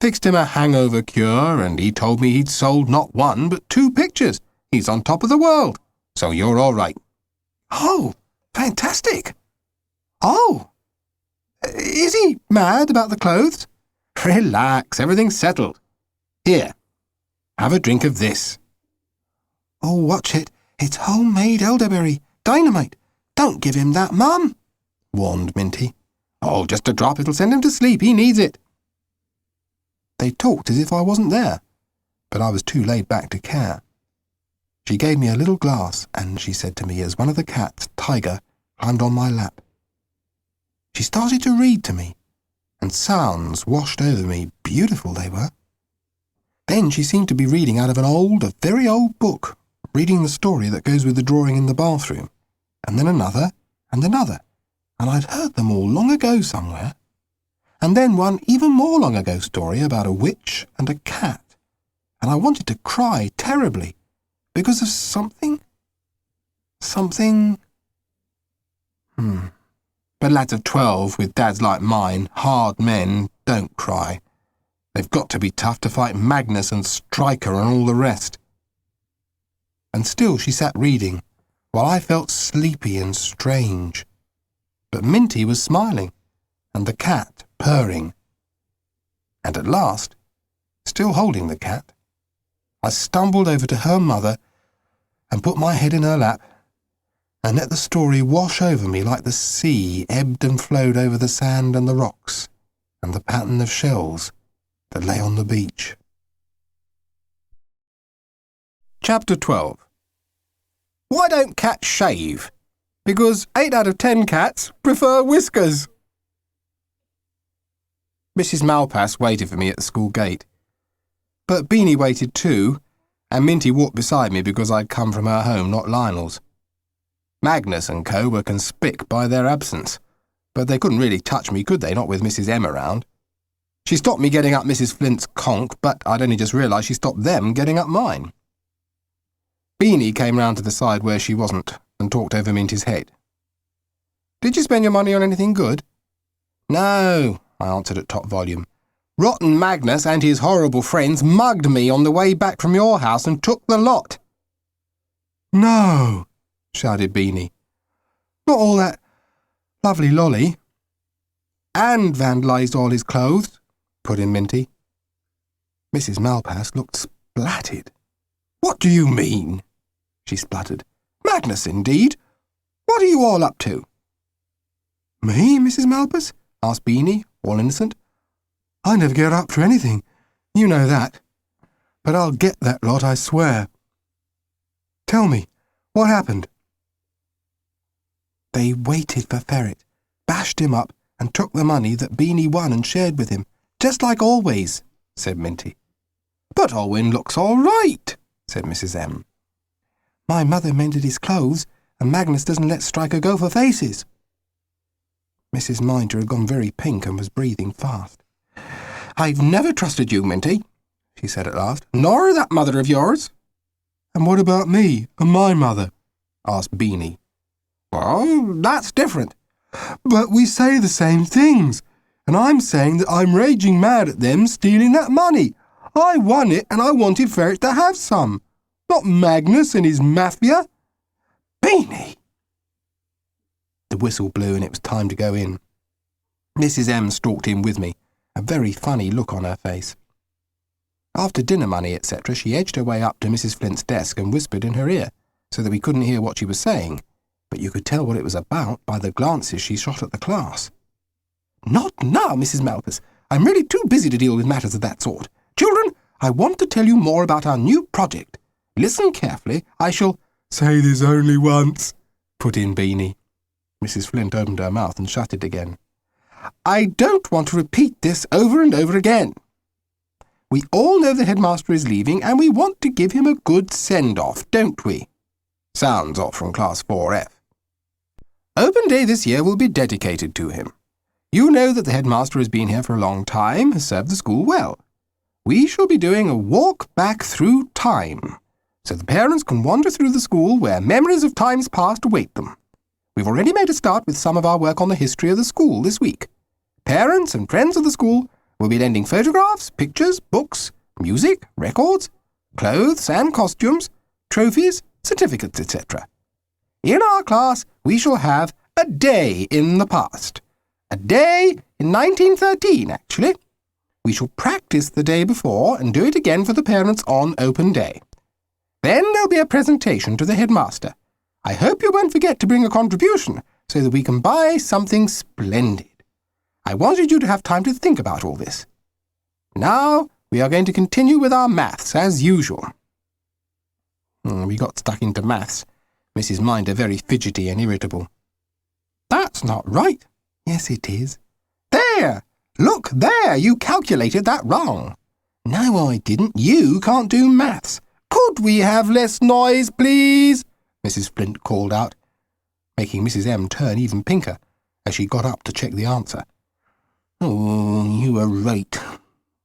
Fixed him a hangover cure and he told me he'd sold not 1 but 2 pictures. He's on top of the world. So you're all right." "Oh, fantastic. Oh. Is he mad about the clothes?" "Relax, everything's settled. Here, have a drink of this." "Oh, watch it. It's homemade elderberry. Dynamite. Don't give him that, Mum," warned Minty. "Oh, just a drop. It'll send him to sleep. He needs it." They talked as if I wasn't there, but I was too laid back to care. She gave me a little glass, and she said to me as one of the cats, Tiger, climbed on my lap. She started to read to me, and sounds washed over me. Beautiful they were. Then she seemed to be reading out of a very old book, reading the story that goes with the drawing in the bathroom, and then another, and another, and I'd heard them all long ago somewhere. And then one even more long ago story about a witch and a cat, and I wanted to cry terribly, because of something. But lads of 12 with dads like mine, hard men, don't cry. They've got to be tough to fight Magnus and Striker and all the rest. And still she sat reading, while I felt sleepy and strange. But Minty was smiling, and the cat purring. And at last, still holding the cat, I stumbled over to her mother and put my head in her lap and let the story wash over me like the sea ebbed and flowed over the sand and the rocks and the pattern of shells that lay on the beach. Chapter 12. Why don't cats shave? Because 8 out of 10 cats prefer whiskers. Mrs. Malpass waited for me at the school gate. But Beany waited too, and Minty walked beside me because I'd come from her home, not Lionel's. Magnus and co were conspic by their absence. But they couldn't really touch me, could they, not with Mrs. M around? She stopped me getting up Mrs. Flint's conch, but I'd only just realised she stopped them getting up mine. Beany came round to the side where she wasn't and talked over Minty's head. "Did you spend your money on anything good?" "No," I answered at top volume. "Rotten Magnus and his horrible friends mugged me on the way back from your house and took the lot." "No," shouted Beany. "not all that lovely lolly." "And vandalised all his clothes," put in Minty. Mrs. Malpass looked splatted. "What do you mean?" she spluttered. "Magnus, indeed! What are you all up to?" "Me, Mrs. Malpass?" asked Beany, all innocent. "I never get up for anything. You know that. But I'll get that lot, I swear. Tell me, what happened?" "They waited for Ferret, bashed him up, and took the money that Beany won and shared with him, just like always," said Minty. "But Owen looks all right," said Mrs. M. "My mother mended his clothes, and Magnus doesn't let Striker go for faces." Mrs. Minder had gone very pink and was breathing fast. "I've never trusted you, Minty," she said at last, "nor that mother of yours." "And what about me and my mother?" asked Beany. "Well, that's different." "But we say the same things, and I'm saying that I'm raging mad at them stealing that money. I won it and I wanted Ferret to have some, not Magnus and his mafia." "Beany!" The whistle blew and it was time to go in. Mrs. M stalked in with me, a very funny look on her face. After dinner money, etc., she edged her way up to Mrs. Flint's desk and whispered in her ear, so that we couldn't hear what she was saying, but you could tell what it was about by the glances she shot at the class. "Not now, Mrs. Malpass. I'm really too busy to deal with matters of that sort. Children, I want to tell you more about our new project. Listen carefully. I shall—" "Say this only once," put in Beany. Mrs. Flint opened her mouth and shut it again. "I don't want to repeat this over and over again. We all know the headmaster is leaving, and we want to give him a good send-off, don't we?" Sounds off from Class 4F. "Open Day this year will be dedicated to him. You know that the headmaster has been here for a long time, has served the school well. We shall be doing a walk back through time, so the parents can wander through the school where memories of times past await them. We've already made a start with some of our work on the history of the school this week. Parents and friends of the school will be lending photographs, pictures, books, music, records, clothes and costumes, trophies, certificates, etc. In our class, we shall have a day in the past. A day in 1913, actually. We shall practice the day before and do it again for the parents on Open Day. Then there'll be a presentation to the headmaster. I hope you won't forget to bring a contribution so that we can buy something splendid. I wanted you to have time to think about all this. Now we are going to continue with our maths as usual." We got stuck into maths. Mrs. Minder very fidgety and irritable. "That's not right." "Yes, it is." "There! Look there! You calculated that wrong." "No, I didn't. You can't do maths." "Could we have less noise, please?" Mrs. Flint called out, making Mrs. M turn even pinker as she got up to check the answer. "Oh, you were right,"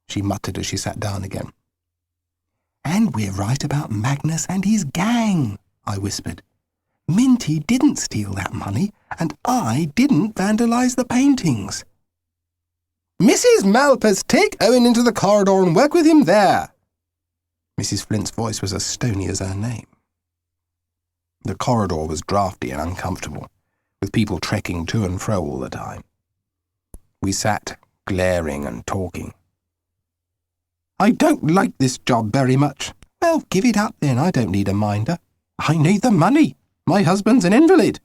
she muttered as she sat down again. "And we're right about Magnus and his gang," I whispered. "Minty didn't steal that money, and I didn't vandalise the paintings." "Mrs. Malpass, take Owen into the corridor and work with him there." Mrs. Flint's voice was as stony as her name. The corridor was draughty and uncomfortable, with people trekking to and fro all the time. We sat, glaring and talking. "I don't like this job very much." "Well, give it up then. I don't need a minder." "I need the money. My husband's an invalid."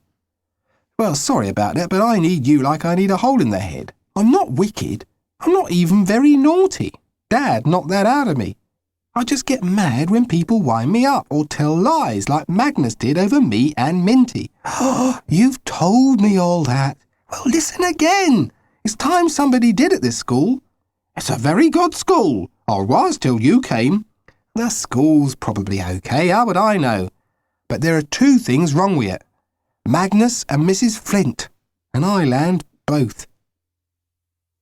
"Well, sorry about that, but I need you like I need a hole in the head. I'm not wicked. I'm not even very naughty. Dad knocked that out of me. I just get mad when people wind me up or tell lies like Magnus did over me and Minty." "Oh, you've told me all that." "Well, listen again. It's time somebody did at this school. It's a very good school, or was till you came. The school's probably okay, how would I know? But there are two things wrong with it. Magnus and Mrs. Flint, and I land both.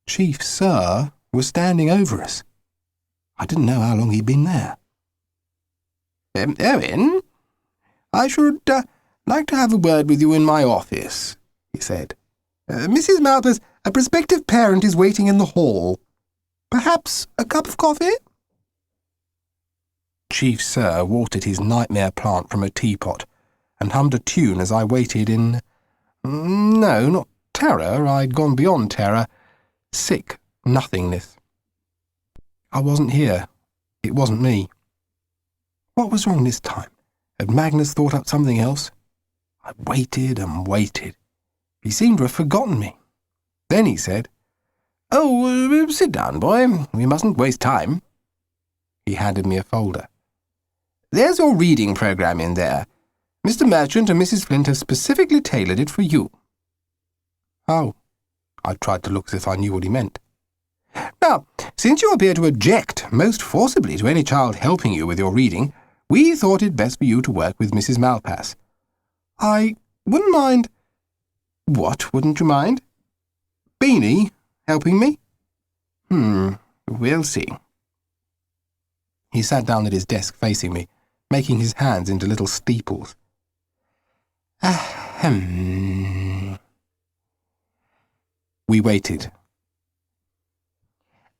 Chief Sir was standing over us. I didn't know how long he'd been there. Owen, I should like to have a word with you in my office, he said. Mrs. Malthus, a prospective parent is waiting in the hall. Perhaps a cup of coffee? Chief Sir watered his nightmare plant from a teapot and hummed a tune as I waited in... No, not terror. I'd gone beyond terror. Sick nothingness. I wasn't here. It wasn't me. What was wrong this time? Had Magnus thought up something else? I waited and waited. He seemed to have forgotten me. Then he said, "Oh, sit down, boy. We mustn't waste time." He handed me a folder. "There's your reading programme in there. Mr. Merchant and Mrs. Flint have specifically tailored it for you." Oh. I tried to look as if I knew what he meant. "Now, since you appear to object most forcibly to any child helping you with your reading, we thought it best for you to work with Mrs. Malpass." "I wouldn't mind—" "What wouldn't you mind?" "Beany helping me?" We'll see." He sat down at his desk facing me, making his hands into little steeples. We waited.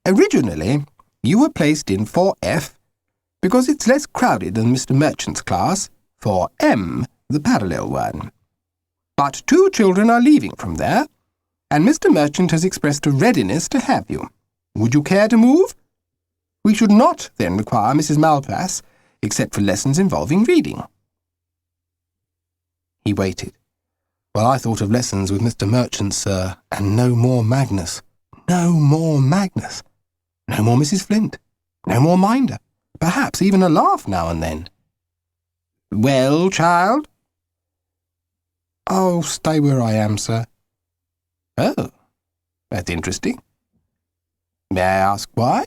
"Originally, you were placed in 4F because it's less crowded than Mr. Merchant's class, 4M, the parallel one. But 2 children are leaving from there, and Mr. Merchant has expressed a readiness to have you. Would you care to move? We should not then require Mrs. Malpass, except for lessons involving reading." He waited. Well, I thought of lessons with Mr. Merchant, sir, and no more Magnus. No more Magnus. No more Mrs. Flint. No more Minder. Perhaps even a laugh now and then. "Well, child?" "I'll stay where I am, sir." "Oh, that's interesting. May I ask why?"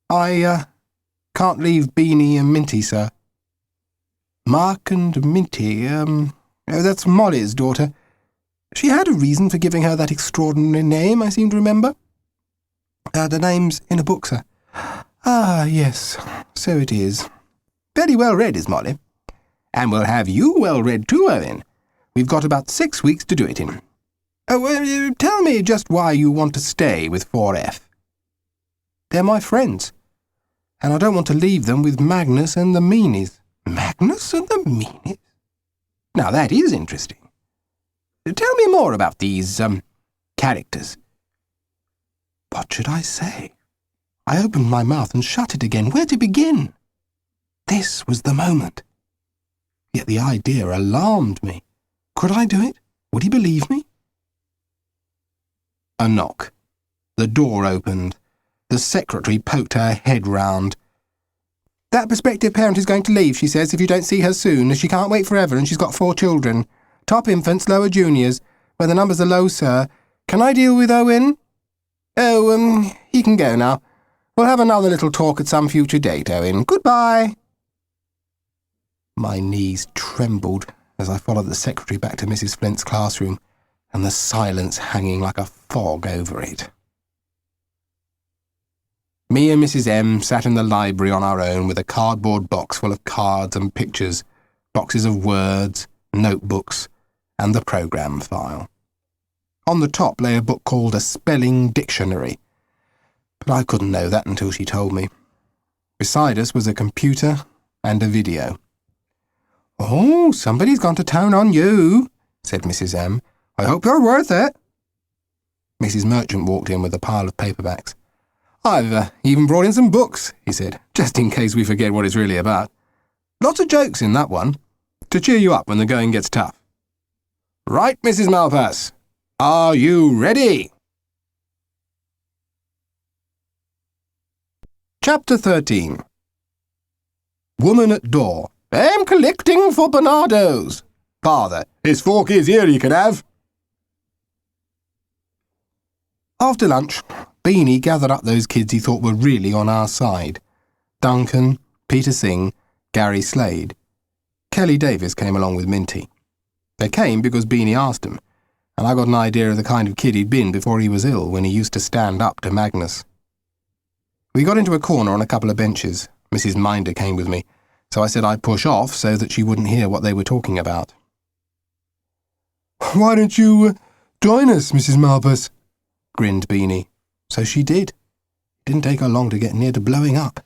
"I can't leave Beany and Minty, sir." "Mark and Minty, that's Molly's daughter. She had a reason for giving her that extraordinary name, I seem to remember." "The name's in a book, sir." "Ah, yes, so it is. Very well read is Molly. And we'll have you well read too, Owen. We've got about 6 weeks to do it in. Oh, tell me just why you want to stay with 4F. "They're my friends, and I don't want to leave them with Magnus and the Meanies." "Magnus and the Meanies? Now that is interesting. Tell me more about these, characters." What should I say? I opened my mouth and shut it again. Where to begin? This was the moment. Yet the idea alarmed me. Could I do it? Would he believe me? A knock. The door opened. The secretary poked her head round. "That prospective parent is going to leave, she says, if you don't see her soon, as she can't wait forever and she's got 4 children. Top infants, lower juniors, where the numbers are low, sir. Can I deal with Owen?" "Oh, he can go now. We'll have another little talk at some future date, Owen. Goodbye." My knees trembled as I followed the secretary back to Mrs. Flint's classroom, and the silence hanging like a fog over it. Me and Mrs. M sat in the library on our own with a cardboard box full of cards and pictures, boxes of words, notebooks, and the programme file. On the top lay a book called A Spelling Dictionary, but I couldn't know that until she told me. Beside us was a computer and a video. "Oh, somebody's gone to town on you," said Mrs. M. "I hope you're worth it." Mrs. Merchant walked in with a pile of paperbacks. "I've even brought in some books," he said, "just in case we forget what it's really about. Lots of jokes in that one, to cheer you up when the going gets tough. Right, Mrs. Malpass, are you ready?" Chapter 13. Woman at door. "I'm collecting for Bernardo's." "Father, his fork is here you can have." After lunch, Beany gathered up those kids he thought were really on our side. Duncan, Peter Singh, Gary Slade. Kelly Davis came along with Minty. They came because Beany asked them, and I got an idea of the kind of kid he'd been before he was ill, when he used to stand up to Magnus. We got into a corner on a couple of benches. Mrs. Minder came with me, so I said I'd push off so that she wouldn't hear what they were talking about. "Why don't you join us, Mrs. Malpas?" grinned Beany. So she did. It didn't take her long to get near to blowing up.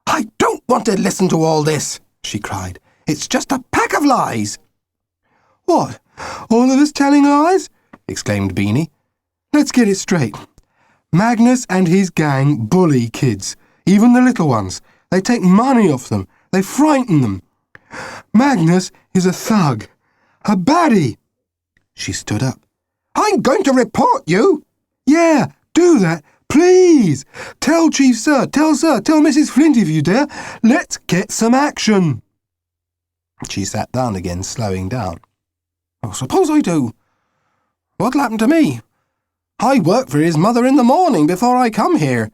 "I don't want to listen to all this," she cried. "It's just a pack of lies." "What, all of us telling lies?" exclaimed Beany. "Let's get it straight. Magnus and his gang bully kids, even the little ones. They take money off them. They frighten them. Magnus is a thug, a baddie." She stood up. "I'm going to report you." "Yeah, do that, please. Tell Chief Sir, tell Mrs. Flint if you dare. Let's get some action." She sat down again, slowing down. "I suppose I do. What'll happen to me? I work for his mother in the morning before I come here,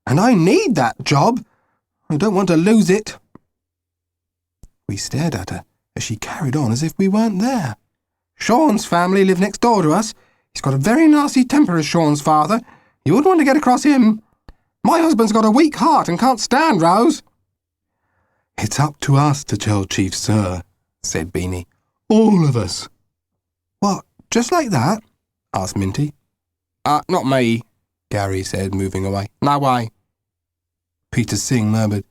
and I need that job. I don't want to lose it." We stared at her as she carried on as if we weren't there. "Sean's family live next door to us. He's got a very nasty temper as Sean's father. You wouldn't want to get across him. My husband's got a weak heart and can't stand rows." "It's up to us to tell Chief Sir," said Beany. "All of us." "What, just like that?" asked Minty. Not me," Gary said, moving away. "No way." Peter Singh murmured,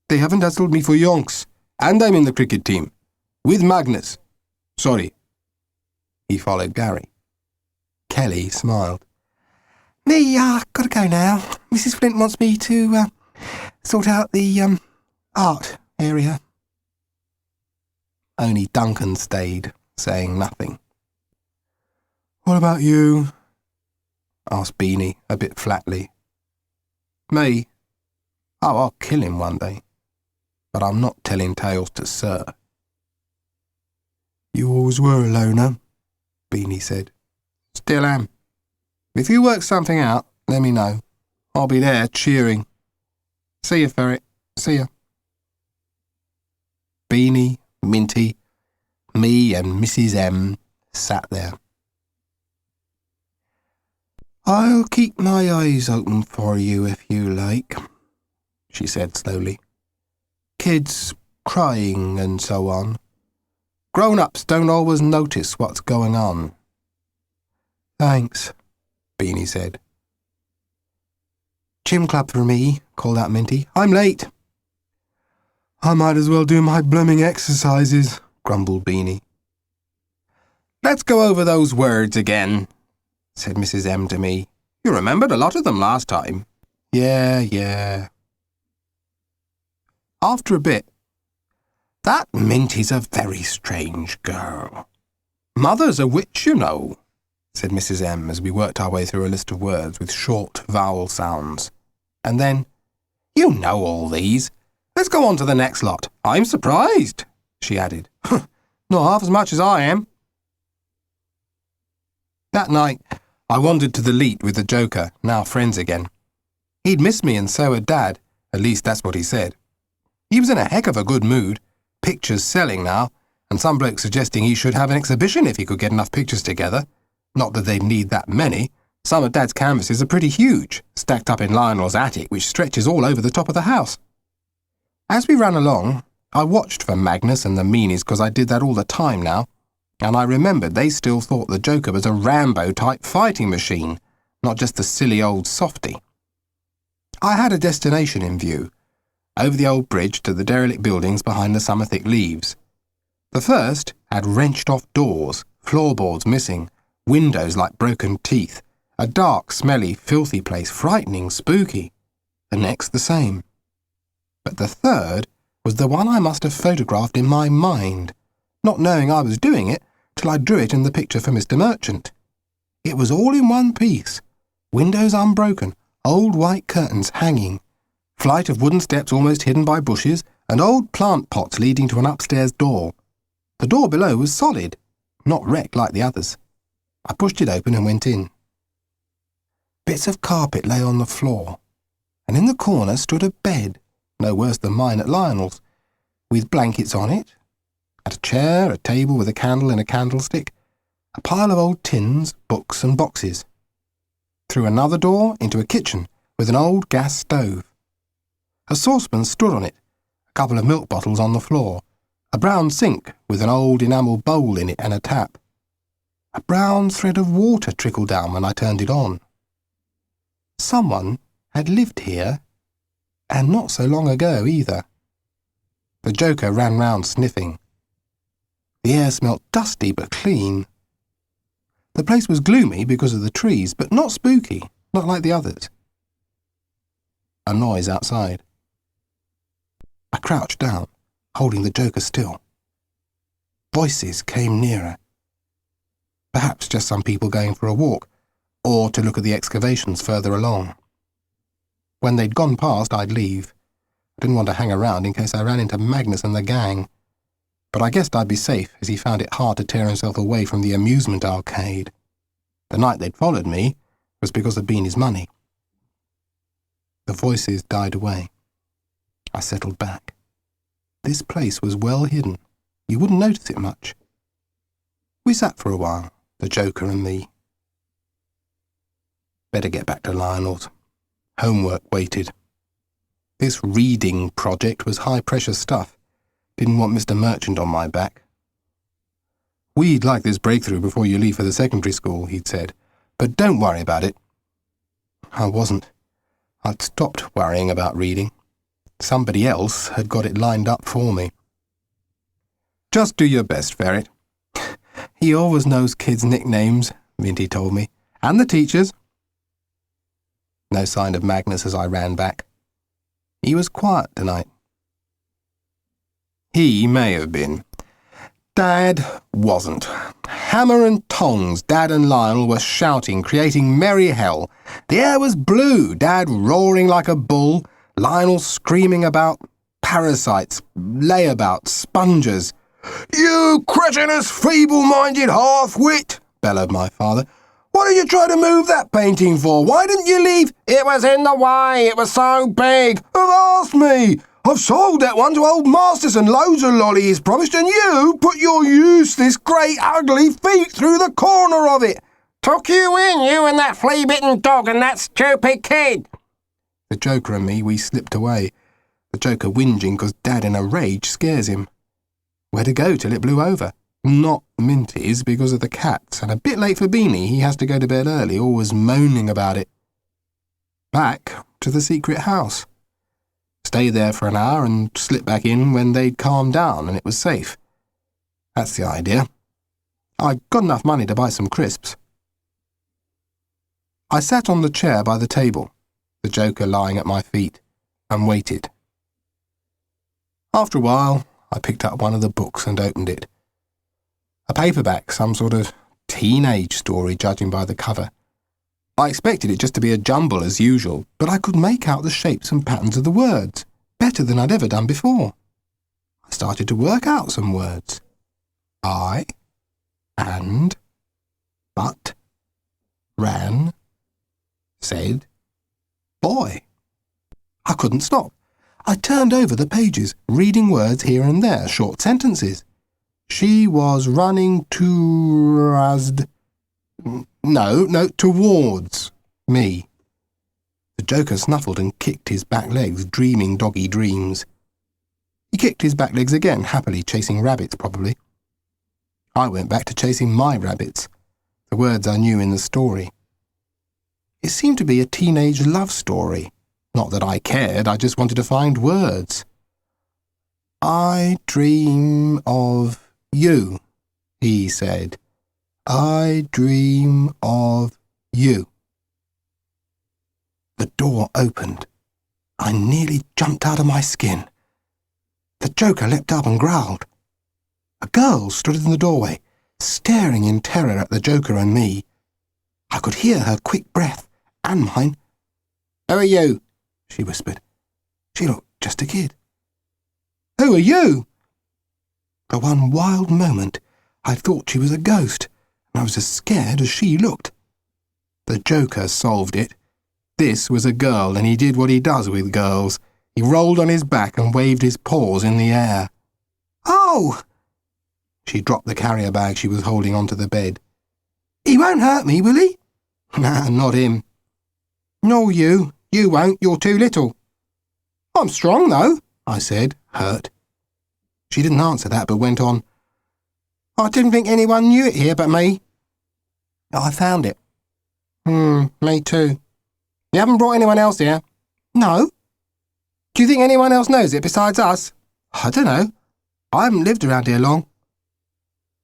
"They haven't hustled me for yonks, and I'm in the cricket team. With Magnus. Sorry." He followed Gary. Kelly smiled. Me, gotta go now. Mrs. Flint wants me to, sort out the, art area." Only Duncan stayed, saying nothing. "What about you?" asked Beany, a bit flatly. "Me? Oh, I'll kill him one day. But I'm not telling tales to Sir." "You always were a loner," Beany said. "Still am. If you work something out, let me know. I'll be there cheering. See you, Ferret. See ya." Beany, Minty, me and Mrs. M sat there. "I'll keep my eyes open for you if you like," she said slowly. "Kids crying and so on. Grown-ups don't always notice what's going on." "Thanks," Beany said. "Gym club for me," called out Minty. "I'm late." "I might as well do my blooming exercises," grumbled Beany. "Let's go over those words again," said Mrs. M to me. "You remembered a lot of them last time." Yeah. After a bit, "That Minty's a very strange girl. Mother's a witch, you know," said Mrs. M as we worked our way through a list of words with short vowel sounds. And then, "You know all these. Let's go on to the next lot. I'm surprised," she added. "Not half as much as I am." That night, I wandered to the Leet with the Joker, now friends again. He'd missed me and so had Dad, at least that's what he said. He was in a heck of a good mood, pictures selling now, and some bloke suggesting he should have an exhibition if he could get enough pictures together. Not that they'd need that many. Some of Dad's canvases are pretty huge, stacked up in Lionel's attic, which stretches all over the top of the house. As we ran along, I watched for Magnus and the meanies because I did that all the time now, and I remembered they still thought the Joker was a Rambo-type fighting machine, not just a silly old softy. I had a destination in view, over the old bridge to the derelict buildings behind the summer-thick leaves. The first had wrenched-off doors, floorboards missing, windows like broken teeth, a dark, smelly, filthy place, frightening, spooky. The next the same. But the third was the one I must have photographed in my mind, not knowing I was doing it till I drew it in the picture for Mr. Merchant. It was all in one piece, windows unbroken, old white curtains hanging, flight of wooden steps almost hidden by bushes, and old plant pots leading to an upstairs door. The door below was solid, not wrecked like the others. I pushed it open and went in. Bits of carpet lay on the floor, and in the corner stood a bed, no worse than mine at Lionel's, with blankets on it, and a chair, a table with a candle in a candlestick, A pile of old tins, books and boxes. Through another door into a kitchen with an old gas stove. A saucepan stood on it, a couple of milk bottles on the floor, a brown sink with an old enamel bowl in it and a tap. A brown thread of water trickled down when I turned it on. Someone had lived here, and not so long ago either. The Joker ran round sniffing. The air smelt dusty but clean. The place was gloomy because of the trees, but not spooky, not like the others. A noise outside. I crouched down, holding the Joker still. Voices came nearer. Perhaps just some people going for a walk, or to look at the excavations further along. When they'd gone past, I'd leave. I didn't want to hang around in case I ran into Magnus and the gang. But I guessed I'd be safe, as he found it hard to tear himself away from the amusement arcade. The night they'd followed me was because of Beany's money. The voices died away. I settled back. This place was well hidden. You wouldn't notice it much. We sat for a while, the Joker and me. Better get back to Lionel's. Homework waited. This reading project was high-pressure stuff. Didn't want Mr. Merchant on my back. "We'd like this breakthrough before you leave for the secondary school," he'd said, "but don't worry about it." I wasn't. I'd stopped worrying about reading. Somebody else had got it lined up for me. "Just do your best, Ferret." "He always knows kids' nicknames," Minty told me. "And the teachers." No sign of Magnus as I ran back. He was quiet tonight. He may have been. Dad wasn't. Hammer and tongs, Dad and Lionel were shouting, creating merry hell. The air was blue, Dad roaring like a bull, Lionel screaming about parasites, layabouts, spongers. "You cretinous, feeble-minded half-wit," bellowed my father. "What did you try to move that painting for? Why didn't you leave?" "It was in the way, it was so big." "Have asked me. I've sold that one to old Masterson, loads of lolly he's promised, and you put your useless, great, ugly feet through the corner of it." "Took you in, you and that flea-bitten dog and that stupid kid." The Joker and me, we slipped away. The Joker whinging because Dad in a rage scares him. Where to go till it blew over? Not Minty's because of the cats, and a bit late for Beany. He has to go to bed early, always moaning about it. Back to the secret house. Stay there for an hour and slip back in when they'd calmed down and it was safe. That's the idea. I got enough money to buy some crisps. I sat on the chair by the table, the Joker lying at my feet, and waited. After a while, I picked up one of the books and opened it. A paperback, some sort of teenage story, judging by the cover. I expected it just to be a jumble as usual, but I could make out the shapes and patterns of the words, better than I'd ever done before. I started to work out some words. I, and, but, ran, said, boy. I couldn't stop. I turned over the pages, reading words here and there, short sentences. She was running towards me. The Joker snuffled and kicked his back legs, dreaming doggy dreams. He kicked his back legs again, happily chasing rabbits, probably. I went back to chasing my rabbits, the words I knew in the story. It seemed to be a teenage love story. Not that I cared, I just wanted to find words. I dream of you, he said. I dream of you. The door opened. I nearly jumped out of my skin. The Joker leapt up and growled. A girl stood in the doorway, staring in terror at the Joker and me. I could hear her quick breath, and mine. "Who are you?" she whispered. She looked just a kid. "Who are you?" For one wild moment, I thought she was a ghost, and I was as scared as she looked. The Joker solved it. This was a girl, and he did what he does with girls. He rolled on his back and waved his paws in the air. "Oh!" She dropped the carrier bag she was holding onto the bed. He won't hurt me, will he? Nah, not him. Nor you. You won't. You're too little. I'm strong, though, I said, hurt. She didn't answer that, but went on. I didn't think anyone knew it here but me. I found it. Me too. You haven't brought anyone else here? No. Do you think anyone else knows it besides us? I don't know. I haven't lived around here long.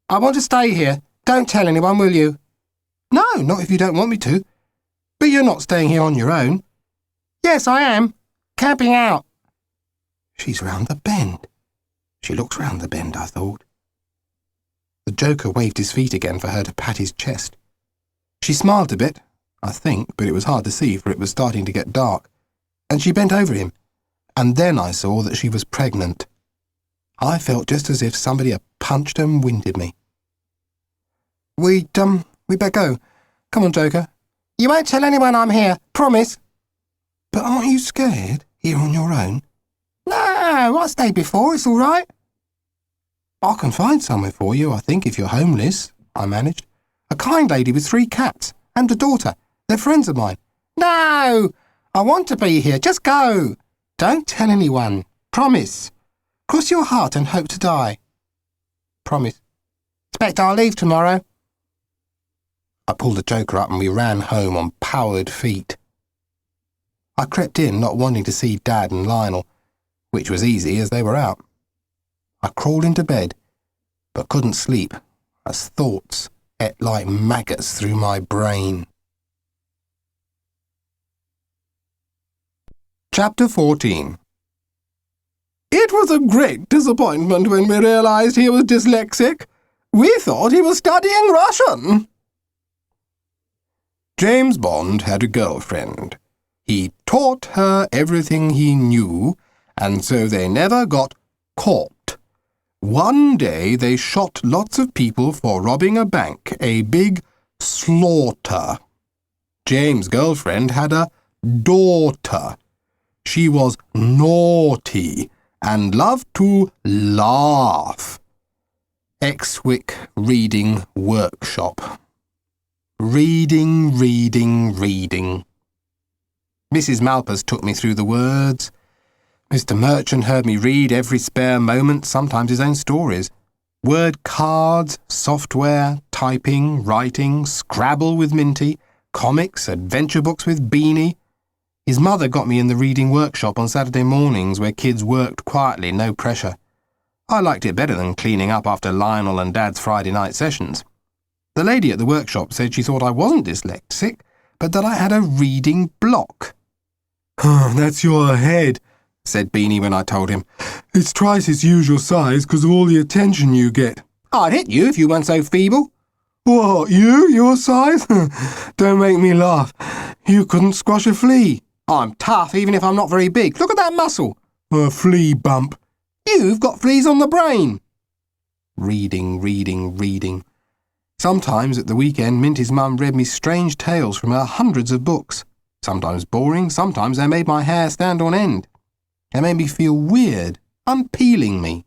I want to stay here. Don't tell anyone, will you? No, not if you don't want me to. But you're not staying here on your own. Yes, I am. Camping out. She's round the bend. She looks round the bend, I thought. The Joker waved his feet again for her to pat his chest. She smiled a bit, I think, but it was hard to see, for it was starting to get dark, and she bent over him, and then I saw that she was pregnant. I felt just as if somebody had punched and winded me. We'd better go. Come on, Joker. You won't tell anyone I'm here, promise. But aren't you scared, here on your own? No, I stayed before, it's all right. I can find somewhere for you, I think, if you're homeless, I managed. A kind lady with 3 cats, and a daughter. They're friends of mine. No, I want to be here, just go. Don't tell anyone, promise. Cross your heart and hope to die. Promise. Expect I'll leave tomorrow. I pulled the Joker up and we ran home on powered feet. I crept in, not wanting to see Dad and Lionel, which was easy as they were out. I crawled into bed, but couldn't sleep, as thoughts ate like maggots through my brain. Chapter 14. It was a great disappointment when we realised he was dyslexic. We thought he was studying Russian. James Bond had a girlfriend. He taught her everything he knew, and so they never got caught. One day they shot lots of people for robbing a bank, a big slaughter. James' girlfriend had a daughter. She was naughty and loved to laugh. Exwick Reading Workshop. Reading. Mrs. Malpas took me through the words. Mr. Merchant heard me read every spare moment, sometimes his own stories. Word cards, software, typing, writing, Scrabble with Minty, comics, adventure books with Beany. His mother got me in the reading workshop on Saturday mornings where kids worked quietly, no pressure. I liked it better than cleaning up after Lionel and Dad's Friday night sessions. The lady at the workshop said she thought I wasn't dyslexic, but that I had a reading block. That's your head, said Beany when I told him. It's twice its usual size because of all the attention you get. I'd hit you if you weren't so feeble. What, you? Your size? Don't make me laugh. You couldn't squash a flea. I'm tough even if I'm not very big. Look at that muscle. A flea bump. You've got fleas on the brain. Reading. Sometimes at the weekend, Minty's mum read me strange tales from her hundreds of books. Sometimes boring, sometimes they made my hair stand on end. They made me feel weird, unpeeling me.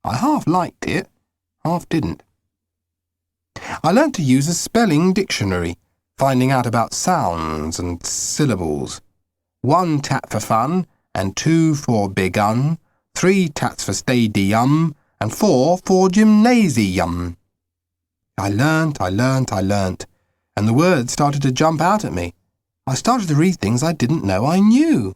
I half liked it, half didn't. I learnt to use a spelling dictionary, finding out about sounds and syllables. 1 tat for fun, and 2 for begun, 3 tats for stadium, and 4 for gymnasium. I learnt, and the words started to jump out at me. I started to read things I didn't know I knew.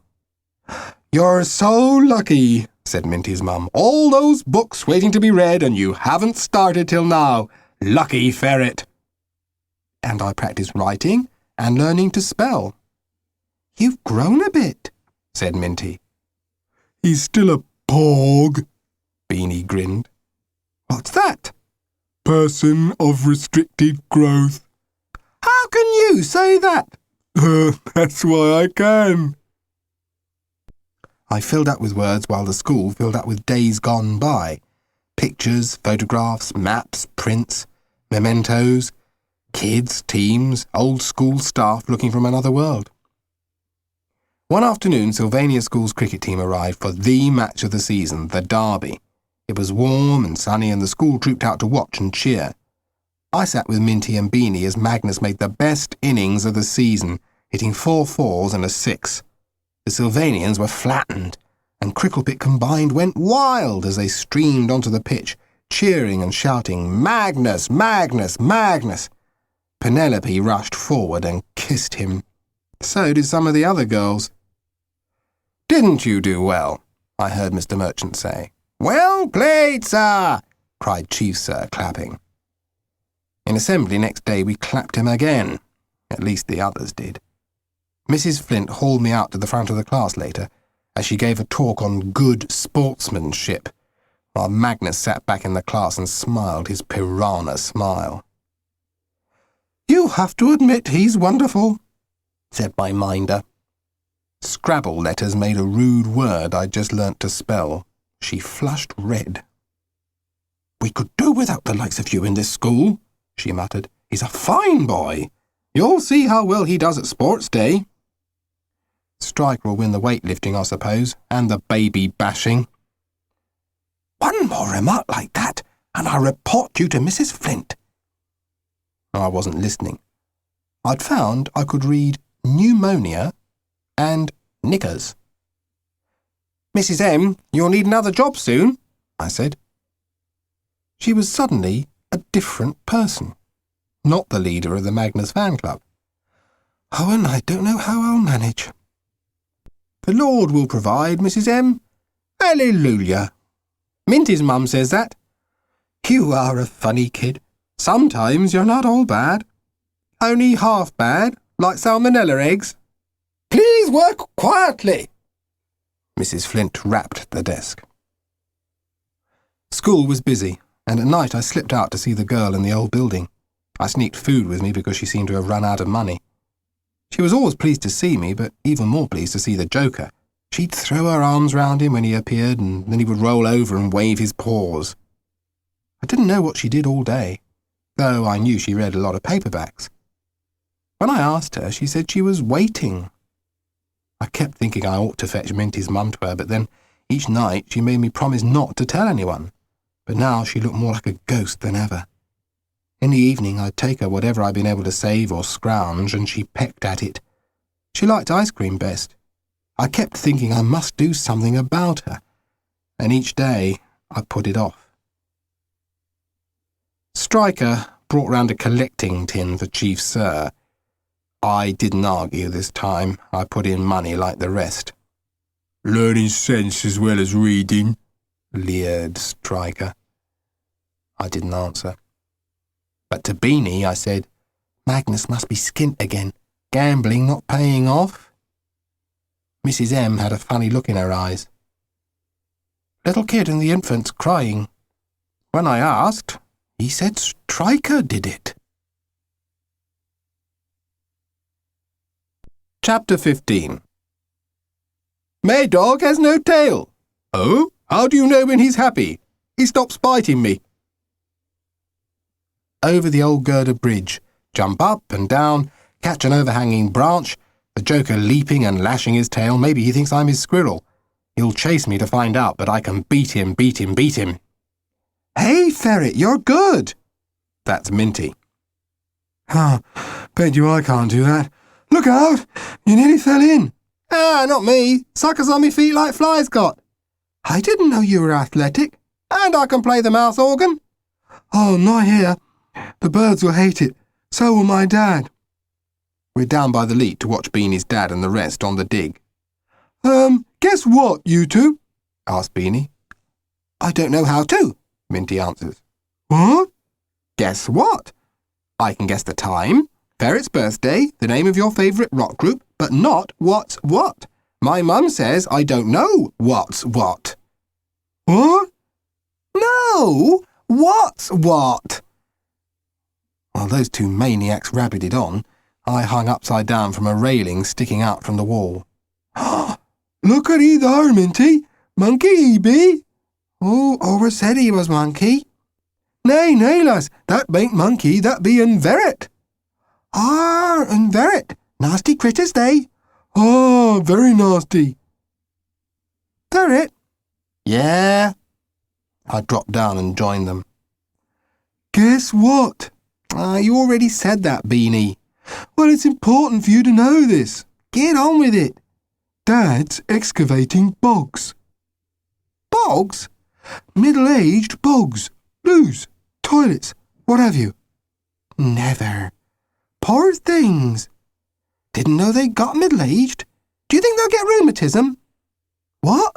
You're so lucky, said Minty's mum. All those books waiting to be read and you haven't started till now. Lucky Ferret. And I practised writing and learning to spell. You've grown a bit, said Minty. He's still a porg, Beany grinned. What's that? Person of restricted growth. How can you say that? That's why I can. I filled up with words while the school filled up with days gone by. Pictures, photographs, maps, prints, mementos, kids, teams, old school staff looking from another world. One afternoon, Sylvania School's cricket team arrived for the match of the season, the derby. It was warm and sunny and the school trooped out to watch and cheer. I sat with Minty and Beany as Magnus made the best innings of the season, hitting 4 fours and a 6. The Sylvanians were flattened, and Cricklepit Combined went wild as they streamed onto the pitch, cheering and shouting, "Magnus! Magnus! Magnus!" Penelope rushed forward and kissed him. So did some of the other girls. "Didn't you do well?" I heard Mr. Merchant say. "Well played, sir!" cried Chief Sir, clapping. In assembly next day we clapped him again. At least the others did. Mrs. Flint hauled me out to the front of the class later, as she gave a talk on good sportsmanship, while Magnus sat back in the class and smiled his piranha smile. "You have to admit he's wonderful," said my minder. Scrabble letters made a rude word I'd just learnt to spell. She flushed red. "We could do without the likes of you in this school," she muttered. "He's a fine boy. You'll see how well he does at sports day." Striker will win the weightlifting, I suppose, and the baby bashing. "One more remark like that, and I'll report you to Mrs. Flint." I wasn't listening. I'd found I could read pneumonia and knickers. "Mrs. M, you'll need another job soon," I said. She was suddenly a different person, not the leader of the Magnus fan club. "Owen, I don't know how I'll manage." "The Lord will provide, Mrs. M. Hallelujah. Minty's mum says that." "You are a funny kid. Sometimes you're not all bad. Only half bad, like salmonella eggs." "Please work quietly." Mrs. Flint rapped the desk. School was busy, and at night I slipped out to see the girl in the old building. I sneaked food with me because she seemed to have run out of money. She was always pleased to see me, but even more pleased to see the Joker. She'd throw her arms round him when he appeared, and then he would roll over and wave his paws. I didn't know what she did all day, though I knew she read a lot of paperbacks. When I asked her, she said she was waiting. I kept thinking I ought to fetch Minty's mum to her, but then each night she made me promise not to tell anyone. But now she looked more like a ghost than ever. In the evening I'd take her whatever I'd been able to save or scrounge, and she pecked at it. She liked ice cream best. I kept thinking I must do something about her, and each day I put it off. Striker brought round a collecting tin for Chief Sir. I didn't argue this time. I put in money like the rest. "Learning sense as well as reading," leered Striker. I didn't answer. But to Beany I said, "Magnus must be skint again. Gambling not paying off." Mrs. M had a funny look in her eyes. "Little kid and the infant's crying." When I asked, he said Striker did it. Chapter 15. "My dog has no tail." "Oh? How do you know when he's happy?" "He stops biting me." Over the old girder bridge, jump up and down, catch an overhanging branch, the Joker leaping and lashing his tail. Maybe he thinks I'm his squirrel. He'll chase me to find out, but I can beat him. "Hey, Ferret, you're good." That's Minty. Bet you I can't do that. Look out! You nearly fell in." "Ah, not me. Suckers on me feet like flies got." "I didn't know you were athletic." "And I can play the mouth organ." "Oh, not here. The birds will hate it. So will my dad." We're down by the leat to watch Beany's dad and the rest on the dig. Guess what, you two?" asked Beany. "I don't know how to," Minty answers. "What?" "Guess what? I can guess the time, Ferret's birthday, the name of your favourite rock group, but not what's what. My mum says I don't know what's what." "What?" "No, what's what?" While those two maniacs rabbited on, I hung upside down from a railing sticking out from the wall. "Look at he there, Minty. Monkey he be." "Oh, always said he was monkey." "Nay, lass, that bain't monkey, that be an Ferret." "Ah, and Ferret. Nasty critters they." "Oh, very nasty." "Ferret?" "Yeah." I dropped down and joined them. "Guess what?" You already said that, Beany. Well, it's important for you to know this. Get on with it. Dad's excavating bogs. Bogs? Middle-aged bogs. Loos, toilets, what have you. Never. Poor things. Didn't know they got middle-aged. Do you think they'll get rheumatism? What?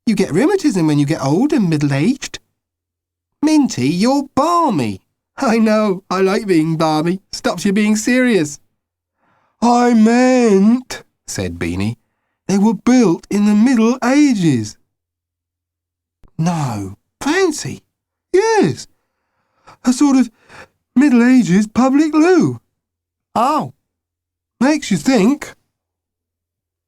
You get rheumatism when you get old and middle-aged. Minty, you're balmy. I know, I like being balmy. Stops you being serious. I meant, said Beany, they were built in the Middle Ages. No, fancy. Yes, a sort of Middle Ages public loo. Oh. Makes you think.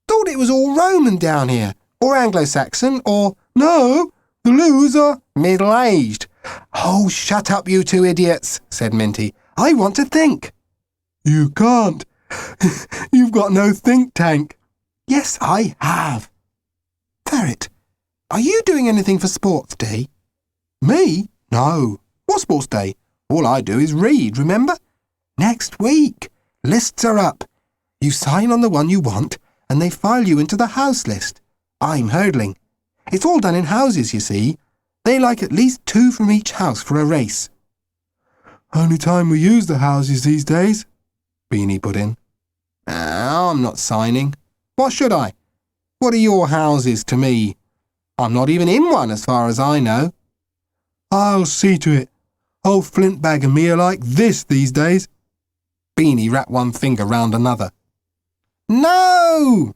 Thought it was all Roman down here, or Anglo-Saxon, or... No, the loos are... middle-aged. Oh, shut up, you two idiots, said Minty. I want to think. You can't. You've got no think tank. Yes, I have. Ferret, are you doing anything for Sports Day? Me? No. What Sports Day? All I do is read, remember? Next week. Lists are up. You sign on the one you want, and they file you into the house list. I'm hurdling. It's all done in houses, you see. They like at least 2 from each house for a race. Only time we use the houses these days, Beany put in. I'm not signing. What should I? What are your houses to me? I'm not even in one as far as I know. I'll see to it. Old Flintbag and me are like this these days. Beany wrapped one finger round another. No!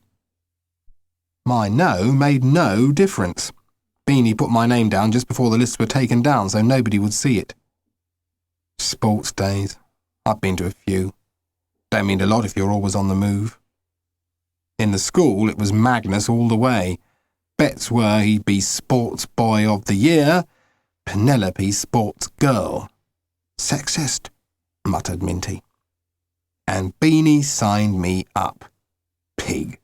My no made no difference. Beany put my name down just before the lists were taken down so nobody would see it. Sports days. I've been to a few. Don't mean a lot if you're always on the move. In the school, it was Magnus all the way. Bets were he'd be Sports Boy of the Year, Penelope Sports Girl. Sexist, muttered Minty. And Beany signed me up. Pig.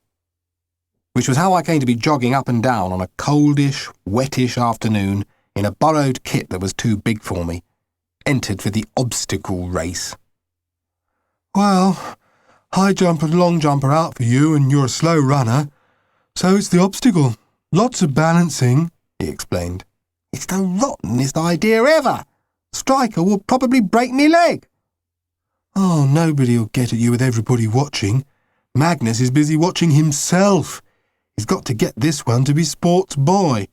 Which was how I came to be jogging up and down on a coldish, wettish afternoon in a borrowed kit that was too big for me. Entered for the obstacle race. Well, high jump and long jump are out for you and you're a slow runner. So it's the obstacle. Lots of balancing, he explained. It's the rottenest idea ever. Striker will probably break me leg. Oh, nobody'll get at you with everybody watching. Magnus is busy watching himself. He's got to get this one to be Sports Boy.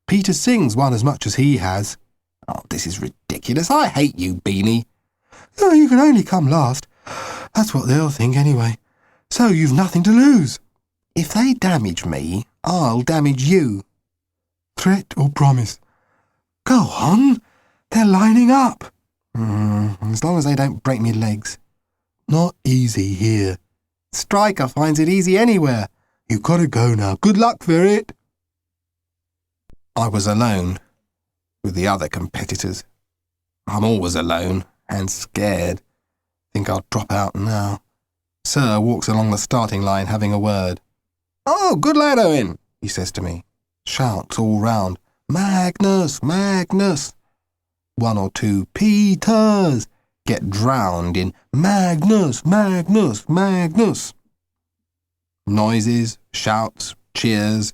Peter Sing's won as much as he has. Oh, this is ridiculous. I hate you, Beany. Oh, you can only come last. That's what they'll think anyway. So you've nothing to lose. If they damage me, I'll damage you. Threat or promise? Go on. They're lining up. As long as they don't break me legs. Not easy here. Striker finds it easy anywhere. You've got to go now. Good luck, Ferret. I was alone with the other competitors. I'm always alone and scared. Think I'll drop out now. Sir walks along the starting line having a word. Oh, good lad, Owen, he says to me. Shouts all round. Magnus, Magnus. 1 or 2 Peters get drowned in Magnus, Magnus, Magnus. Noises, shouts, cheers,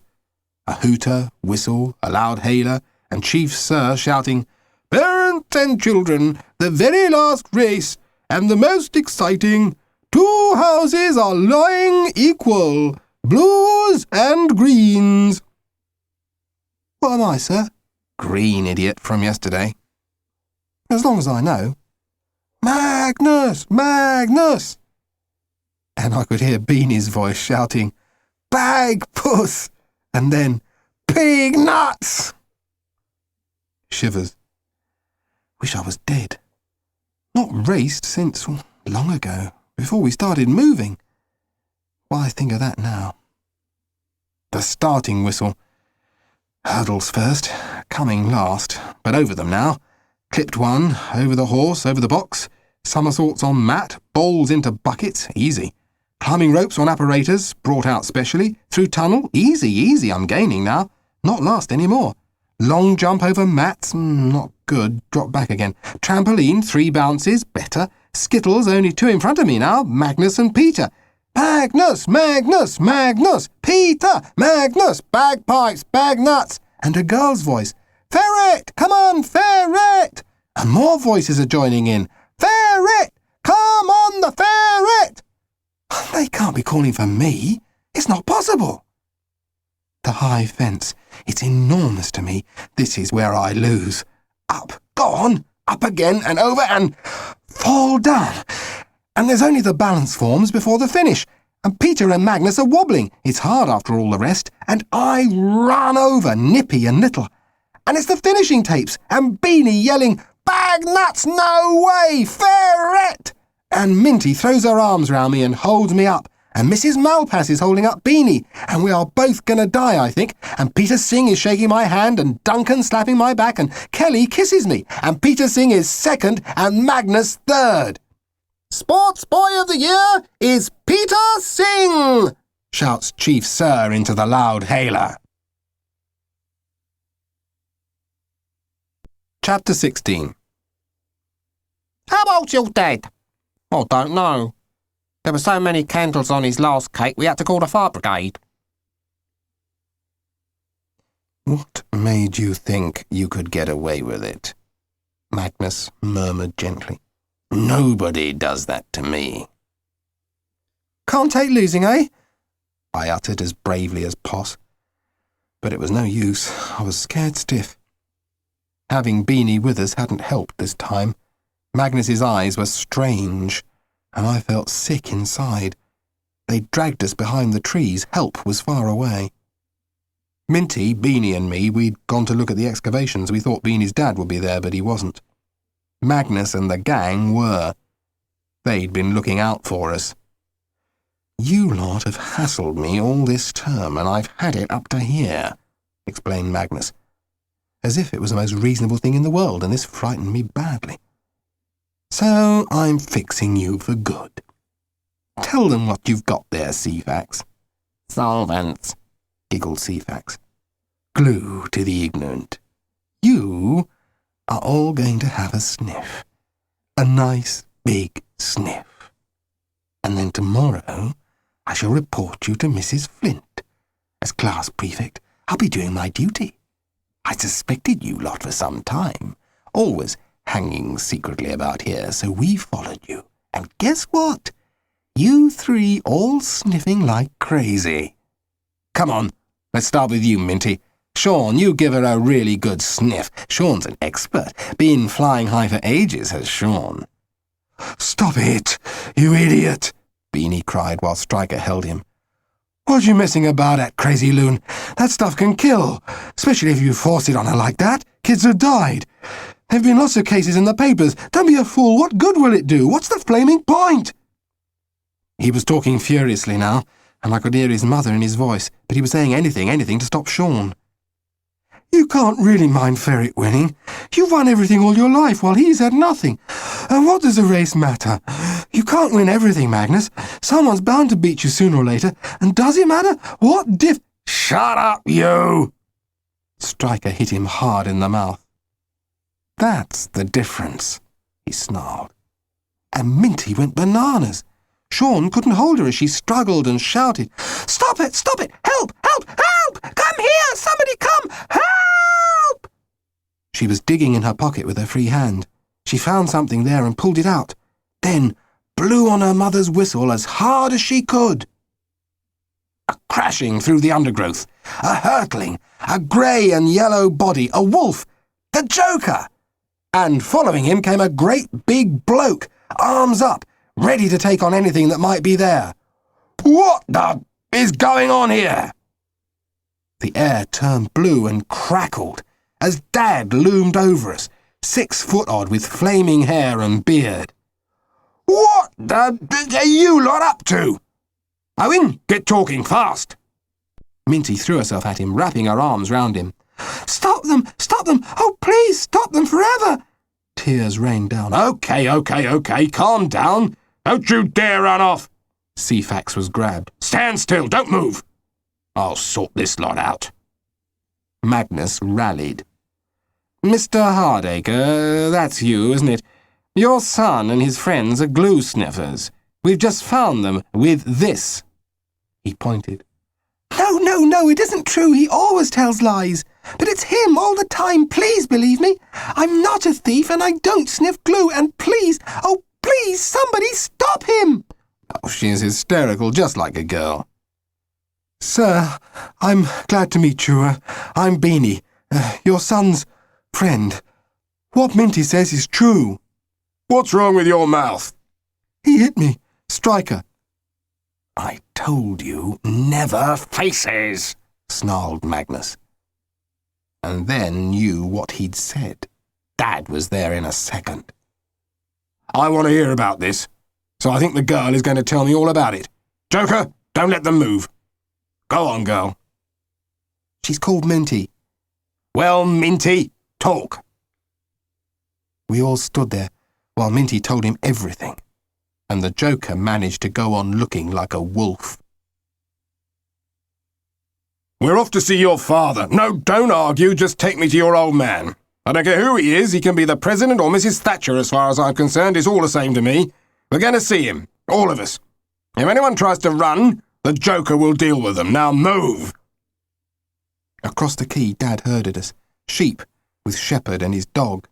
a hooter, whistle, a loud hailer, and Chief Sir shouting, Parents and children, the very last race, and the most exciting. 2 houses are lying equal, blues and greens. What am I, sir? Green idiot from yesterday. As long as I know. Magnus! Magnus! And I could hear Beany's voice shouting, Bag puss! And then, Pig nuts! Shivers. Wish I was dead. Not raced since long ago, before we started moving. Why think of that now? The starting whistle. Hurdles first, coming last, but over them now. Clipped one, over the horse, over the box. Somersaults on mat, bowls into buckets, easy. Climbing ropes on apparatus, brought out specially. Through tunnel, easy, easy, I'm gaining now. Not last any more. Long jump over mats, not good, drop back again. Trampoline, 3 bounces, better. Skittles, only 2 in front of me now, Magnus and Peter. Magnus, Magnus, Magnus, Peter, Magnus, bagpipes, bag nuts. And a girl's voice. Ferret, come on, Ferret. And more voices are joining in. Ferret, come on the ferret. They can't be calling for me. It's not possible. The high fence. It's enormous to me. This is where I lose. Up, go on, up again and over and fall down. And there's only the balance forms before the finish. And Peter and Magnus are wobbling. It's hard after all the rest. And I run over, nippy and little. And it's the finishing tapes and Beany yelling, Bag nuts, no way, Ferret! And Minty throws her arms round me and holds me up. And Mrs. Malpass is holding up Beany, and we are both going to die, I think. And Peter Singh is shaking my hand, and Duncan slapping my back, and Kelly kisses me, and Peter Singh is 2nd, and Magnus 3rd. Sports Boy of the Year is Peter Singh, shouts Chief Sir into the loud hailer. Chapter 16. How old's your dad? Oh, don't know. There were so many candles on his last cake, we had to call the fire brigade. What made you think you could get away with it? Magnus murmured gently. Nobody does that to me. Can't take losing, eh? I uttered as bravely as poss. But it was no use. I was scared stiff. Having Beany with us hadn't helped this time. Magnus's eyes were strange, and I felt sick inside. They dragged us behind the trees. Help was far away. Minty, Beany and me, we'd gone to look at the excavations. We thought Beany's dad would be there, but he wasn't. Magnus and the gang were. They'd been looking out for us. You lot have hassled me all this term, and I've had it up to here, explained Magnus, as if it was the most reasonable thing in the world, and this frightened me badly. So I'm fixing you for good. Tell them what you've got there, Ceefax. Solvents, giggled Ceefax. Glue to the ignorant. You are all going to have a sniff. A nice big sniff. And then tomorrow I shall report you to Mrs. Flint. As class prefect, I'll be doing my duty. I suspected you lot for some time, always hanging secretly about here, so we followed you. And guess what? You 3 all sniffing like crazy. Come on, let's start with you, Minty. Sean, you give her a really good sniff. Sean's an expert. Been flying high for ages, has Sean. Stop it, you idiot, Beany cried while Stryker held him. What are you messing about at, crazy loon? That stuff can kill, especially if you force it on her like that. Kids have died. There have been lots of cases in the papers. Don't be a fool. What good will it do? What's the flaming point? He was talking furiously now, and I could hear his mother in his voice, but he was saying anything to stop Sean. You can't really mind Ferret winning. You've won everything all your life, while he's had nothing. And what does a race matter? You can't win everything, Magnus. Someone's bound to beat you sooner or later. And does it matter? What diff— Shut up, you! Stryker hit him hard in the mouth. That's the difference, he snarled. And Minty went bananas. Sean couldn't hold her as she struggled and shouted, Stop it! Stop it! Help! Help! Help! Come here! Somebody come! Help! She was digging in her pocket with her free hand. She found something there and pulled it out, then blew on her mother's whistle as hard as she could. A crashing through the undergrowth, a hurtling, a grey and yellow body, a wolf, the Joker! And following him came a great big bloke, arms up, ready to take on anything that might be there. What the is going on here? The air turned blue and crackled as Dad loomed over us, 6 foot odd with flaming hair and beard. What the are you lot up to? Owen, get talking fast. Minty threw herself at him, wrapping her arms round him. Stop them! Stop them! Oh, please, stop them forever! Tears rained down. Okay, calm down. Don't you dare run off. Ceefax was grabbed. Stand still, don't move. I'll sort this lot out. Magnus rallied. "Mr. Hardacre, that's you, isn't it? Your son and his friends are glue sniffers. We've just found them with this." He pointed. No, it isn't true. He always tells lies. But it's him all the time. Please believe me. I'm not a thief and I don't sniff glue. And please, oh please, somebody stop him. Oh, she is hysterical, just like a girl. "Sir, I'm glad to meet you. I'm Beany, your son's friend. What Minty says is true." "What's wrong with your mouth?" "He hit me. Striker." "I told you, never faces," snarled Magnus. And then knew what he'd said. Dad was there in a second. "I want to hear about this, so I think the girl is going to tell me all about it. Joker, don't let them move. Go on, girl." She's called Minty. "Well, Minty, talk." We all stood there while Minty told him everything, and the Joker managed to go on looking like a wolf. "We're off to see your father. No, don't argue, just take me to your old man. I don't care who he is, he can be the President or Mrs. Thatcher as far as I'm concerned, it's all the same to me. We're going to see him, all of us. If anyone tries to run, the Joker will deal with them. Now move." Across the quay, Dad herded us, sheep, with Shepherd and his dog.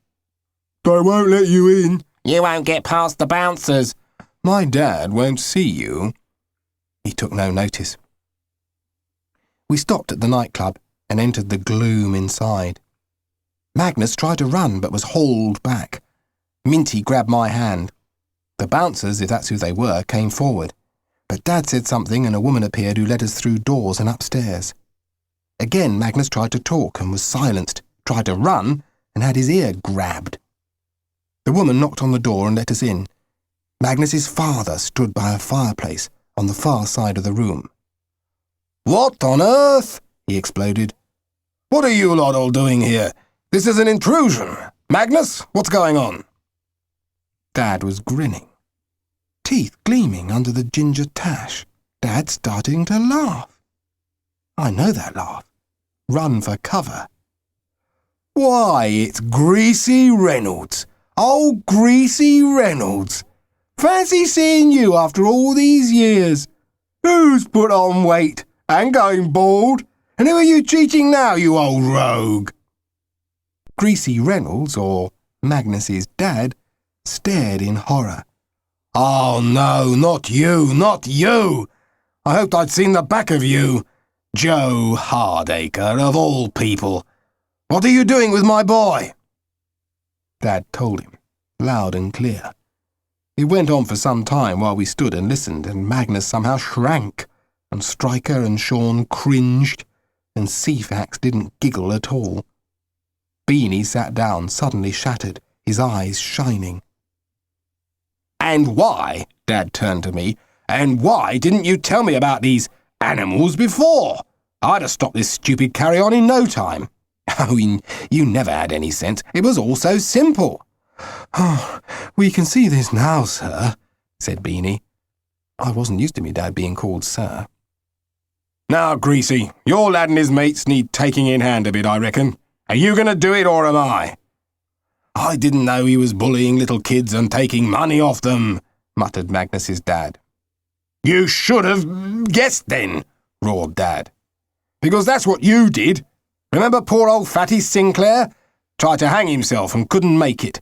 "I won't let you in." "You won't get past the bouncers." My dad won't see you. He took no notice. We stopped at the nightclub and entered the gloom inside. Magnus tried to run but was hauled back. Minty grabbed my hand. The bouncers, if that's who they were, came forward. But Dad said something and a woman appeared who led us through doors and upstairs. Again Magnus tried to talk and was silenced, tried to run and had his ear grabbed. The woman knocked on the door and let us in. Magnus's father stood by a fireplace on the far side of the room. "What on earth?" he exploded. "What are you lot all doing here? This is an intrusion. Magnus, what's going on?" Dad was grinning, teeth gleaming under the ginger tash. Dad starting to laugh. I know that laugh. Run for cover. "Why, it's Greasy Reynolds. Oh, Greasy Reynolds. Fancy seeing you after all these years. Who's put on weight and going bald? And who are you cheating now, you old rogue?" Greasy Reynolds, or Magnus's dad, stared in horror. "Oh, no, not you, not you. I hoped I'd seen the back of you. Joe Hardacre, of all people. What are you doing with my boy?" Dad told him, loud and clear. It went on for some time while we stood and listened, and Magnus somehow shrank, and Striker and Sean cringed, and Ceefax didn't giggle at all. Beany sat down, suddenly shattered, his eyes shining. "And why," Dad turned to me, "and why didn't you tell me about these animals before? I'd have stopped this stupid carry-on in no time." "Oh, you never had any sense. It was all so simple." "Oh, we can see this now, sir," said Beany. I wasn't used to me dad being called sir. "Now, Greasy, your lad and his mates need taking in hand a bit, I reckon. Are you going to do it, or am I?" "I didn't know he was bullying little kids and taking money off them," muttered Magnus's dad. "You should have guessed then," roared Dad. "Because that's what you did. Remember poor old Fatty Sinclair? Tried to hang himself and couldn't make it.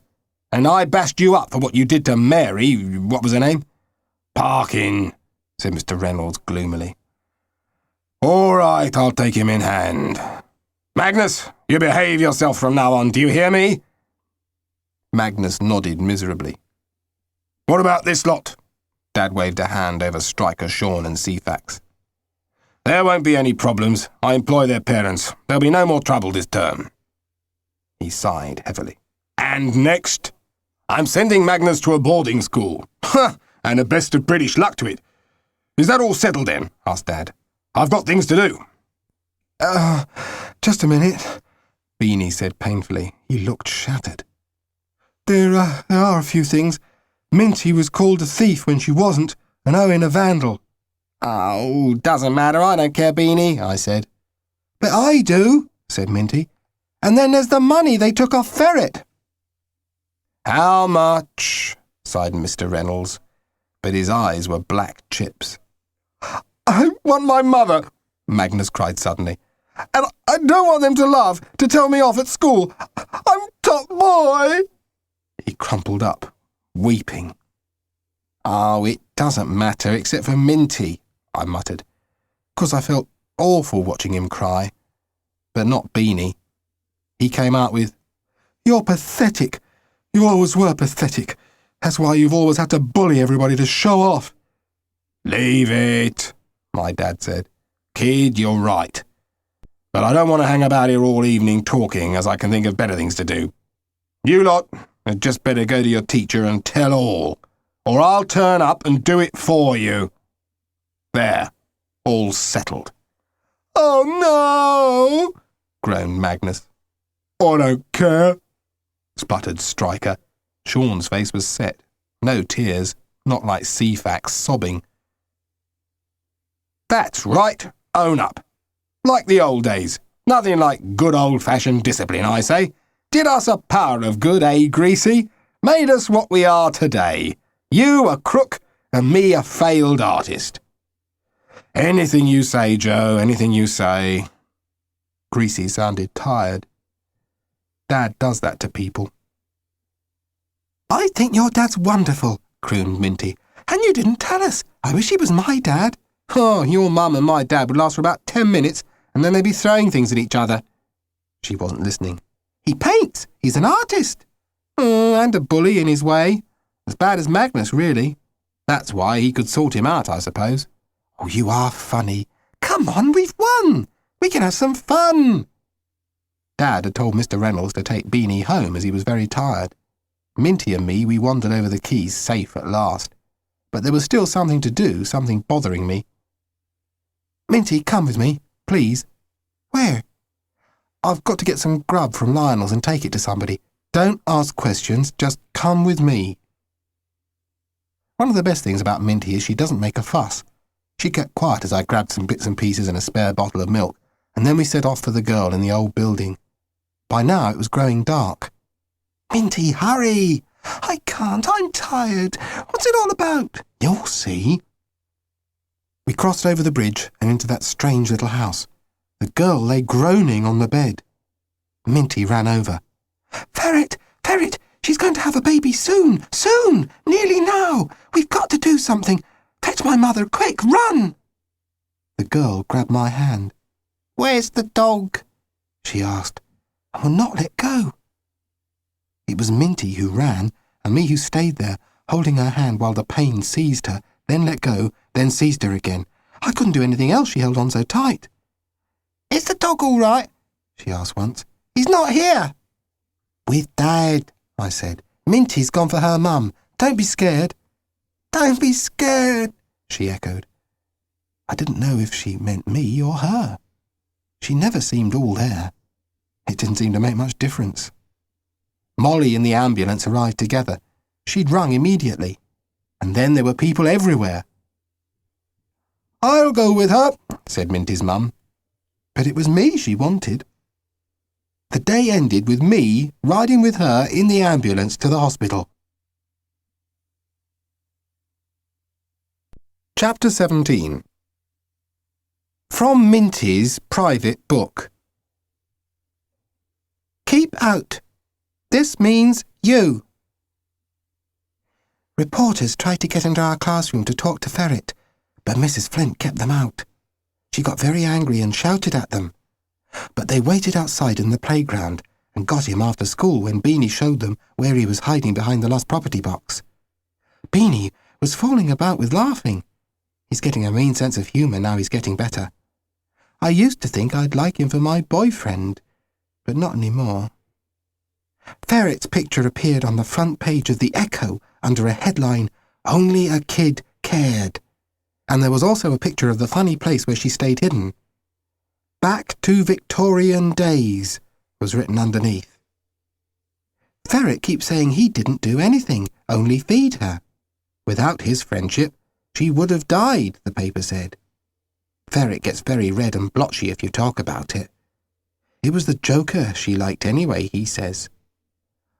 And I bashed you up for what you did to Mary, what was her name?" "Parkin," said Mr. Reynolds gloomily. "All right, I'll take him in hand. Magnus, you behave yourself from now on, do you hear me?" Magnus nodded miserably. "What about this lot?" Dad waved a hand over Striker, Sean and Ceefax. "There won't be any problems. I employ their parents. There'll be no more trouble this term." He sighed heavily. "And next, I'm sending Magnus to a boarding school. Ha! And the best of British luck to it. Is that all settled then?" asked Dad. "I've got things to do." Just a minute," Beany said painfully. He looked shattered. There are a few things. Minty was called a thief when she wasn't, and Owen a vandal." "Oh, doesn't matter. I don't care, Beany," I said. "But I do," said Minty. And then there's the money they took off Ferret. How much? Sighed Mr. Reynolds, but his eyes were black chips. I want my mother, Magnus cried suddenly. And I don't want them to laugh, to tell me off at school. I'm top boy. He crumpled up, weeping. Oh, it doesn't matter, except for Minty, I muttered, 'cause I felt awful watching him cry. But not Beany. He came out with, You're pathetic. You always were pathetic. That's why you've always had to bully everybody to show off. Leave it, my dad said. Kid, you're right. But I don't want to hang about here all evening talking, as I can think of better things to do. You lot had just better go to your teacher and tell all, or I'll turn up and do it for you. There, all settled. Oh, no, groaned Magnus. I don't care, spluttered Stryker. Sean's face was set. No tears, not like Ceefax sobbing. That's right, own up. Like the old days. Nothing like good old-fashioned discipline, I say. Did us a power of good, eh, Greasy? Made us what we are today. You a crook and me a failed artist. Anything you say, Joe, anything you say. Greasy sounded tired. Dad does that to people. I think your dad's wonderful, crooned Minty. And you didn't tell us. I wish he was my dad. Oh, your mum and my dad would last for about 10 minutes, and then they'd be throwing things at each other. She wasn't listening. He paints. He's an artist. And a bully in his way. As bad as Magnus, really. That's why he could sort him out, I suppose. Oh, you are funny. Come on, we've won. We can have some fun. Dad had told Mr. Reynolds to take Beany home as he was very tired. Minty and me, we wandered over the quays safe at last. But there was still something to do, something bothering me. Minty, come with me, please. Where? I've got to get some grub from Lionel's and take it to somebody. Don't ask questions, just come with me. One of the best things about Minty is she doesn't make a fuss. She kept quiet as I grabbed some bits and pieces and a spare bottle of milk, and then we set off for the girl in the old building. By now it was growing dark. Minty, hurry! I can't, I'm tired. What's it all about? You'll see. We crossed over the bridge and into that strange little house. The girl lay groaning on the bed. Minty ran over. Ferret! Ferret! She's going to have a baby soon! Soon! Nearly now! We've got to do something! Fetch my mother, quick, run! The girl grabbed my hand. Where's the dog? She asked, and would not let go. It was Minty who ran, and me who stayed there, holding her hand while the pain seized her, then let go, then seized her again. I couldn't do anything else, she held on so tight. Is the dog all right? She asked once. He's not here. With Dad, I said. Minty's gone for her mum. Don't be scared. Don't be scared, she echoed. I didn't know if she meant me or her. She never seemed all there. It didn't seem to make much difference. Molly and the ambulance arrived together. She'd rung immediately. And then there were people everywhere. I'll go with her, said Minty's mum. But it was me she wanted. The day ended with me riding with her in the ambulance to the hospital. Chapter 17. From Minty's private book. Keep out. This means you. Reporters tried to get into our classroom to talk to Ferret, but Mrs. Flint kept them out. She got very angry and shouted at them. But they waited outside in the playground and got him after school when Beany showed them where he was hiding behind the lost property box. Beany was falling about with laughing. He's getting a mean sense of humour now he's getting better. I used to think I'd like him for my boyfriend, but not any more. Ferret's picture appeared on the front page of the Echo under a headline, Only a Kid Cared. And there was also a picture of the funny place where she stayed hidden. Back to Victorian Days was written underneath. Ferret keeps saying he didn't do anything, only feed her. Without his friendship, she would have died, the paper said. Ferret gets very red and blotchy if you talk about it. It was the Joker she liked anyway, he says.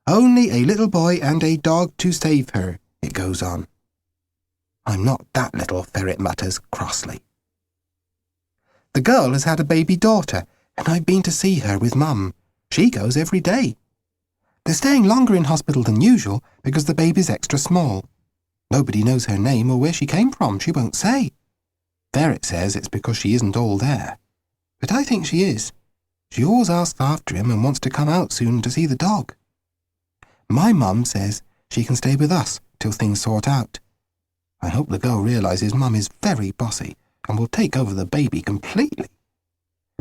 Only a little boy and a dog to save her, it goes on. I'm not that little, Ferret mutters crossly. The girl has had a baby daughter, and I've been to see her with Mum. She goes every day. They're staying longer in hospital than usual because the baby's extra small. Nobody knows her name or where she came from, she won't say. Ferret says it's because she isn't all there. But I think she is. She always asks after him and wants to come out soon to see the dog. My Mum says she can stay with us till things sort out. I hope the girl realises Mum is very bossy and will take over the baby completely.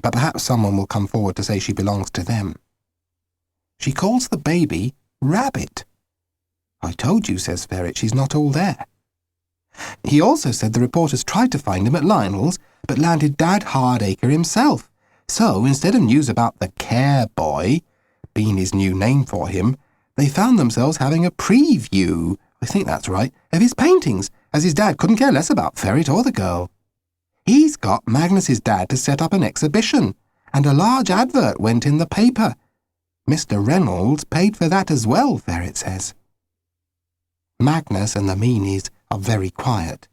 But perhaps someone will come forward to say she belongs to them. She calls the baby Rabbit. I told you, says Ferret, she's not all there. He also said the reporters tried to find him at Lionel's, but landed Dad Hardacre himself. So, instead of news about the Care Boy, Beany's new name for him, they found themselves having a preview, I think that's right, of his paintings, as his dad couldn't care less about Ferret or the girl. He's got Magnus's dad to set up an exhibition, and a large advert went in the paper. Mr. Reynolds paid for that as well, Ferret says. Magnus and the Beanys are very quiet.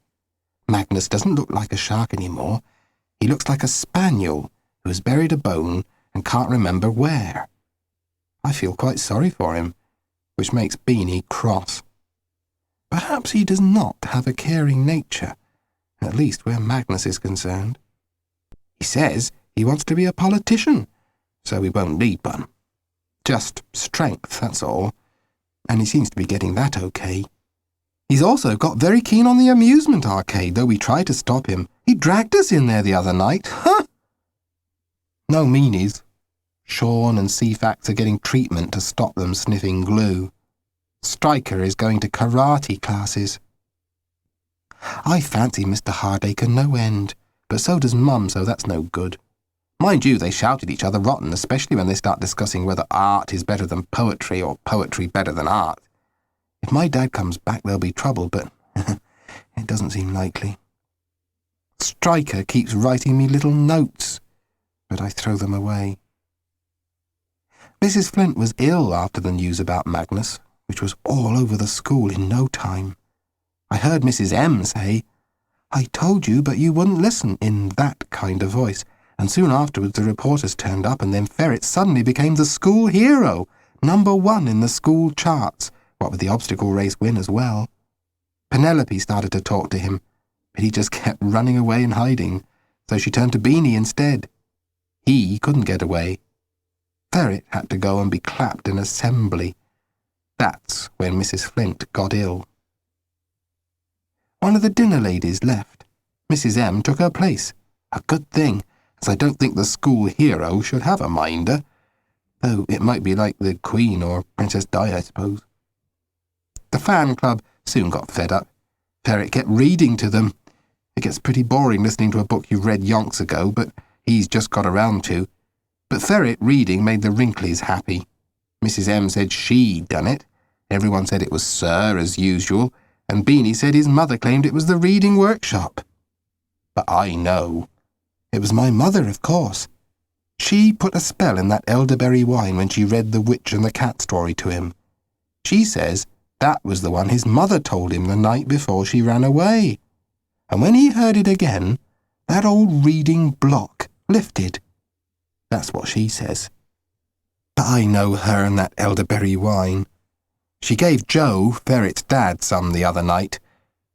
Magnus doesn't look like a shark anymore. He looks like a spaniel who has buried a bone and can't remember where. I feel quite sorry for him, which makes Beany cross. Perhaps he does not have a caring nature, at least where Magnus is concerned. He says he wants to be a politician, so he won't need one. Just strength, that's all, and he seems to be getting that okay. He's also got very keen on the amusement arcade, though we tried to stop him. He dragged us in there the other night. Huh! No meanies. Sean and Ceefax are getting treatment to stop them sniffing glue. Stryker is going to karate classes. I fancy Mr. Hardacre no end, but so does Mum, so that's no good. Mind you, they shout at each other rotten, especially when they start discussing whether art is better than poetry or poetry better than art. If my dad comes back, there'll be trouble, but it doesn't seem likely. Stryker keeps writing me little notes, but I throw them away. Mrs. Flint was ill after the news about Magnus, which was all over the school in no time. I heard Mrs. M say, "I told you, but you wouldn't listen," in that kind of voice, and soon afterwards the reporters turned up, and then Ferret suddenly became the school hero, #1 in the school charts, what with the obstacle race win as well. Penelope started to talk to him, but he just kept running away and hiding, so she turned to Beany instead. He couldn't get away. Ferret had to go and be clapped in assembly. That's when Mrs. Flint got ill. One of the dinner ladies left. Mrs. M took her place. A good thing, as I don't think the school hero should have a minder, though it might be like the Queen or Princess Di, I suppose. The fan club soon got fed up. Ferret kept reading to them. It gets pretty boring listening to a book you read yonks ago, but he's just got around to. But Ferret reading made the Wrinkleys happy. Mrs. M said she'd done it. Everyone said it was Sir, as usual, and Beany said his mother claimed it was the reading workshop. But I know. It was my mother, of course. She put a spell in that elderberry wine when she read the witch and the cat story to him. She says that was the one his mother told him the night before she ran away. And when he heard it again, that old reading block lifted. That's what she says. But I know her and that elderberry wine. She gave Joe, Ferret's dad, some the other night.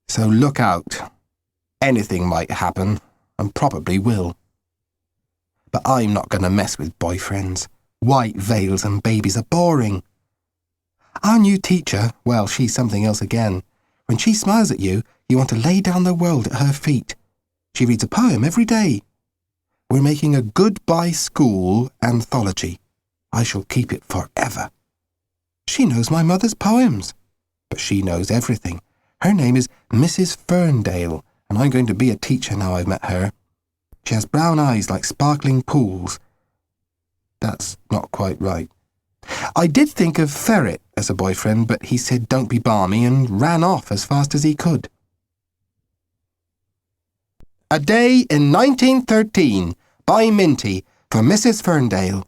So look out. Anything might happen, and probably will. But I'm not going to mess with boyfriends. White veils and babies are boring. Our new teacher, well, she's something else again. When she smiles at you, you want to lay down the world at her feet. She reads a poem every day. We're making a Goodbye School anthology. I shall keep it forever. She knows my mother's poems, but she knows everything. Her name is Mrs. Ferndale, and I'm going to be a teacher now I've met her. She has brown eyes like sparkling pools. That's not quite right. I did think of Ferret as a boyfriend, but he said don't be balmy and ran off as fast as he could. A Day in 1913 by Minty for Mrs. Ferndale.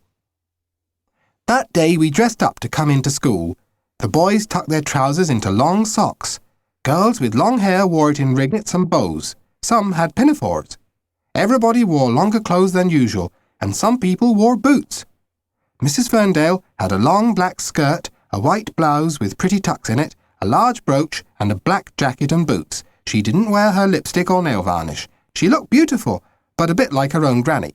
That day we dressed up to come into school. The boys tucked their trousers into long socks. Girls with long hair wore it in ringlets and bows. Some had pinafores. Everybody wore longer clothes than usual, and some people wore boots. Mrs. Ferndale had a long black skirt, a white blouse with pretty tucks in it, a large brooch, and a black jacket and boots. She didn't wear her lipstick or nail varnish. She looked beautiful, but a bit like her own granny.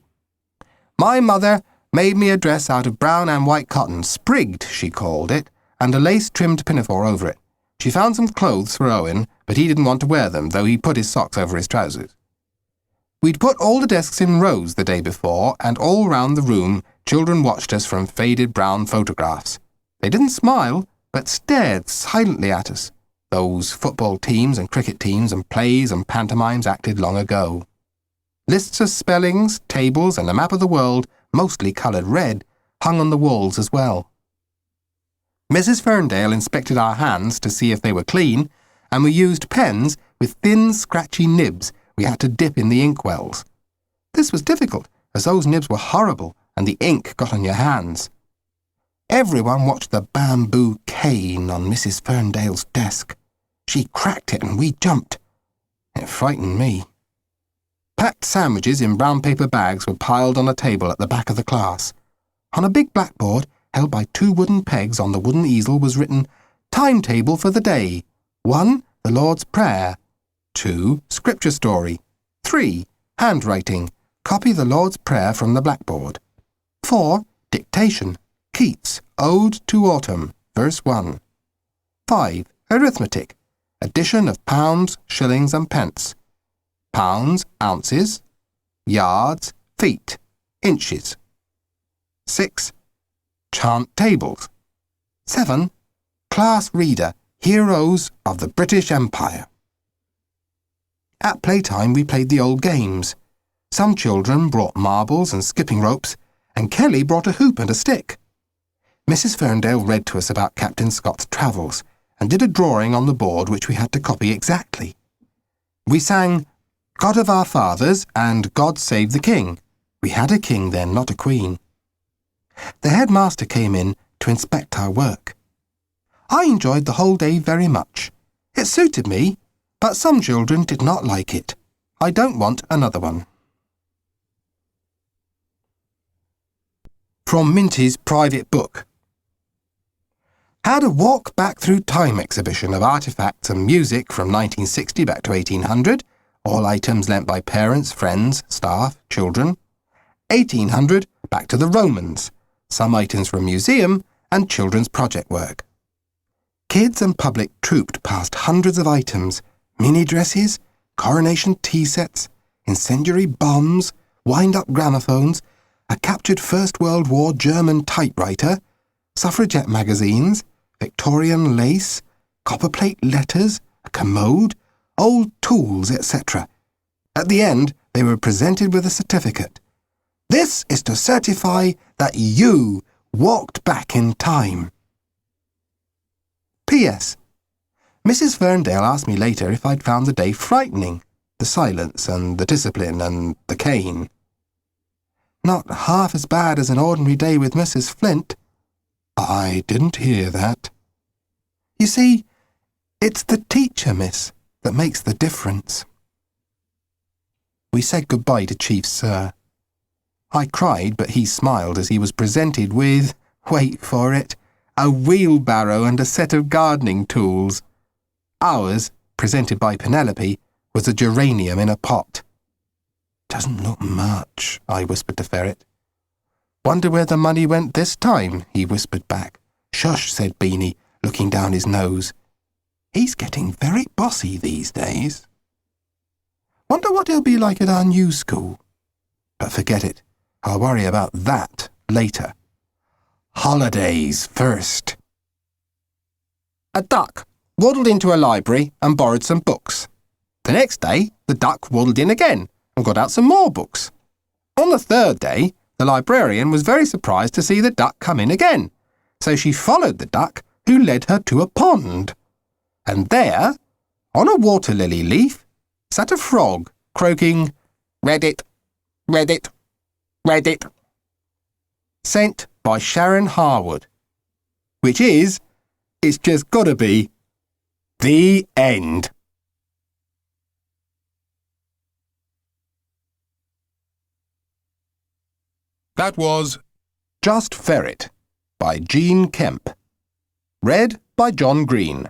My mother made me a dress out of brown and white cotton, sprigged, she called it, and a lace-trimmed pinafore over it. She found some clothes for Owen, but he didn't want to wear them, though he put his socks over his trousers. We'd put all the desks in rows the day before, and all round the room children watched us from faded brown photographs. They didn't smile, but stared silently at us. Those football teams and cricket teams and plays and pantomimes acted long ago. Lists of spellings, tables, and a map of the world, mostly coloured red, hung on the walls as well. Mrs. Ferndale inspected our hands to see if they were clean, and we used pens with thin, scratchy nibs we had to dip in the inkwells. This was difficult, as those nibs were horrible and the ink got on your hands. Everyone watched the bamboo cane on Mrs. Ferndale's desk. She cracked it and we jumped. It frightened me. Packed sandwiches in brown paper bags were piled on a table at the back of the class. On a big blackboard, held by 2 wooden pegs on the wooden easel, was written, "Timetable for the day. 1. The Lord's Prayer. 2. Scripture story. 3. Handwriting. Copy the Lord's Prayer from the blackboard. 4. Dictation. Keats, Ode to Autumn, verse 1. 5. Arithmetic. Addition of pounds, shillings and pence. Pounds, ounces. Yards, feet, inches. 6. Chant tables. 7. Class reader, heroes of the British Empire. At playtime we played the old games. Some children brought marbles and skipping ropes, and Kelly brought a hoop and a stick. Mrs. Ferndale read to us about Captain Scott's travels, and did a drawing on the board which we had to copy exactly. We sang God of Our Fathers and God Save the King. We had a king then, not a queen. The headmaster came in to inspect our work. I enjoyed the whole day very much. It suited me, but some children did not like it. I don't want another one. From Minty's private book. Had a walk back through time exhibition of artefacts and music from 1960 back to 1800, all items lent by parents, friends, staff, children. 1800 back to the Romans, some items from museum and children's project work. Kids and public trooped past hundreds of items, mini dresses, coronation tea sets, incendiary bombs, wind-up gramophones, a captured First World War German typewriter, suffragette magazines, Victorian lace, copperplate letters, a commode, old tools, etc. At the end, they were presented with a certificate. This is to certify that you walked back in time. P.S. Mrs. Ferndale asked me later if I'd found the day frightening, the silence and the discipline and the cane. Not half as bad as an ordinary day with Mrs. Flint. I didn't hear that. You see, it's the teacher, miss, that makes the difference. We said goodbye to Chief Sir. I cried, but he smiled as he was presented with, wait for it, a wheelbarrow and a set of gardening tools. Ours, presented by Penelope, was a geranium in a pot. Doesn't look much, I whispered to Ferret. Wonder where the money went this time, he whispered back. Shush, said Beany, looking down his nose. He's getting very bossy these days. Wonder what he'll be like at our new school. But forget it. I'll worry about that later. Holidays first. A duck waddled into a library and borrowed some books. The next day, the duck waddled in again and got out some more books. On the third day, the librarian was very surprised to see the duck come in again, so she followed the duck, who led her to a pond. And there, on a water lily leaf, sat a frog, croaking, "Read it, read it, read it." Sent by Sharon Harwood. Which is, it's just gotta be, the end. That was Just Ferret by Kemp. Read by John Green.